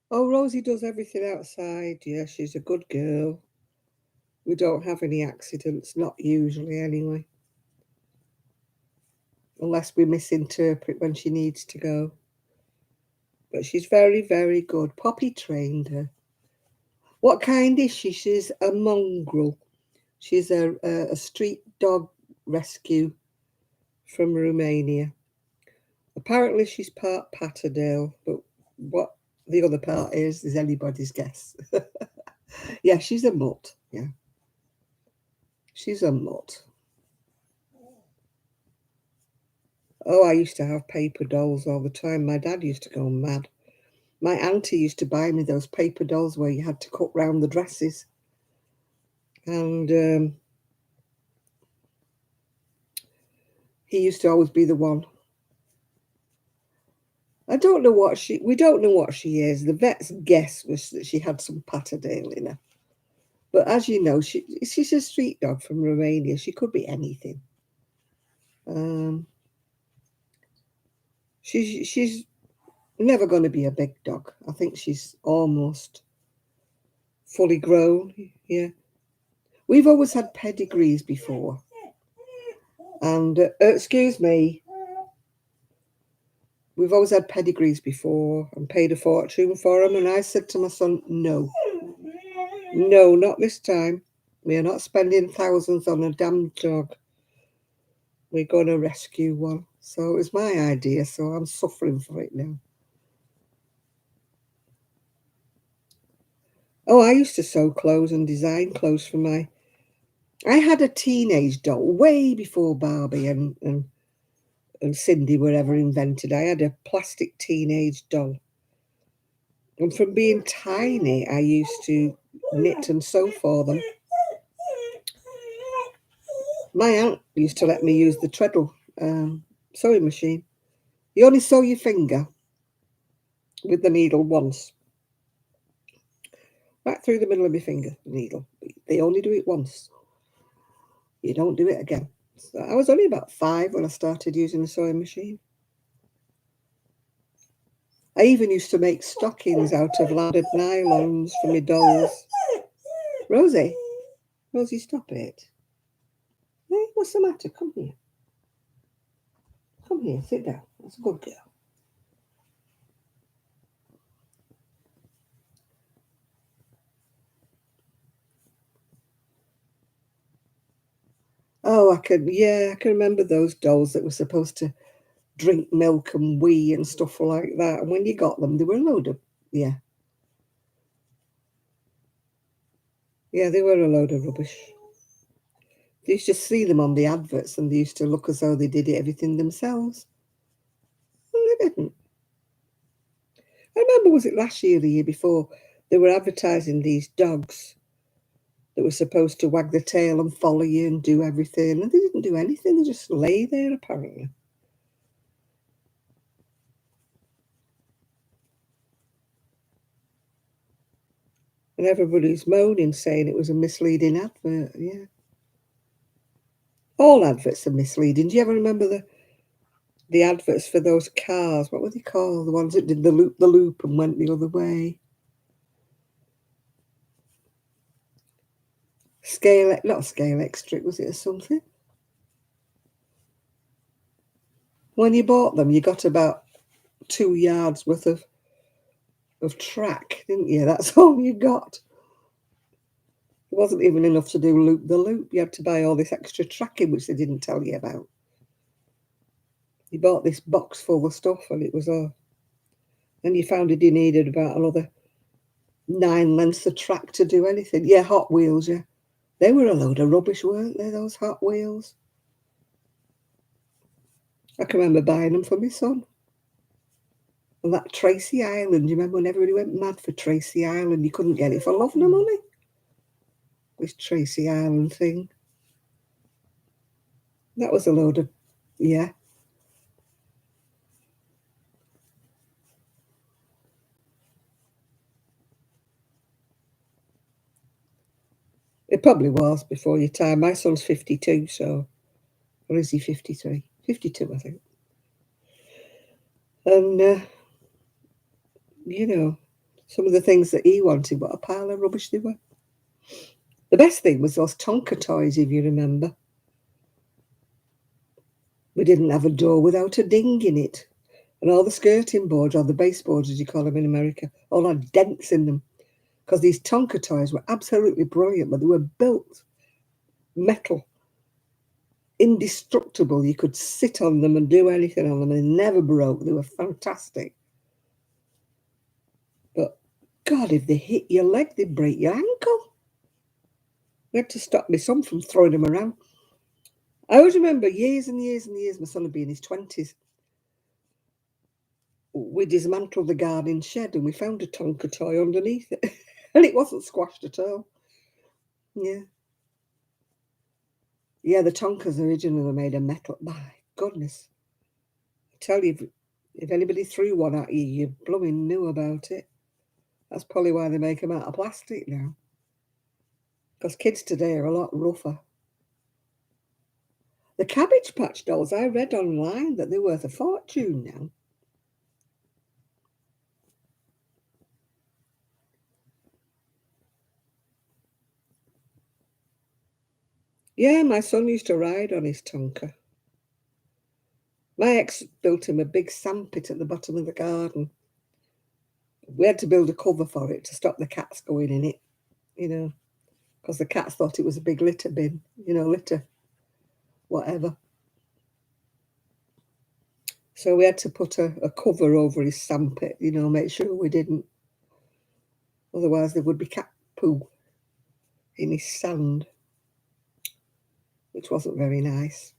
Oh, Rosie does everything outside. Yeah, she's a good girl. We don't have any accidents, not usually anyway. Unless we misinterpret when she needs to go. But she's very, very good. Poppy trained her. What kind is she? She's a mongrel. She's a street dog rescue from Romania. Apparently she's part Patterdale, but what the other part is anybody's guess. Yeah, she's a mutt. Yeah, she's a mutt. Oh, I used to have paper dolls all the time. My dad used to go mad. My auntie used to buy me those paper dolls where you had to cut round the dresses. And he used to always be the one. We don't know what she is. The vet's guess was that she had some Patterdale in her. But as you know, she's a street dog from Romania. She could be anything. Um, she's never going to be a big dog. I think she's almost fully grown. Yeah, we've always had pedigrees before, and excuse me, we've always had pedigrees before and paid a fortune for them. And I said to my son, no, no, not this time. We are not spending thousands on a damn dog. We're going to rescue one. So it was my idea. So I'm suffering for it now. Oh, I used to sew clothes and design clothes for my. I had a teenage doll way before Barbie and Cindy were ever invented. I had a plastic teenage doll. And from being tiny, I used to knit and sew for them. My aunt used to let me use the treadle sewing machine. You only sew your finger with the needle once, right through the middle of your finger, the needle. They only do it once. You don't do it again. So I was only about 5 when I started using the sewing machine. I even used to make stockings out of laddered nylons for my dolls. Rosie, Rosie, stop it. Hey, what's the matter? Come here. Come here, sit down. That's a good girl. Oh, I can remember those dolls that were supposed to drink milk and wee and stuff like that. And when you got them, they were a load of, yeah, yeah, they were a load of rubbish. You used to see them on the adverts and they used to look as though they did everything themselves. Well, they didn't. I remember, was it last year or the year before, they were advertising these dogs that were supposed to wag the tail and follow you and do everything. And they didn't do anything, they just lay there apparently. And everybody's moaning, saying it was a misleading advert. Yeah. All adverts are misleading. Do you ever remember the adverts for those cars? What were they called? The ones that did the loop and went the other way. Not Scale Extra, was it or something? When you bought them, you got about 2 yards worth of track, didn't you? That's all you got. It wasn't even enough to do loop the loop. You had to buy all this extra tracking, which they didn't tell you about. You bought this box full of stuff, and it was all. Then you found you needed about another 9 lengths of track to do anything. Yeah, Hot Wheels. Yeah, they were a load of rubbish, weren't they? Those Hot Wheels. I can remember buying them for my son. And that Tracy Island, you remember when everybody went mad for Tracy Island? You couldn't get it for love nor money. This Tracy Island thing. That was a load of, yeah. It probably was before your time. My son's 52, so, or is he 53? 52, I think. And, some of the things that he wanted, what a pile of rubbish they were. The best thing was those Tonka toys, if you remember. We didn't have a door without a ding in it. And all the skirting boards, or the baseboards as you call them in America, all had dents in them. Because these Tonka toys were absolutely brilliant, but they were built metal, indestructible. You could sit on them and do anything on them, and they never broke. They were fantastic. But God, if they hit your leg, they'd break your ankle. We had to stop my son from throwing them around. I always remember years and years and years, my son would be in his 20s. We dismantled the garden shed and we found a Tonka toy underneath it. And it wasn't squashed at all. Yeah. Yeah, the Tonkas originally were made of metal. My goodness. I tell you, if anybody threw one at you, you blooming knew about it. That's probably why they make them out of plastic now. Because kids today are a lot rougher. The Cabbage Patch dolls, I read online that they're worth a fortune now. Yeah, my son used to ride on his Tonka. My ex built him a big sandpit at the bottom of the garden. We had to build a cover for it to stop the cats going in it, because the cats thought it was a big litter bin, litter, whatever. So we had to put a cover over his sandpit, make sure we didn't. Otherwise, there would be cat poo in his sand, which wasn't very nice.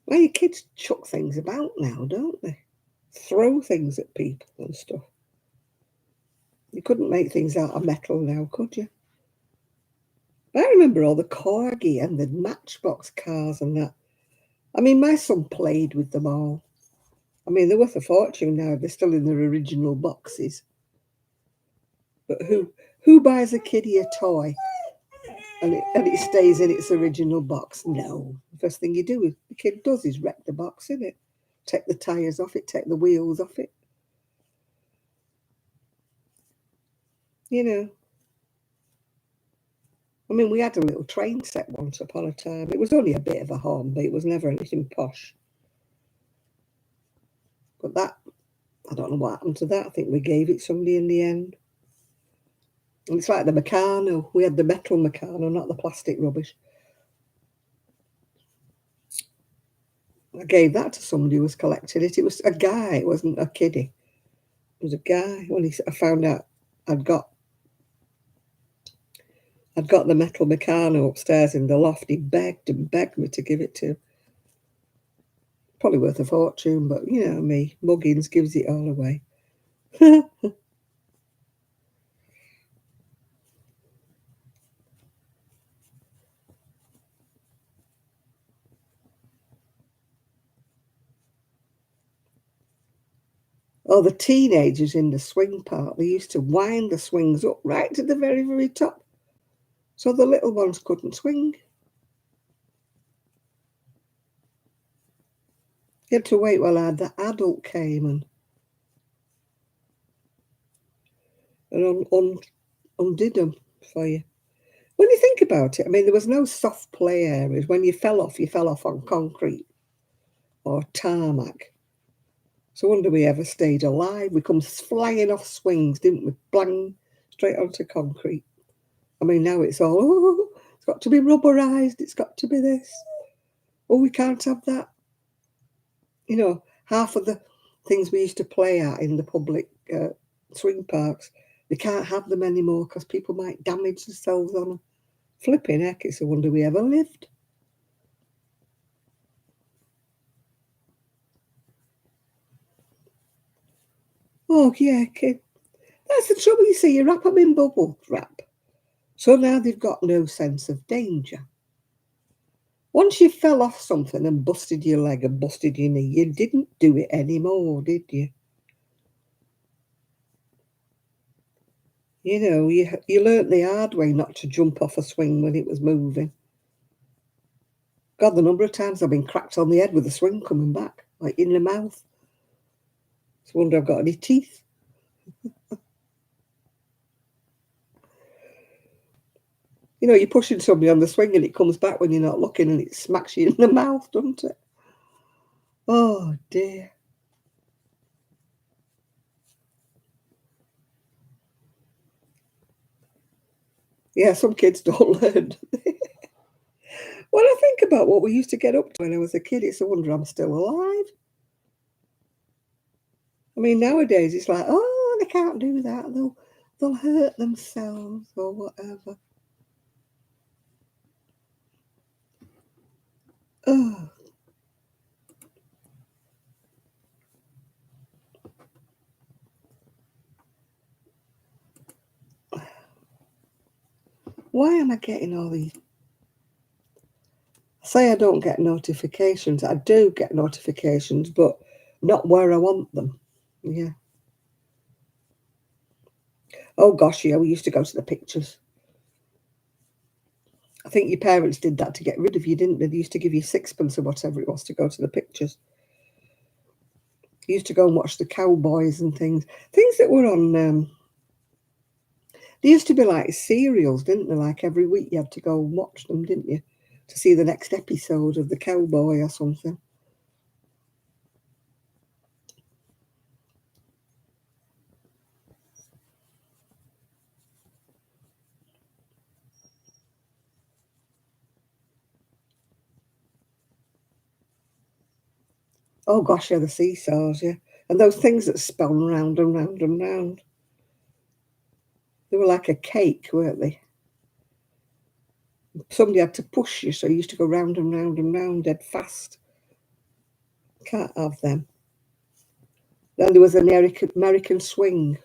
Well, your kids chuck things about now, don't they? Throw things at people and stuff. You couldn't make things out of metal now, could you? But I remember all the corgi and the Matchbox cars and that. I mean, my son played with them all. I mean, they're worth a fortune now. They're still in their original boxes. But who buys a kiddie a toy and it stays in its original box? No. The first thing the kid does is wreck the box, innit? Take the tyres off it, take the wheels off it. I mean, we had a little train set once upon a time. It was only a bit of a horn, but it was never anything posh. But that, I don't know what happened to that. I think we gave it somebody in the end. And it's like the Meccano. We had the metal Meccano, not the plastic rubbish. I gave that to somebody who was collecting it. It was a guy. It wasn't a kiddie. It was a guy. When I found out I'd got the metal Meccano upstairs in the loft, he begged and begged me to give it to him. Probably worth a fortune, but me, Muggins gives it all away. Oh, the teenagers in the swing park, they used to wind the swings up right to the very, very top, so the little ones couldn't swing. You had to wait while the adult came and undid them for you. When you think about it, I mean, there was no soft play areas. When you fell off on concrete or tarmac. So I wonder we ever stayed alive. We come flying off swings, didn't we? Blang, straight onto concrete. I mean, now it's all, it's got to be rubberised. It's got to be this. Oh, we can't have that. Half of things we used to play at in the public swing parks. They can't have them anymore because people might damage themselves on them. Flipping heck, it's a wonder we ever lived. Oh, yeah, kid. That's the trouble, you see. You wrap them in bubble wrap. So now they've got no sense of danger. Once you fell off something and busted your leg and busted your knee, you didn't do it anymore, did you? You know, you learnt the hard way not to jump off a swing when it was moving. God, the number of times I've been cracked on the head with a swing coming back, like in the mouth. It's a wonder I've got any teeth. You know, you're pushing somebody on the swing and it comes back when you're not looking and it smacks you in the mouth, doesn't it? Oh, dear. Yeah, some kids don't learn. When I think about what we used to get up to when I was a kid, it's a wonder I'm still alive. I mean, nowadays it's like, oh, they can't do that. They'll hurt themselves or whatever. Oh, why am I getting all these? I say I don't get notifications. I do get notifications, but not where I want them. Yeah. Oh gosh, yeah, we used to go to the pictures. I think your parents did that to get rid of you, didn't they? They used to give you sixpence or whatever it was to go to the pictures. You used to go and watch the cowboys and things. Things that were on they used to be like serials, didn't they? Like every week you had to go and watch them, didn't you? To see the next episode of the cowboy or something. Oh gosh, yeah, the seesaws, yeah. And those things that spun round and round and round. They were like a cake, weren't they? Somebody had to push you, so you used to go round and round and round dead fast. Can't have them. Then there was an American swing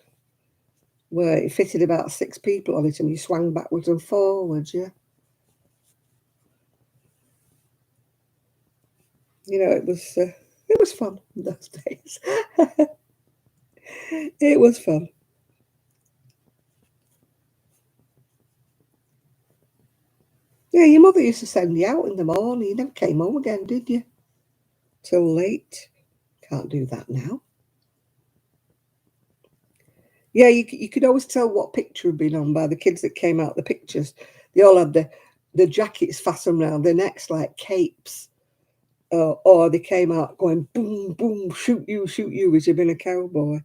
where it fitted about 6 people on it and you swung backwards and forwards, yeah. You know, it was fun in those days. It was fun. Yeah, your mother used to send you out in the morning. You never came home again, did you? Till late. Can't do that now. Yeah, you could always tell what picture had been on by the kids that came out the pictures. They all had the jackets fastened around their necks like capes. Or they came out going boom, boom, shoot you, as you've been a cowboy.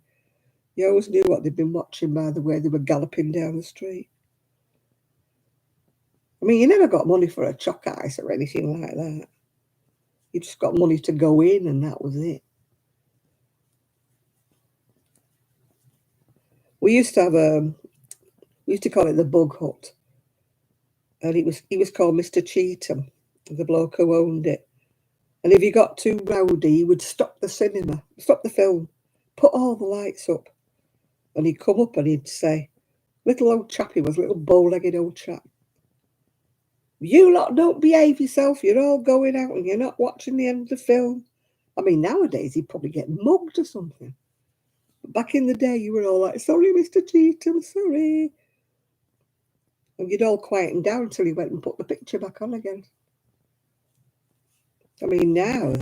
You always knew what they'd been watching by the way they were galloping down the street. I mean, you never got money for a chalk ice or anything like that. You just got money to go in, and that was it. We used to have we used to call it the Bug Hut, and he was called Mr. Cheetham, the bloke who owned it. And if you got too rowdy, he would stop the cinema, stop the film, put all the lights up, and he'd come up and he'd say, "Little old chap, he was a little bow-legged old chap. You lot don't behave yourself. You're all going out and you're not watching the end of the film." I mean, nowadays he'd probably get mugged or something. But back in the day, you were all like, "Sorry, Mr. Cheetham, sorry." And you'd all quieten down until he went and put the picture back on again. I mean, now,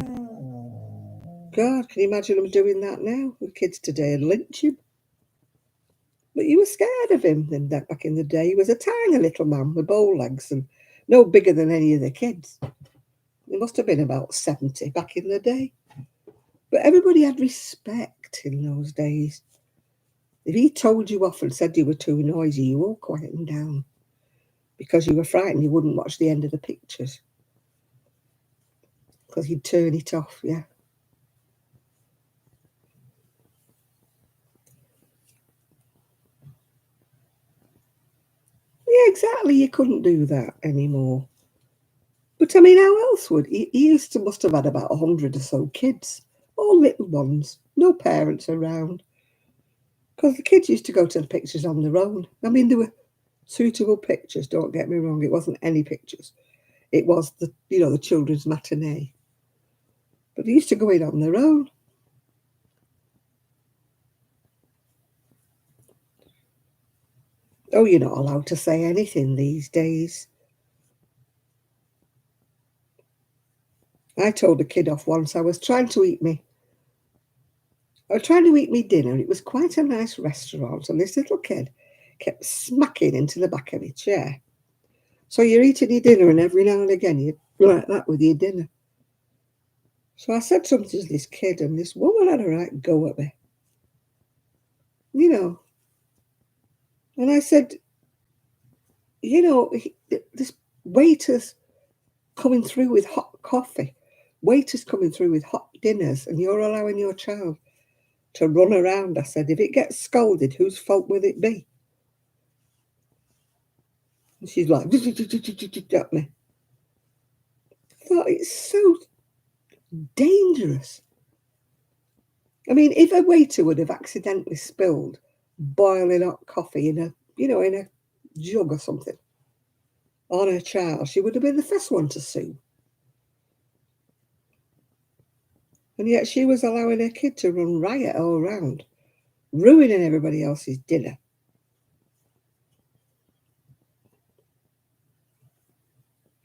God, can you imagine them doing that now? The kids today would lynch him. But you were scared of him then back in the day. He was a tiny little man with bow legs and no bigger than any of the kids. He must have been about 70 back in the day. But everybody had respect in those days. If he told you off and said you were too noisy, you all quietened down because you were frightened you wouldn't watch the end of the pictures because he'd turn it off, yeah. exactly. You couldn't do that anymore. But I mean, how else would he used to must have had about 100 or so kids, all little ones, no parents around. Because the kids used to go to the pictures on their own. I mean, there were suitable pictures. Don't get me wrong; it wasn't any pictures. It was the children's matinee. But they used to go in on their own. Oh, you're not allowed to say anything these days. I told a kid off once. I was trying to eat me dinner. It was quite a nice restaurant, and this little kid kept smacking into the back of my chair. So you're eating your dinner, and every now and again you like that with your dinner. So I said something to this kid, and this woman had a right go at me, you know. And I said, this waiter's coming through with hot coffee, waiter's coming through with hot dinners, and you're allowing your child to run around. I said, if it gets scolded, whose fault will it be? And she's like, at me. I thought, it's so dangerous. I mean, if a waiter would have accidentally spilled boiling hot coffee in a jug or something on her child, she would have been the first one to sue. And yet she was allowing her kid to run riot all around, ruining everybody else's dinner.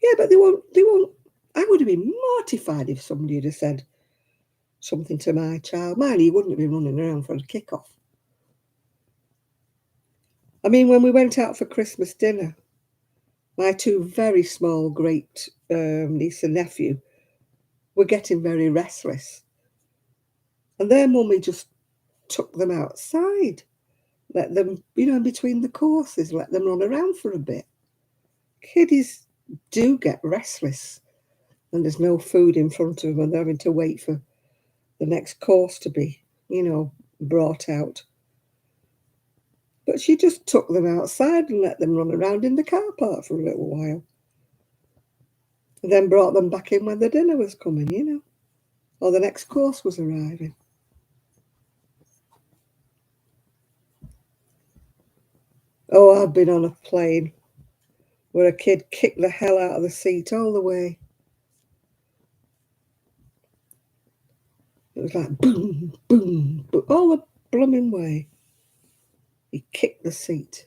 Yeah, but they won't. I would have been mortified if somebody had said something to my child. Mine, he wouldn't have been running around for a kick-off. I mean, when we went out for Christmas dinner, my two very small great niece and nephew were getting very restless. And their mummy just took them outside, let them, in between the courses, let them run around for a bit. Kiddies do get restless and there's no food in front of them and they're having to wait for the next course to be, brought out. But she just took them outside and let them run around in the car park for a little while. And then brought them back in when the dinner was coming, or the next course was arriving. Oh, I've been on a plane where a kid kicked the hell out of the seat all the way. It was like boom, boom, but all the blooming way. He kicked the seat.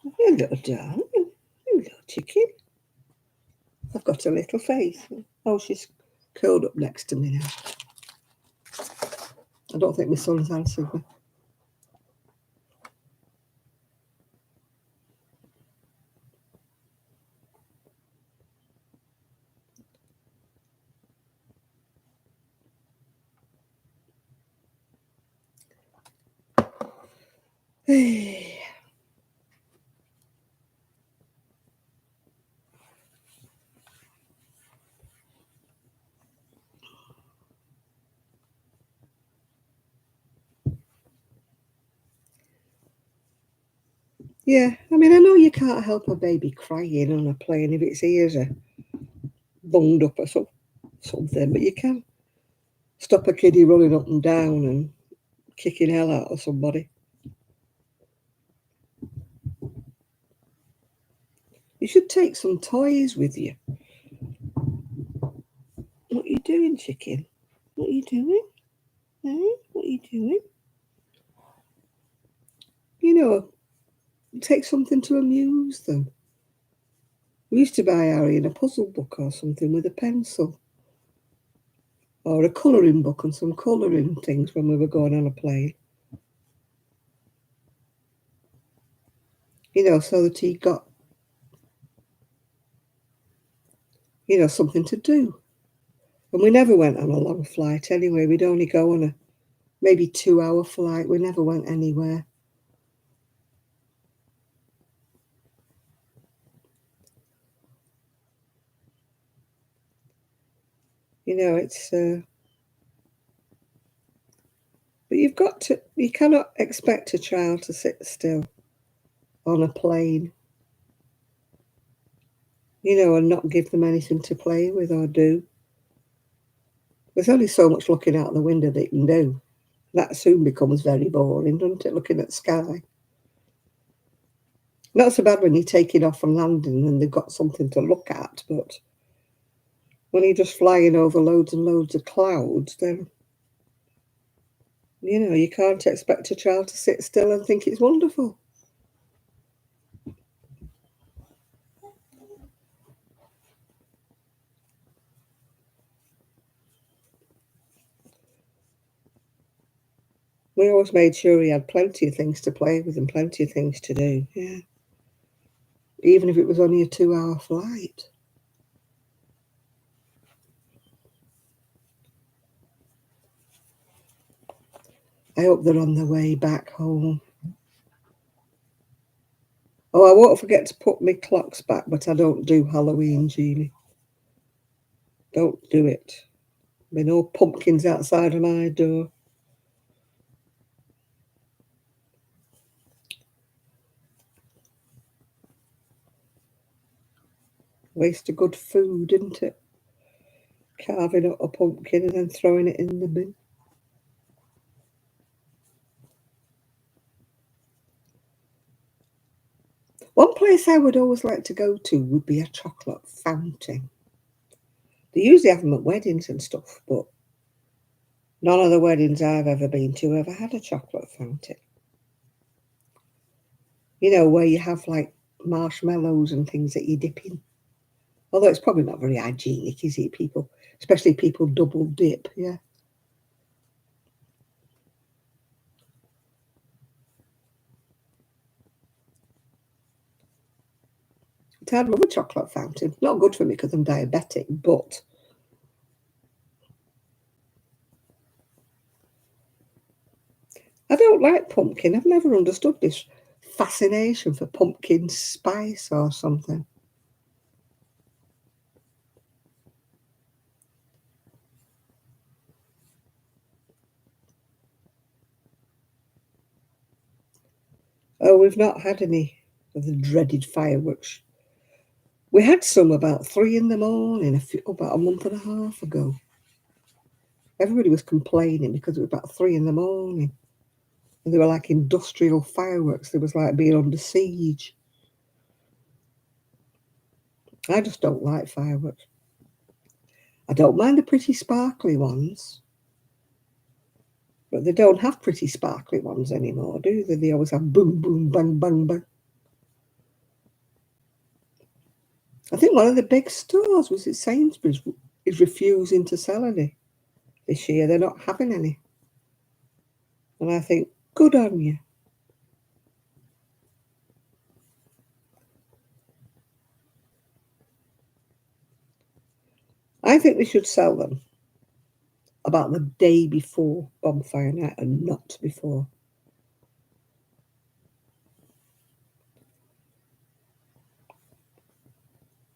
You little darling, you little chicken. I've got a little face. Oh, she's curled up next to me now. I don't think my son's answered me. Yeah, I mean, I know you can't help a baby crying on a plane if its ears are bunged up or something, but you can stop a kiddie running up and down and kicking hell out of somebody. You should take some toys with you. What are you doing, chicken? What are you doing? Eh? What are you doing? Take something to amuse them. We used to buy Harry in a puzzle book or something with a pencil, or a colouring book and some colouring things when we were going on a plane. So that he got, something to do. And we never went on a long flight anyway. We'd only go on a maybe 2-hour flight. We never went anywhere. It's, but You cannot expect a child to sit still on a plane, and not give them anything to play with or do. There's only so much looking out the window they can do. That soon becomes very boring, doesn't it, looking at the sky? Not so bad when you're taking off and landing and they've got something to look at, but when you're just flying over loads and loads of clouds, then, you can't expect a child to sit still and think it's wonderful. We always made sure he had plenty of things to play with and plenty of things to do, yeah. Even if it was only a 2-hour flight. I hope they're on their way back home. Oh, I won't forget to put my clocks back, but I don't do Halloween, Jeannie. Don't do it. There'll be no pumpkins outside of my door. Waste of good food, isn't it? Carving up a pumpkin and then throwing it in the bin. One place I would always like to go to would be a chocolate fountain. They usually have them at weddings and stuff, but none of the weddings I've ever been to ever had a chocolate fountain. Where you have like marshmallows and things that you dip in. Although it's probably not very hygienic, is it? Especially people double dip, yeah. I'd love a chocolate fountain. Not good for me because I'm diabetic, but I don't like pumpkin. I've never understood this fascination for pumpkin spice or something. Oh, we've not had any of the dreaded fireworks. We had some about 3 in the morning, about a month and a half ago. Everybody was complaining because it was about 3 in the morning. And they were like industrial fireworks. They was like being under siege. I just don't like fireworks. I don't mind the pretty sparkly ones, but they don't have pretty sparkly ones anymore, do they? They always have boom, boom, bang, bang, bang. I think one of the big stores, was it Sainsbury's, is refusing to sell any this year. They're not having any. And I think, good on you. I think they should sell them about the day before bonfire night and not before.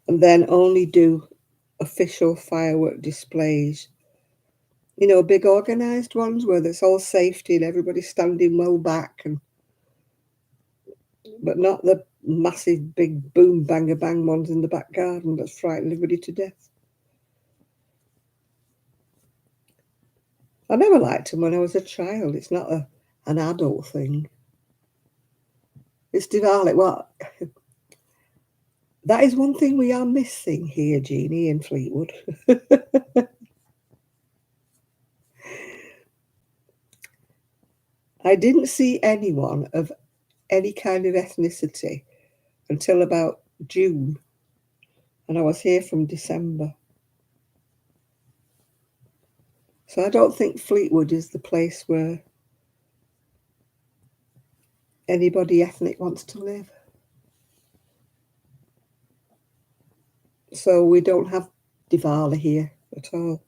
And then only do official firework displays. Big organised ones where there's all safety and everybody's standing well back, but not the massive big boom banger bang ones in the back garden that's frightened everybody to death. I never liked them when I was a child. It's not an adult thing. It's Diwali. Well, that is one thing we are missing here, Jeannie, in Fleetwood. I didn't see anyone of any kind of ethnicity until about June, and I was here from December. So I don't think Fleetwood is the place where anybody ethnic wants to live. So we don't have Diwali here at all.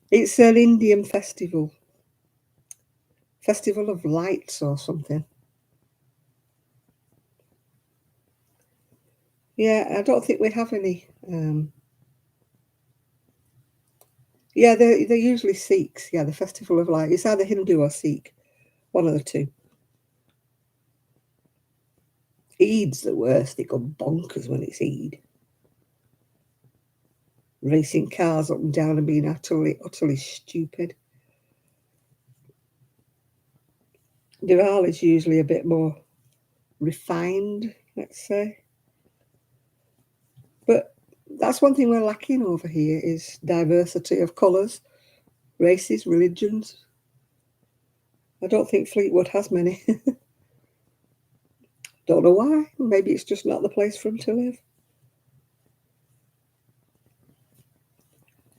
It's an Indian festival of lights or something. Yeah, I don't think we have any Yeah, they're usually Sikhs. Yeah, the Festival of Light. It's either Hindu or Sikh, one of the two. Eid's the worst. They go bonkers when it's Eid. Racing cars up and down and being utterly stupid. Diwali is usually a bit more refined, let's say. But that's one thing we're lacking over here is diversity of colours, races, religions. I don't think Fleetwood has many. Don't know why. Maybe it's just not the place for them to live.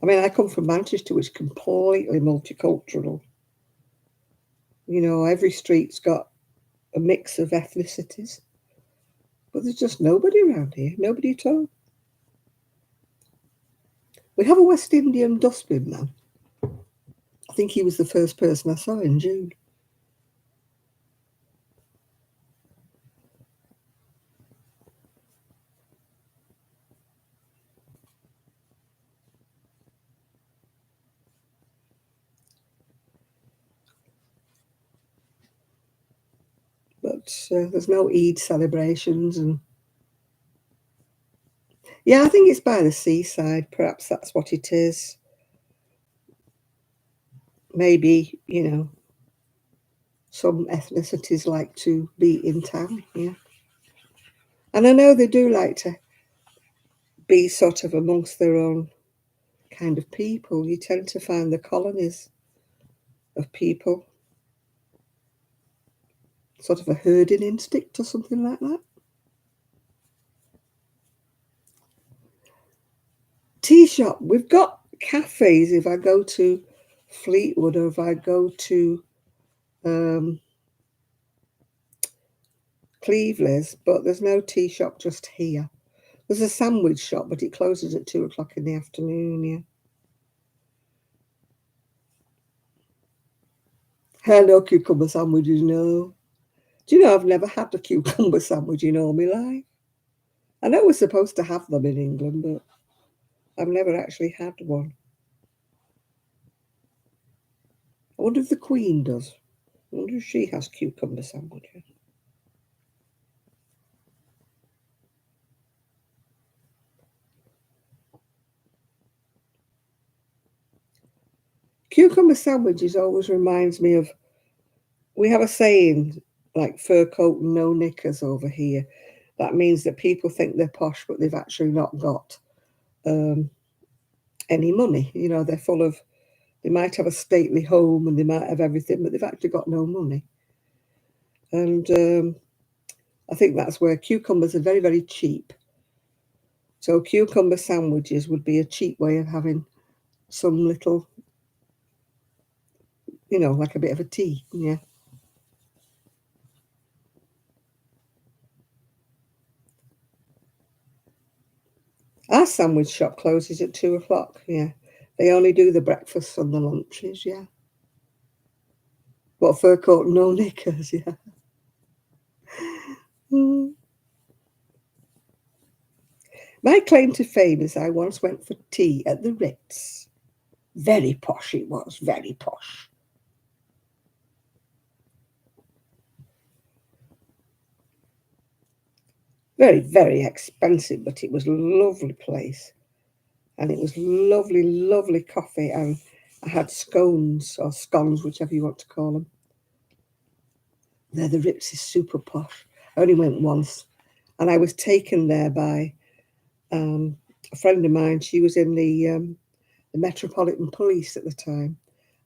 I mean, I come from Manchester, which is completely multicultural. You know, every street's got a mix of ethnicities. But there's just nobody around here, nobody at all. We have a West Indian dustbin man. I think he was the first person I saw in June. But there's no Eid celebrations. And yeah, I think it's by the seaside. Perhaps that's what it is. Maybe, you know, some ethnicities like to be in town, yeah. And I know they do like to be sort of amongst their own kind of people. You tend to find the colonies of people, sort of a herding instinct or something like that. Tea shop. We've got cafes if I go to Fleetwood or if I go to um, Cleveland's, but there's no tea shop just here. There's a sandwich shop, but it closes at 2 o'clock in the afternoon, yeah. Hello, cucumber sandwiches, no. Do you know I've never had a cucumber sandwich in all my life? I know we're supposed to have them in England, but I've never actually had one. I wonder if the Queen does. I wonder if she has cucumber sandwiches. Cucumber sandwiches always reminds me of, we have a saying like fur coat and no knickers over here. That means that people think they're posh, but they've actually not got um, any money. You know, they're full of, they might have a stately home and they might have everything, but they've actually got no money. And I think that's where cucumbers are very, very cheap. So cucumber sandwiches would be a cheap way of having some little, you know, like a bit of a tea. Yeah. Our sandwich shop closes at 2 o'clock. Yeah. They only do the breakfasts and the lunches. Yeah. What, fur coat and no knickers? Yeah. Mm. My claim to fame is I once went for tea at the Ritz. Very posh it was, very posh. Very, very expensive, but it was a lovely place. And it was lovely, lovely coffee. And I had scones or scones, whichever you want to call them. There, the Ritz is super posh. I only went once. And I was taken there by a friend of mine. She was in the Metropolitan Police at the time.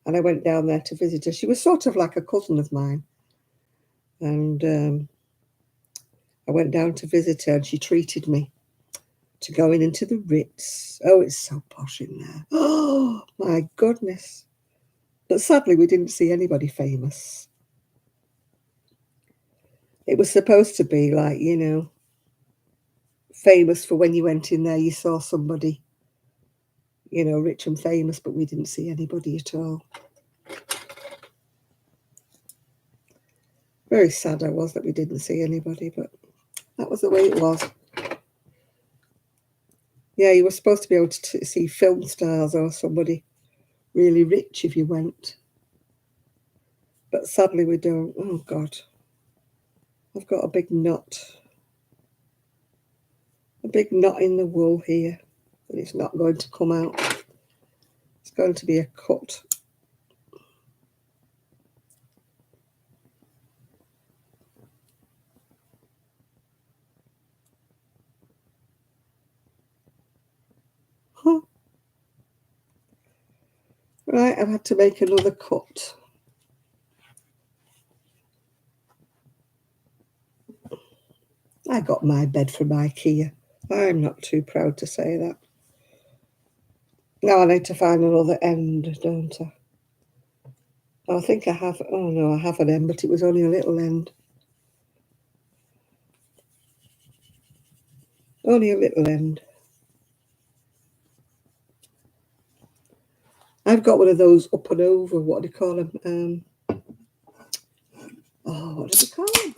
And I went down there to visit her. She was sort of like a cousin of mine. And I went down to visit her and she treated me to going into the Ritz. Oh, it's so posh in there. Oh, my goodness. But sadly, we didn't see anybody famous. It was supposed to be like, you know, famous for when you went in there, you saw somebody, you know, rich and famous, but we didn't see anybody at all. Very sad I was that we didn't see anybody, but that was the way it was. Yeah, you were supposed to be able to see film stars or somebody really rich if you went. But sadly we don't. Oh God. I've got a big knot. A big knot in the wool here. And it's not going to come out. It's going to be a cut. Huh. Right, I've had to make another cut. I got my bed from IKEA. I'm not too proud to say that. Now I need to find another end, don't I? I think I have. Oh no, I have an end, but it was only a little end. Only a little end. I've got one of those up and over. What do you call them? What do they call them?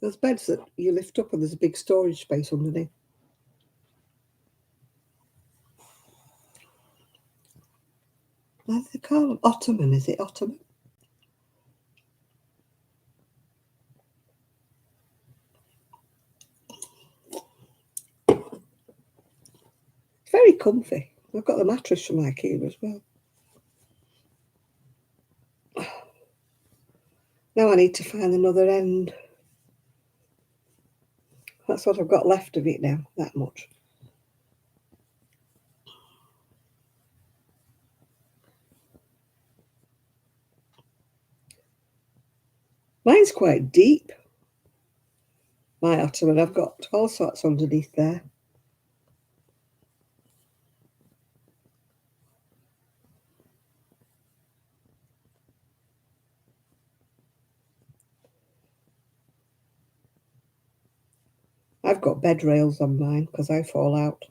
Those beds that you lift up and there's a big storage space underneath. What do they call them? Ottoman, is it Ottoman? It's very comfy. I've got the mattress from IKEA as well. Now I need to find another end. That's what I've got left of it now, that much. Mine's quite deep, my ottoman. I've got all sorts underneath there. I've got bed rails on mine because I fall out.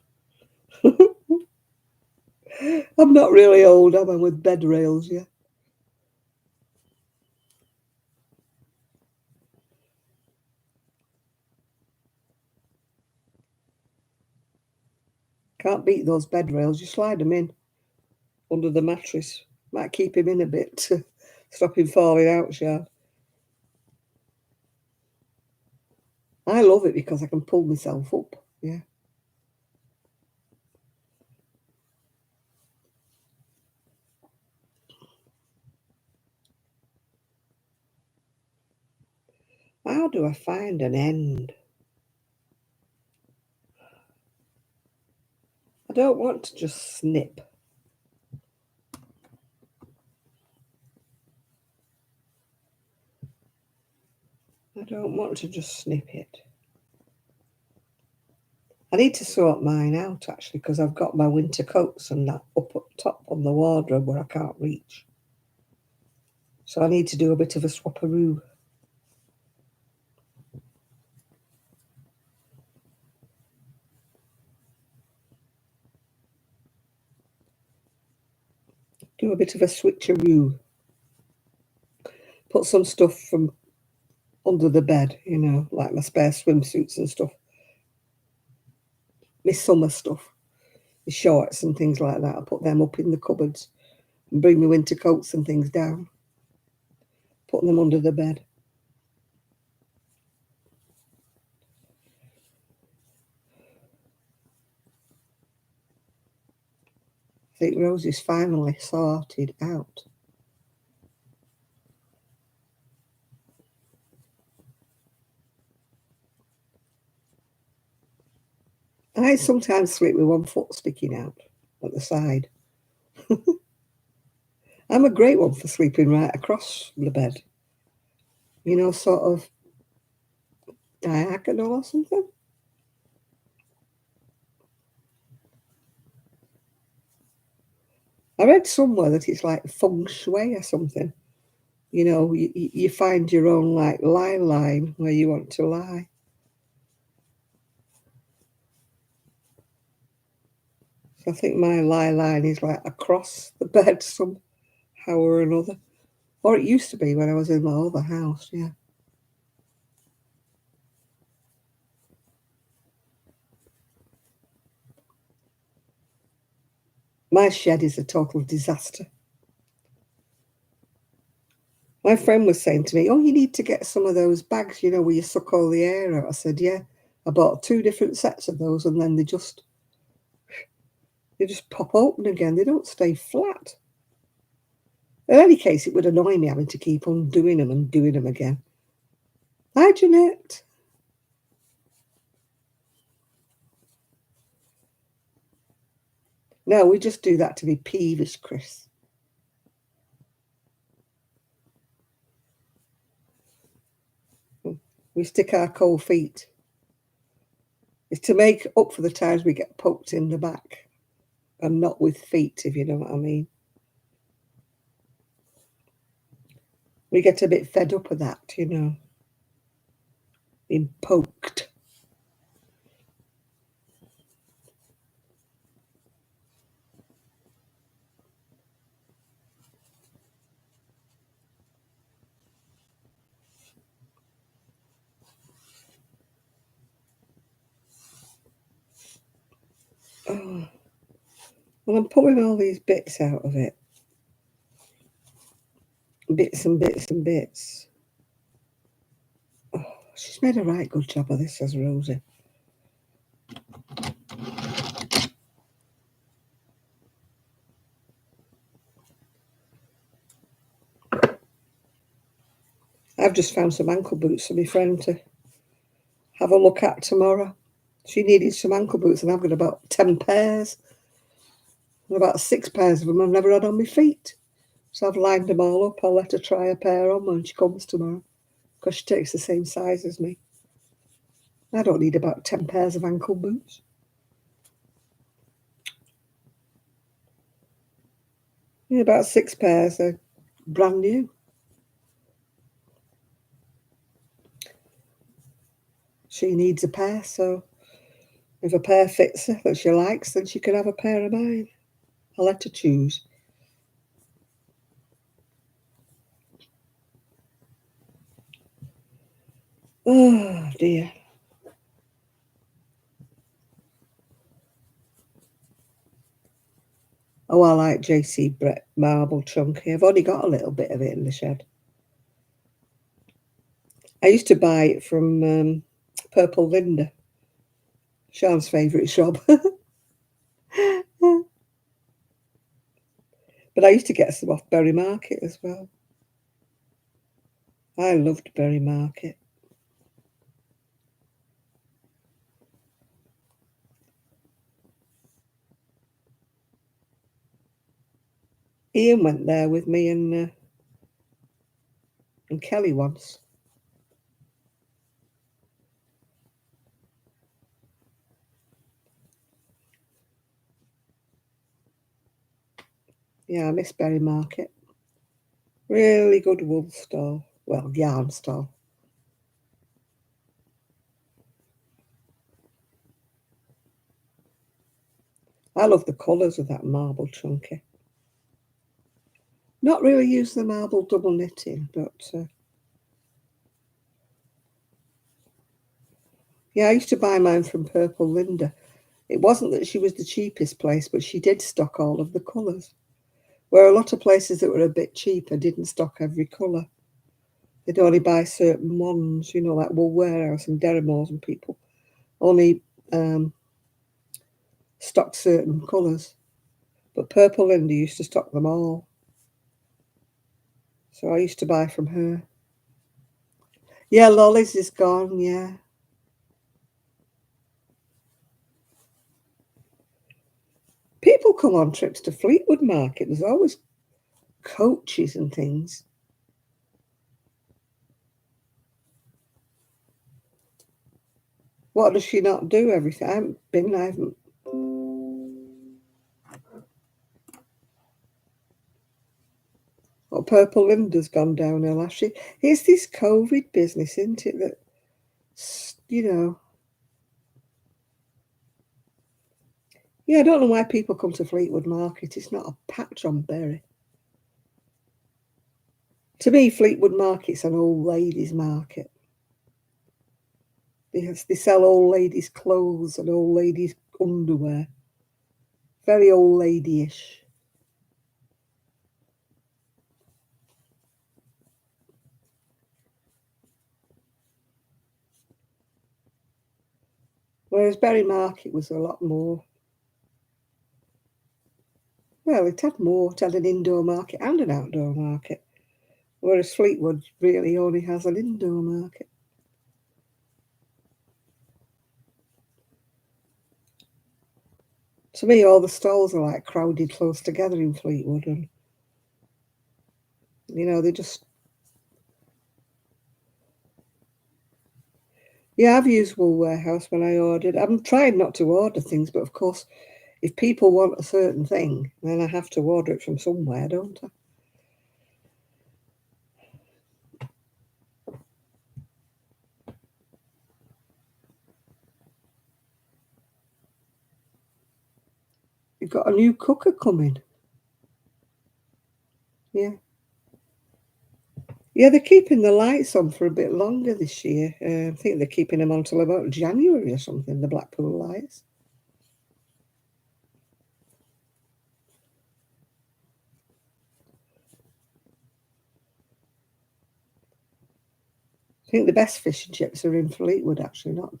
I'm not really old, am I, with bed rails, yeah? Can't beat those bed rails. You slide them in under the mattress. Might keep him in a bit to stop him falling out, Shard. I love it because I can pull myself up, yeah. How do I find an end? I don't want to just snip. I don't want to just snip it. I need to sort mine out actually because I've got my winter coats and that up top on the wardrobe where I can't reach. So I need to do a bit of a swapperoo. Do a bit of a switcheroo. Put some stuff from under the bed, you know, like my spare swimsuits and stuff. My summer stuff, my shorts and things like that. I put them up in the cupboards and bring my winter coats and things down. Put them under the bed. I think Rosie's finally sorted out. I sometimes sleep with one foot sticking out at the side. I'm a great one for sleeping right across the bed. You know, sort of diagonal or something. I read somewhere that it's like feng shui or something. You know, you find your own like lie line where you want to lie. So I think my lie line is like across the bed somehow or another. Or it used to be when I was in my other house, yeah. My shed is a total disaster. My friend was saying to me, "Oh, you need to get some of those bags, you know, where you suck all the air out." I said, "Yeah." I bought 2 different sets of those, and then they just pop open again. They don't stay flat. In any case, it would annoy me having to keep on doing them and doing them again. Hi, Jeanette. No, we just do that to be peevish, Chris. We stick our cold feet. It's to make up for the times we get poked in the back, and not with feet, if you know what I mean. We get a bit fed up of that, you know, being poked. Oh, well, I'm pulling all these bits out of it. Bits and bits and bits. Oh, she's made a right good job of this, has Rosie. I've just found some ankle boots for my friend to have a look at tomorrow. She needed some ankle boots, and I've got about 10 pairs. And about 6 pairs of them I've never had on my feet. So I've lined them all up. I'll let her try a pair on when she comes tomorrow, because she takes the same size as me. I don't need about 10 pairs of ankle boots. Yeah, about 6 pairs are brand new. She needs a pair, so if a pair fits her that she likes, then she can have a pair of mine. I'll let her choose. Oh dear. Oh, I like JC Brett marble chunky. I've only got a little bit of it in the shed. I used to buy it from Purple Linda, Sean's favourite shop. But I used to get some off Berry Market as well. I loved Berry Market. Ian went there with me and Kelly once. Yeah, I miss Berry Market. Really good wool store. Well, yarn store. I love the colours of that marble chunky. Not really use the marble double knitting, but yeah, I used to buy mine from Purple Linda. It wasn't that she was the cheapest place, but she did stock all of the colours. Where a lot of places that were a bit cheaper didn't stock every colour. They'd only buy certain ones, you know, like Wool Warehouse and Derrimores and people only stock certain colours. But Purple Linda used to stock them all. So I used to buy from her. Yeah, Lolly's is gone, yeah. People come on trips to Fleetwood Market. There's always coaches and things. What does she not do? Everything. I haven't been. I haven't. Well, Purple Linda's gone downhill, has she? It's this COVID business, isn't it? That, you know. Yeah, I don't know why people come to Fleetwood Market. It's not a patch on Berry. To me, Fleetwood Market's an old ladies' market. They sell old ladies' clothes and old ladies' underwear Very old lady-ish. Whereas Berry Market was a lot more. Well, it had more. It had an indoor market and an outdoor market. Whereas Fleetwood really only has an indoor market. To me, all the stalls are like crowded close together in Fleetwood, and they just. Yeah, I've used Wool Warehouse when I ordered. I'm trying not to order things, but of course, if people want a certain thing, then I have to order it from somewhere, don't I? You've got a new cooker coming. Yeah. Yeah, they're keeping the lights on for a bit longer this year. I think they're keeping them on till about January or something, the Blackpool lights. I think the best fish and chips are in Fleetwood, actually, not.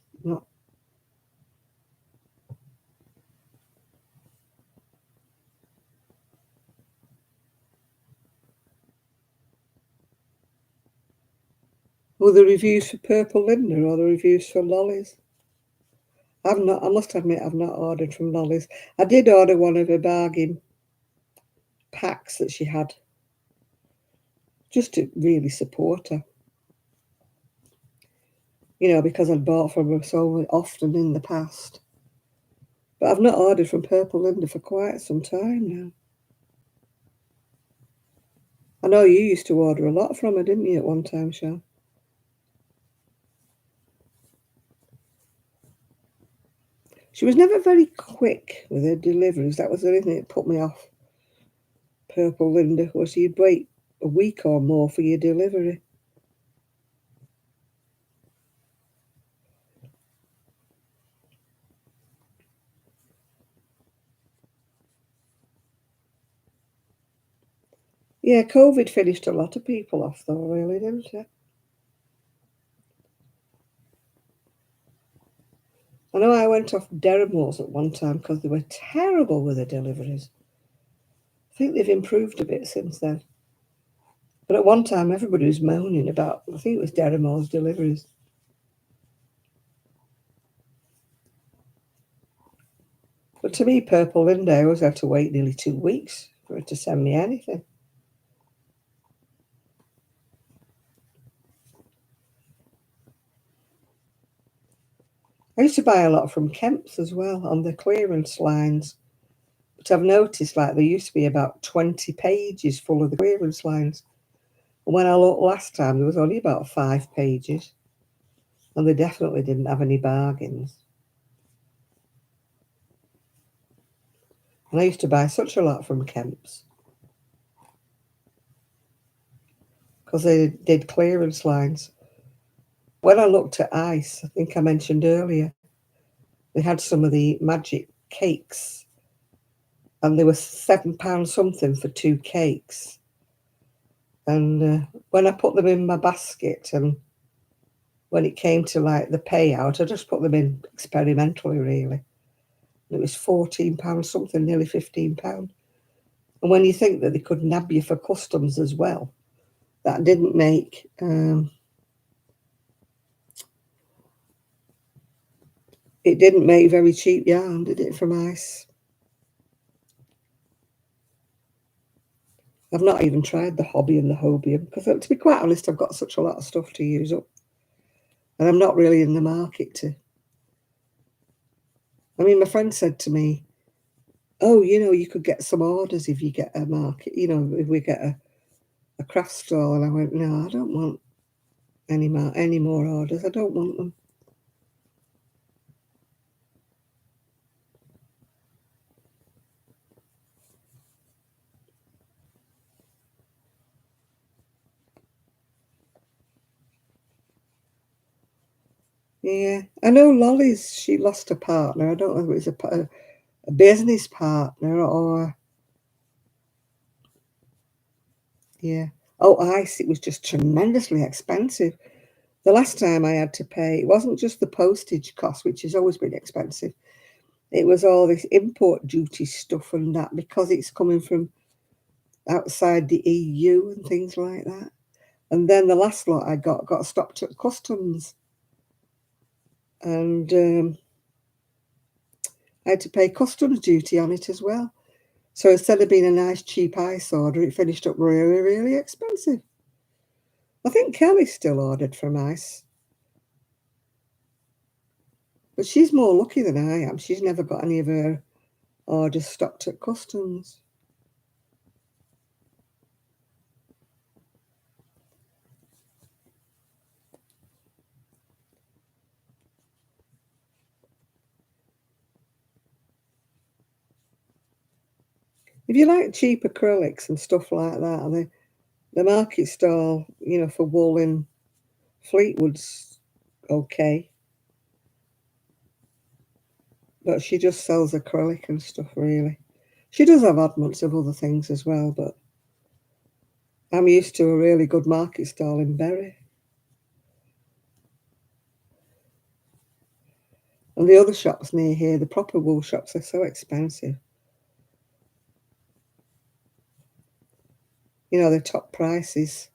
Well, the reviews for Purple Linda or the reviews for Lollies. I've not. I must admit, I've not ordered from Lollies. I did order one of her bargain packs that she had, just to really support her. Because I'd bought from her so often in the past. But I've not ordered from Purple Linda for quite some time now. I know you used to order a lot from her, didn't you, at one time, Sean? She was never very quick with her deliveries. That was the only thing that put me off Purple Linda, was you'd wait a week or more for your delivery. Yeah, COVID finished a lot of people off though, really, didn't it? I know I went off Derrimores at one time because they were terrible with the deliveries. I think they've improved a bit since then. But at one time, everybody was moaning about, I think it was Derrimore's deliveries. But to me, Purple Linda, I always have to wait nearly 2 weeks for her to send me anything. I used to buy a lot from Kemp's as well on the clearance lines. But I've noticed like there used to be about 20 pages full of the clearance lines. And when I looked last time, there was only about 5 pages. And they definitely didn't have any bargains. And I used to buy such a lot from Kemp's because they did clearance lines. When I looked at ice, I think I mentioned earlier, they had some of the magic cakes and they were £7 something for 2 cakes. And when I put them in my basket and when it came to like the payout, I just put them in experimentally, really. It was £14 something, nearly £15. And when you think that they could nab you for customs as well, that didn't make it didn't make very cheap yarn, did it, from ice? I've not even tried the hobby and the hobium because, to be quite honest, I've got such a lot of stuff to use up, and I'm not really in the market to. I mean, my friend said to me, "Oh, you could get some orders if you get a market. If we get a craft store." And I went, "No, I don't want any more orders. I don't want them." Yeah, I know Lolly's. She lost a partner. I don't know if it was a business partner or yeah. Oh, ice, it was just tremendously expensive. The last time I had to pay, it wasn't just the postage cost, which has always been expensive. It was all this import duty stuff and that because it's coming from outside the EU and things like that. And then the last lot I got stopped at customs, and I had to pay customs duty on it as well. So instead of being a nice cheap ice order, it finished up really, really expensive. I think Kelly's still ordered from ice, but she's more lucky than I am. She's never got any of her orders stopped at customs. If you like cheap acrylics and stuff like that, the market stall, for wool in Fleetwood's okay, but she just sells acrylic and stuff really. She does have odd months of other things as well, but I'm used to a really good market stall in Bury. And the other shops near here, the proper wool shops, are so expensive. They're top prices.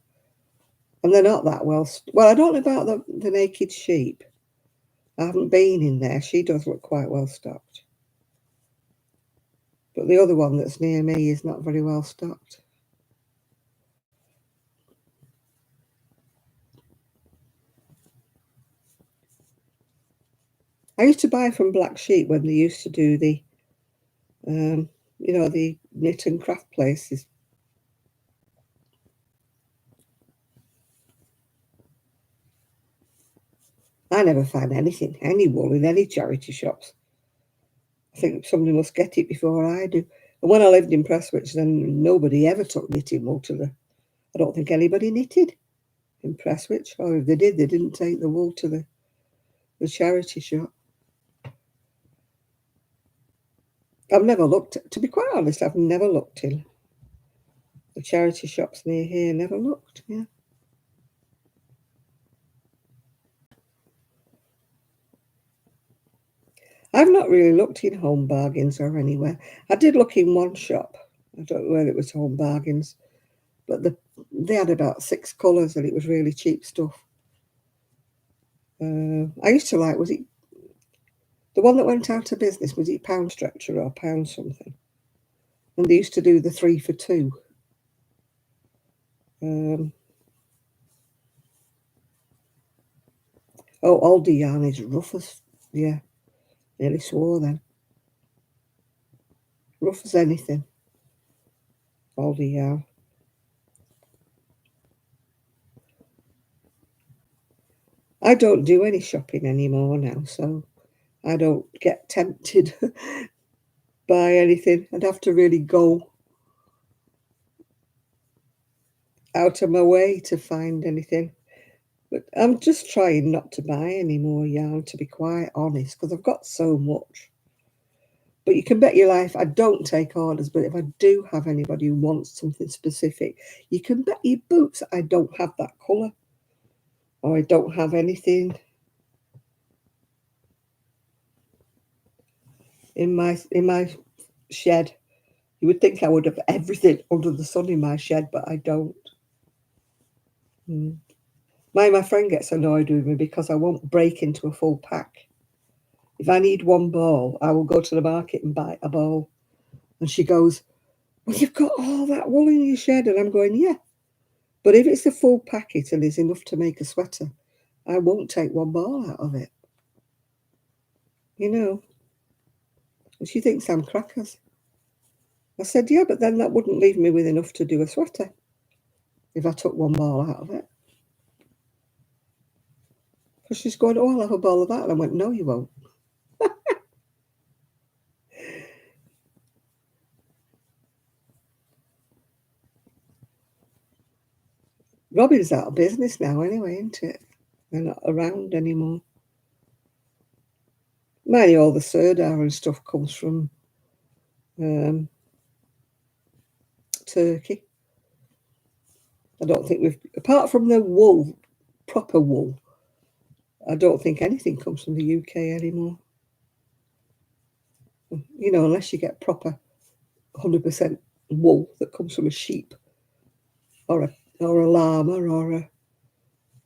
And they're not that well, I don't know about the naked sheep. I haven't been in there. She does look quite well stocked. But the other one that's near me is not very well stocked. I used to buy from Black Sheep when they used to do um, the knit and craft places. I never find anything, any wool in any charity shops. I think somebody must get it before I do. And when I lived in Prestwich, then nobody ever took knitting wool to the. I don't think anybody knitted in Prestwich, or if they did, they didn't take the wool to the charity shop. I've never looked, to be quite honest, I've never looked in the charity shops near here, never looked, yeah. I've not really looked in Home Bargains or anywhere. I did look in one shop. I don't know whether it was Home Bargains, but they had about 6 colours and it was really cheap stuff. I used to like, was it the one that went out of business? Was it Pound Stretcher or Pound something? And they used to do the 3 for 2. Um, oh, Aldi yarn is rough as, yeah, nearly swore then. Rough as anything, Aldi yarn. I don't do any shopping anymore now, so I don't get tempted by anything. I'd have to really go out of my way to find anything. But I'm just trying not to buy any more yarn, to be quite honest, because I've got so much. But you can bet your life I don't take orders, but if I do have anybody who wants something specific, you can bet your boots I don't have that colour or I don't have anything in my shed. You would think I would have everything under the sun in my shed, but I don't. Mm. My friend gets annoyed with me because I won't break into a full pack. If I need one ball, I will go to the market and buy a ball. And she goes, "Well, you've got all that wool in your shed." And I'm going, "Yeah. But if it's a full packet and is enough to make a sweater, I won't take one ball out of it." You know? And she thinks I'm crackers. I said, "Yeah, but then that wouldn't leave me with enough to do a sweater if I took one ball out of it." So she's going, "Oh, I'll have a ball of that." And I went, "No, you won't." Robin's out of business now anyway, isn't it? They're not around anymore. Mainly all the Sirdar and stuff comes from Um, Turkey. I don't think we've, apart from the wool, proper wool, I don't think anything comes from the UK anymore. You know, unless you get proper 100% wool that comes from a sheep or a llama or a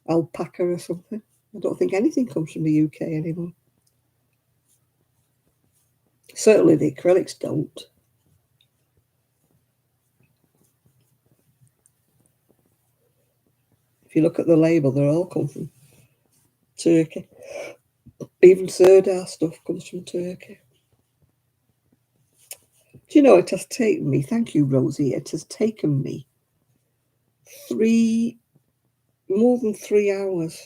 alpaca or something. I don't think anything comes from the UK anymore. Certainly the acrylics don't. If you look at the label, they all come from Turkey. Even Sirdar stuff comes from Turkey. Do you know, it has taken me, thank you, Rosie, it has taken me more than 3 hours.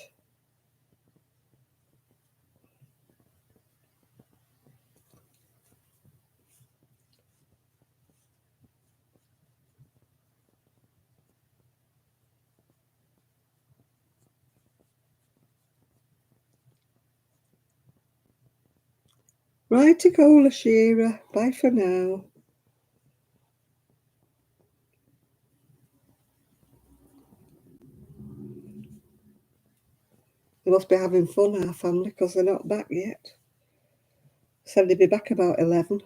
Right to go, Lashira. Bye for now. They must be having fun, our family, because they're not back yet. Said they'd be back about 11.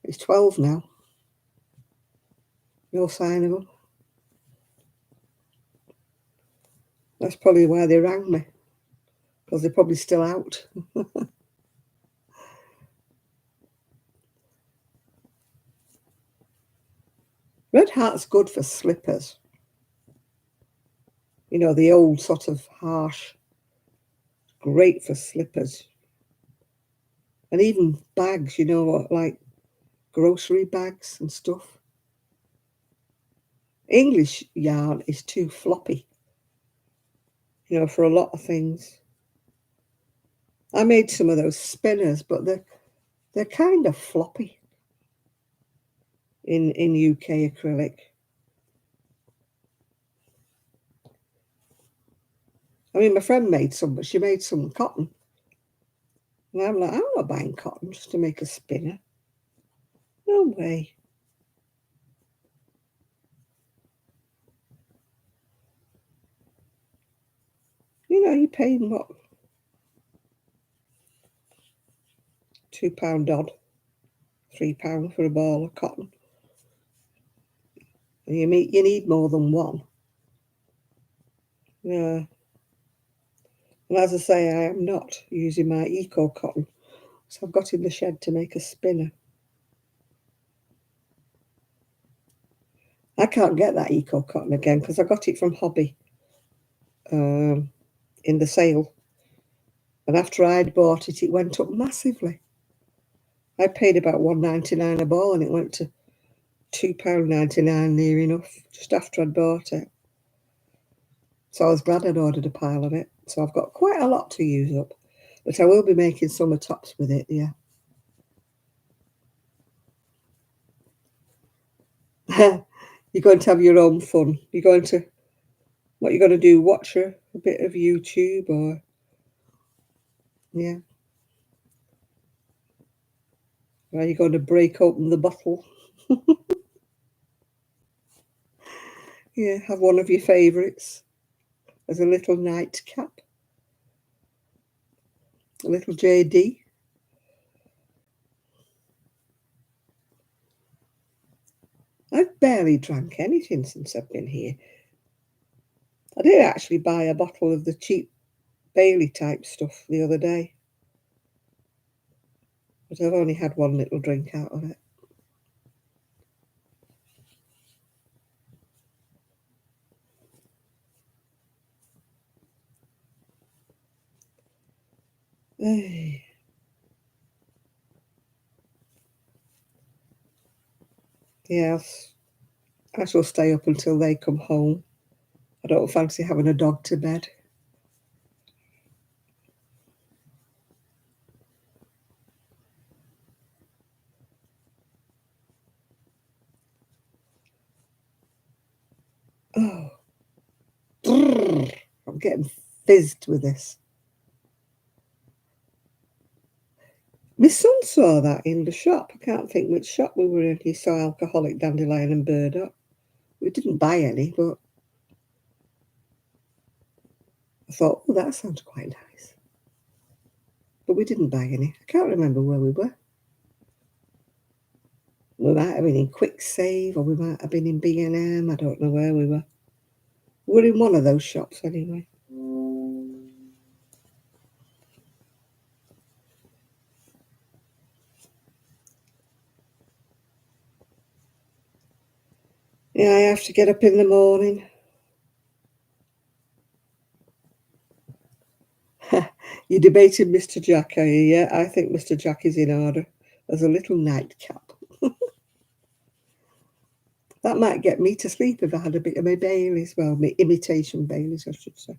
It's 12 now. No sign of them. That's probably why they rang me, because they're probably still out. Red Heart's good for slippers. You know, the old sort of harsh, great for slippers. And even bags, you know, like grocery bags and stuff. English yarn is too floppy, you know, for a lot of things. I made some of those spinners, but they're kind of floppy in UK acrylic. I mean, my friend made some, but she made some cotton. And I'm like, I'm not buying cotton just to make a spinner. No way. You know, you're paying what? £2 odd, £3 for a ball of cotton. And you need more than one. Yeah. And as I say, I am not using my eco cotton. So I've got in the shed to make a spinner. I can't get that eco cotton again because I got it from Hobby in the sale. And after I'd bought it, it went up massively. I paid about £1.99 a ball and it went to £2.99 near enough just after I'd bought it. So I was glad I'd ordered a pile of it. So I've got quite a lot to use up. But I will be making summer tops with it, yeah. You're going to have your own fun. What are you going to do? Watch a bit of YouTube or, yeah. Or are you going to break open the bottle? Yeah, have one of your favourites as a little nightcap. A little JD. I've barely drank anything since I've been here. I did actually buy a bottle of the cheap Bailey type stuff the other day. But I've only had one little drink out of it. Yes, I shall stay up until they come home. I don't fancy having a dog to bed. Oh, I'm getting fizzed with this. My son saw that in the shop. I can't think which shop we were in. He saw alcoholic dandelion and burdock. We didn't buy any, but I thought, oh, that sounds quite nice. But we didn't buy any. I can't remember where we were. We might have been in Quick Save, or we might have been in B&M. I don't know where we were. We were in one of those shops anyway. Yeah, I have to get up in the morning. You're debating Mr. Jack, are you? Yeah, I think Mr. Jack is in order as a little nightcap. That might get me to sleep if I had a bit of my Baileys. Well, my imitation Baileys, I should say.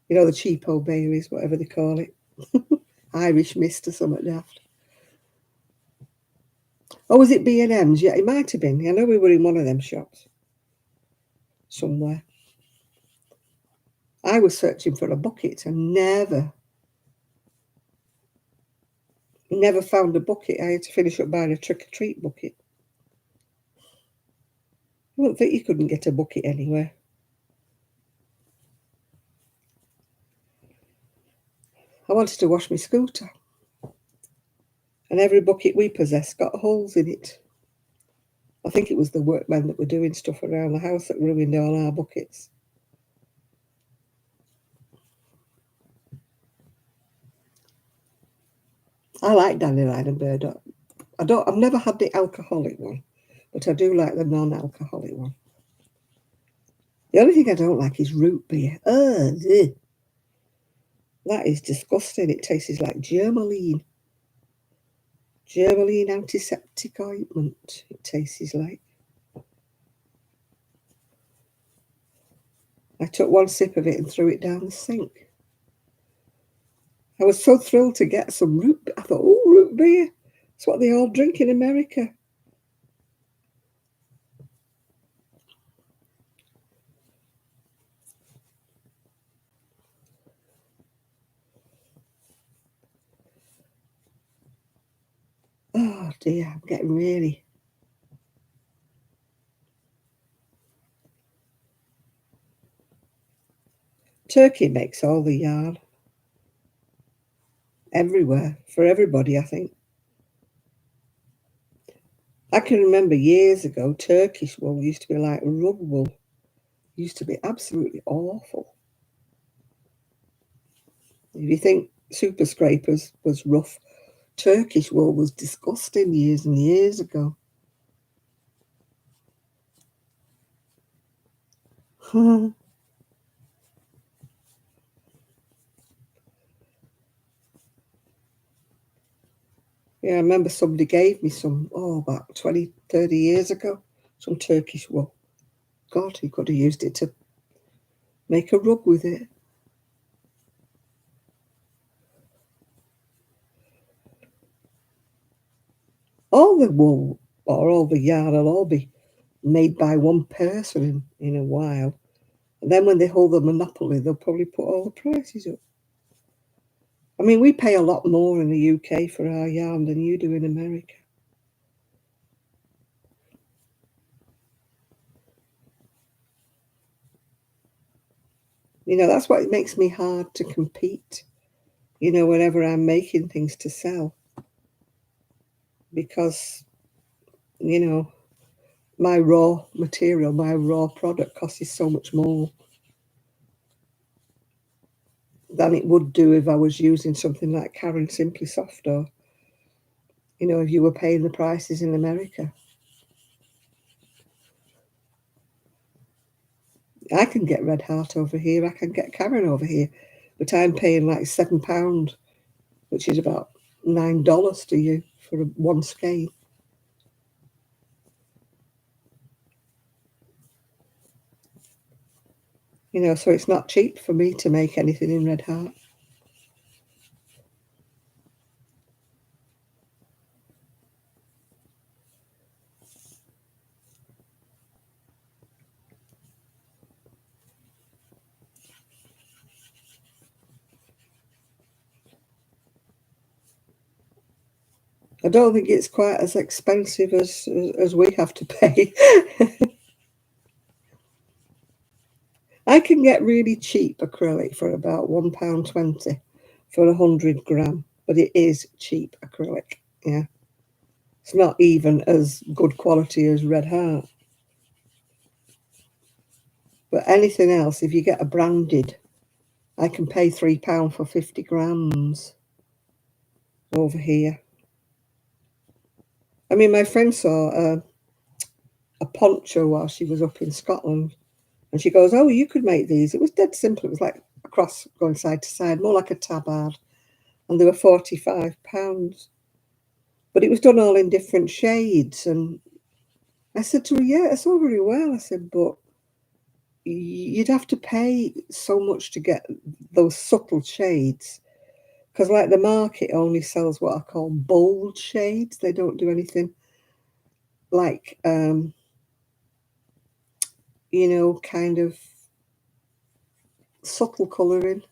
You know, the cheapo Baileys, whatever they call it. Irish mist or something daft. Oh, was it B&M's? Yeah, it might have been. I know we were in one of them shops somewhere. I was searching for a bucket and never found a bucket. I had to finish up buying a trick-or-treat bucket. I don't think you couldn't get a bucket anywhere. I wanted to wash my scooter, and every bucket we possessed got holes in it. I think it was the workmen that were doing stuff around the house that ruined all our buckets. I like dandelion and burdock. I've never had the alcoholic one, but I do like the non-alcoholic one. The only thing I don't like is root beer. Ugh, that is disgusting. It tastes like germaline. Germaline antiseptic ointment, it tastes like. I took one sip of it and threw it down the sink. I was so thrilled to get some root beer. I thought, oh, root beer. It's what they all drink in America. Oh dear, I'm getting really. Turkey makes all the yarn everywhere for everybody, I think. I can remember years ago, Turkish wool used to be like rug wool. It used to be absolutely awful. If you think super scrapers was rough, Turkish wool was disgusting years and years ago. Yeah, I remember somebody gave me some, about 20, 30 years ago, some Turkish wool. God, he could have used it to make a rug with it. All the wool or all the yarn will all be made by one person in a while. And then when they hold the monopoly, they'll probably put all the prices up. I mean, we pay a lot more in the UK for our yarn than you do in America. You know, that's what makes me hard to compete, whenever I'm making things to sell. Because, you know, my raw material, my raw product costs so much more than it would do if I was using something like Karen Simply Soft, or, if you were paying the prices in America. I can get Red Heart over here, I can get Karen over here, but I'm paying like £7, which is about $9 to you for one skein. So it's not cheap for me to make anything in Red Heart. I don't think it's quite as expensive as we have to pay. I can get really cheap acrylic for about £1.20 for 100 gram, but it is cheap acrylic. Yeah, it's not even as good quality as Red Heart. But anything else, if you get a branded, I can pay £3 for 50 grams over here. I mean, my friend saw a poncho while she was up in Scotland, and she goes, "Oh, you could make these." It was dead simple. It was like a cross going side to side, more like a tabard, and they were £45. But it was done all in different shades, and I said to her, "Yeah, it's all very well." I said, "But you'd have to pay so much to get those subtle shades." Because, like, the market only sells what I call bold shades. They don't do anything like, kind of subtle colouring.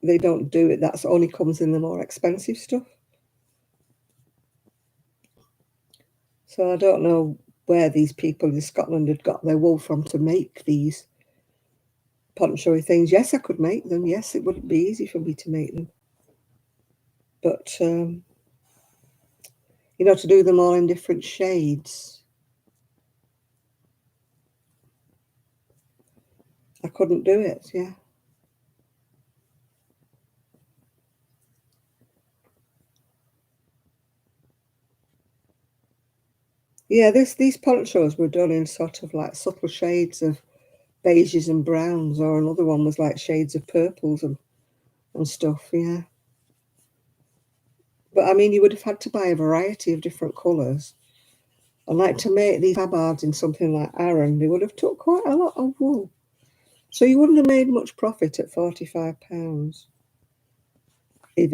They don't do it. That's only comes in the more expensive stuff. So I don't know where these people in Scotland had got their wool from to make these poncho things. Yes, I could make them. Yes, it wouldn't be easy for me to make them. But, to do them all in different shades, I couldn't do it, yeah. Yeah, these ponchos were done in sort of like subtle shades of beiges and browns, or another one was like shades of purples and stuff, yeah. But I mean, you would have had to buy a variety of different colours. And like to make these tabards in something like Aran, they would have took quite a lot of wool. So you wouldn't have made much profit at £45. It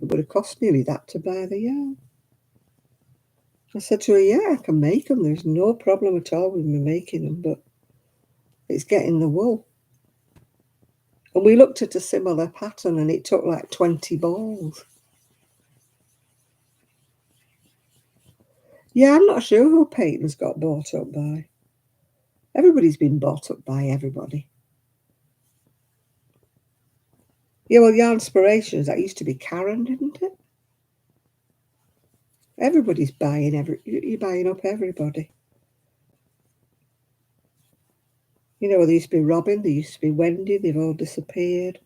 would have cost nearly that to buy the yarn. I said to her, "Yeah, I can make them. There's no problem at all with me making them, but it's getting the wool." And we looked at a similar pattern, and it took like 20 balls. Yeah, I'm not sure who Peyton's got bought up by. Everybody's been bought up by everybody. Yeah, well, Yarn Inspirations, that used to be Karen, didn't it? Everybody's buying you're buying up everybody. There used to be Robin, there used to be Wendy, they've all disappeared.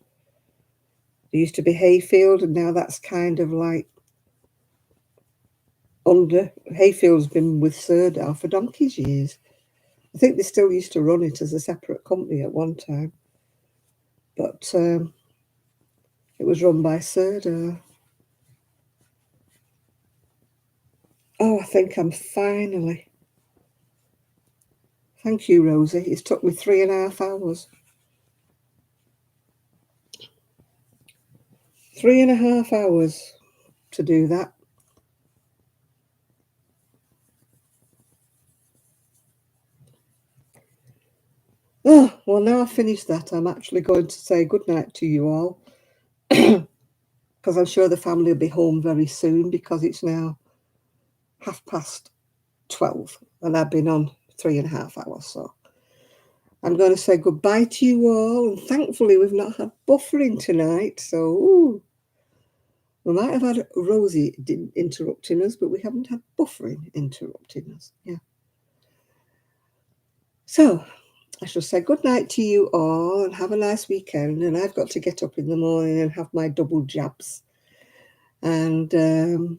There used to be Hayfield, and now that's kind of like under. Hayfield's been with Sirdar for donkey's years. I think they still used to run it as a separate company at one time, but it was run by Sirdar. Oh, I think I'm finally. Thank you, Rosie. It's took me 3.5 hours. 3.5 hours to do that. Oh, well, now I've finished that, I'm actually going to say good night to you all, because I'm sure the family will be home very soon, because it's now 12:30 and I've been on 3.5 hours. So I'm going to say goodbye to you all, and thankfully we've not had buffering tonight. So we might have had Rosie interrupting us, but we haven't had buffering interrupting us. Yeah. So I shall say good night to you all and have a nice weekend. And I've got to get up in the morning and have my double jabs. And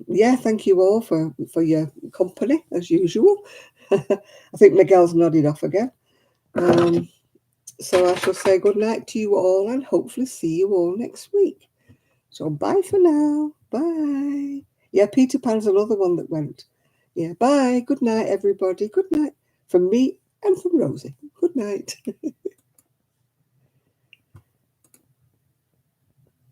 yeah, thank you all for your company as usual. I think Miguel's nodded off again. So I shall say good night to you all and hopefully see you all next week. So bye for now. Bye. Yeah, Peter Pan's another one that went. Yeah, bye. Good night, everybody. Good night from me and from Rosie. Good night.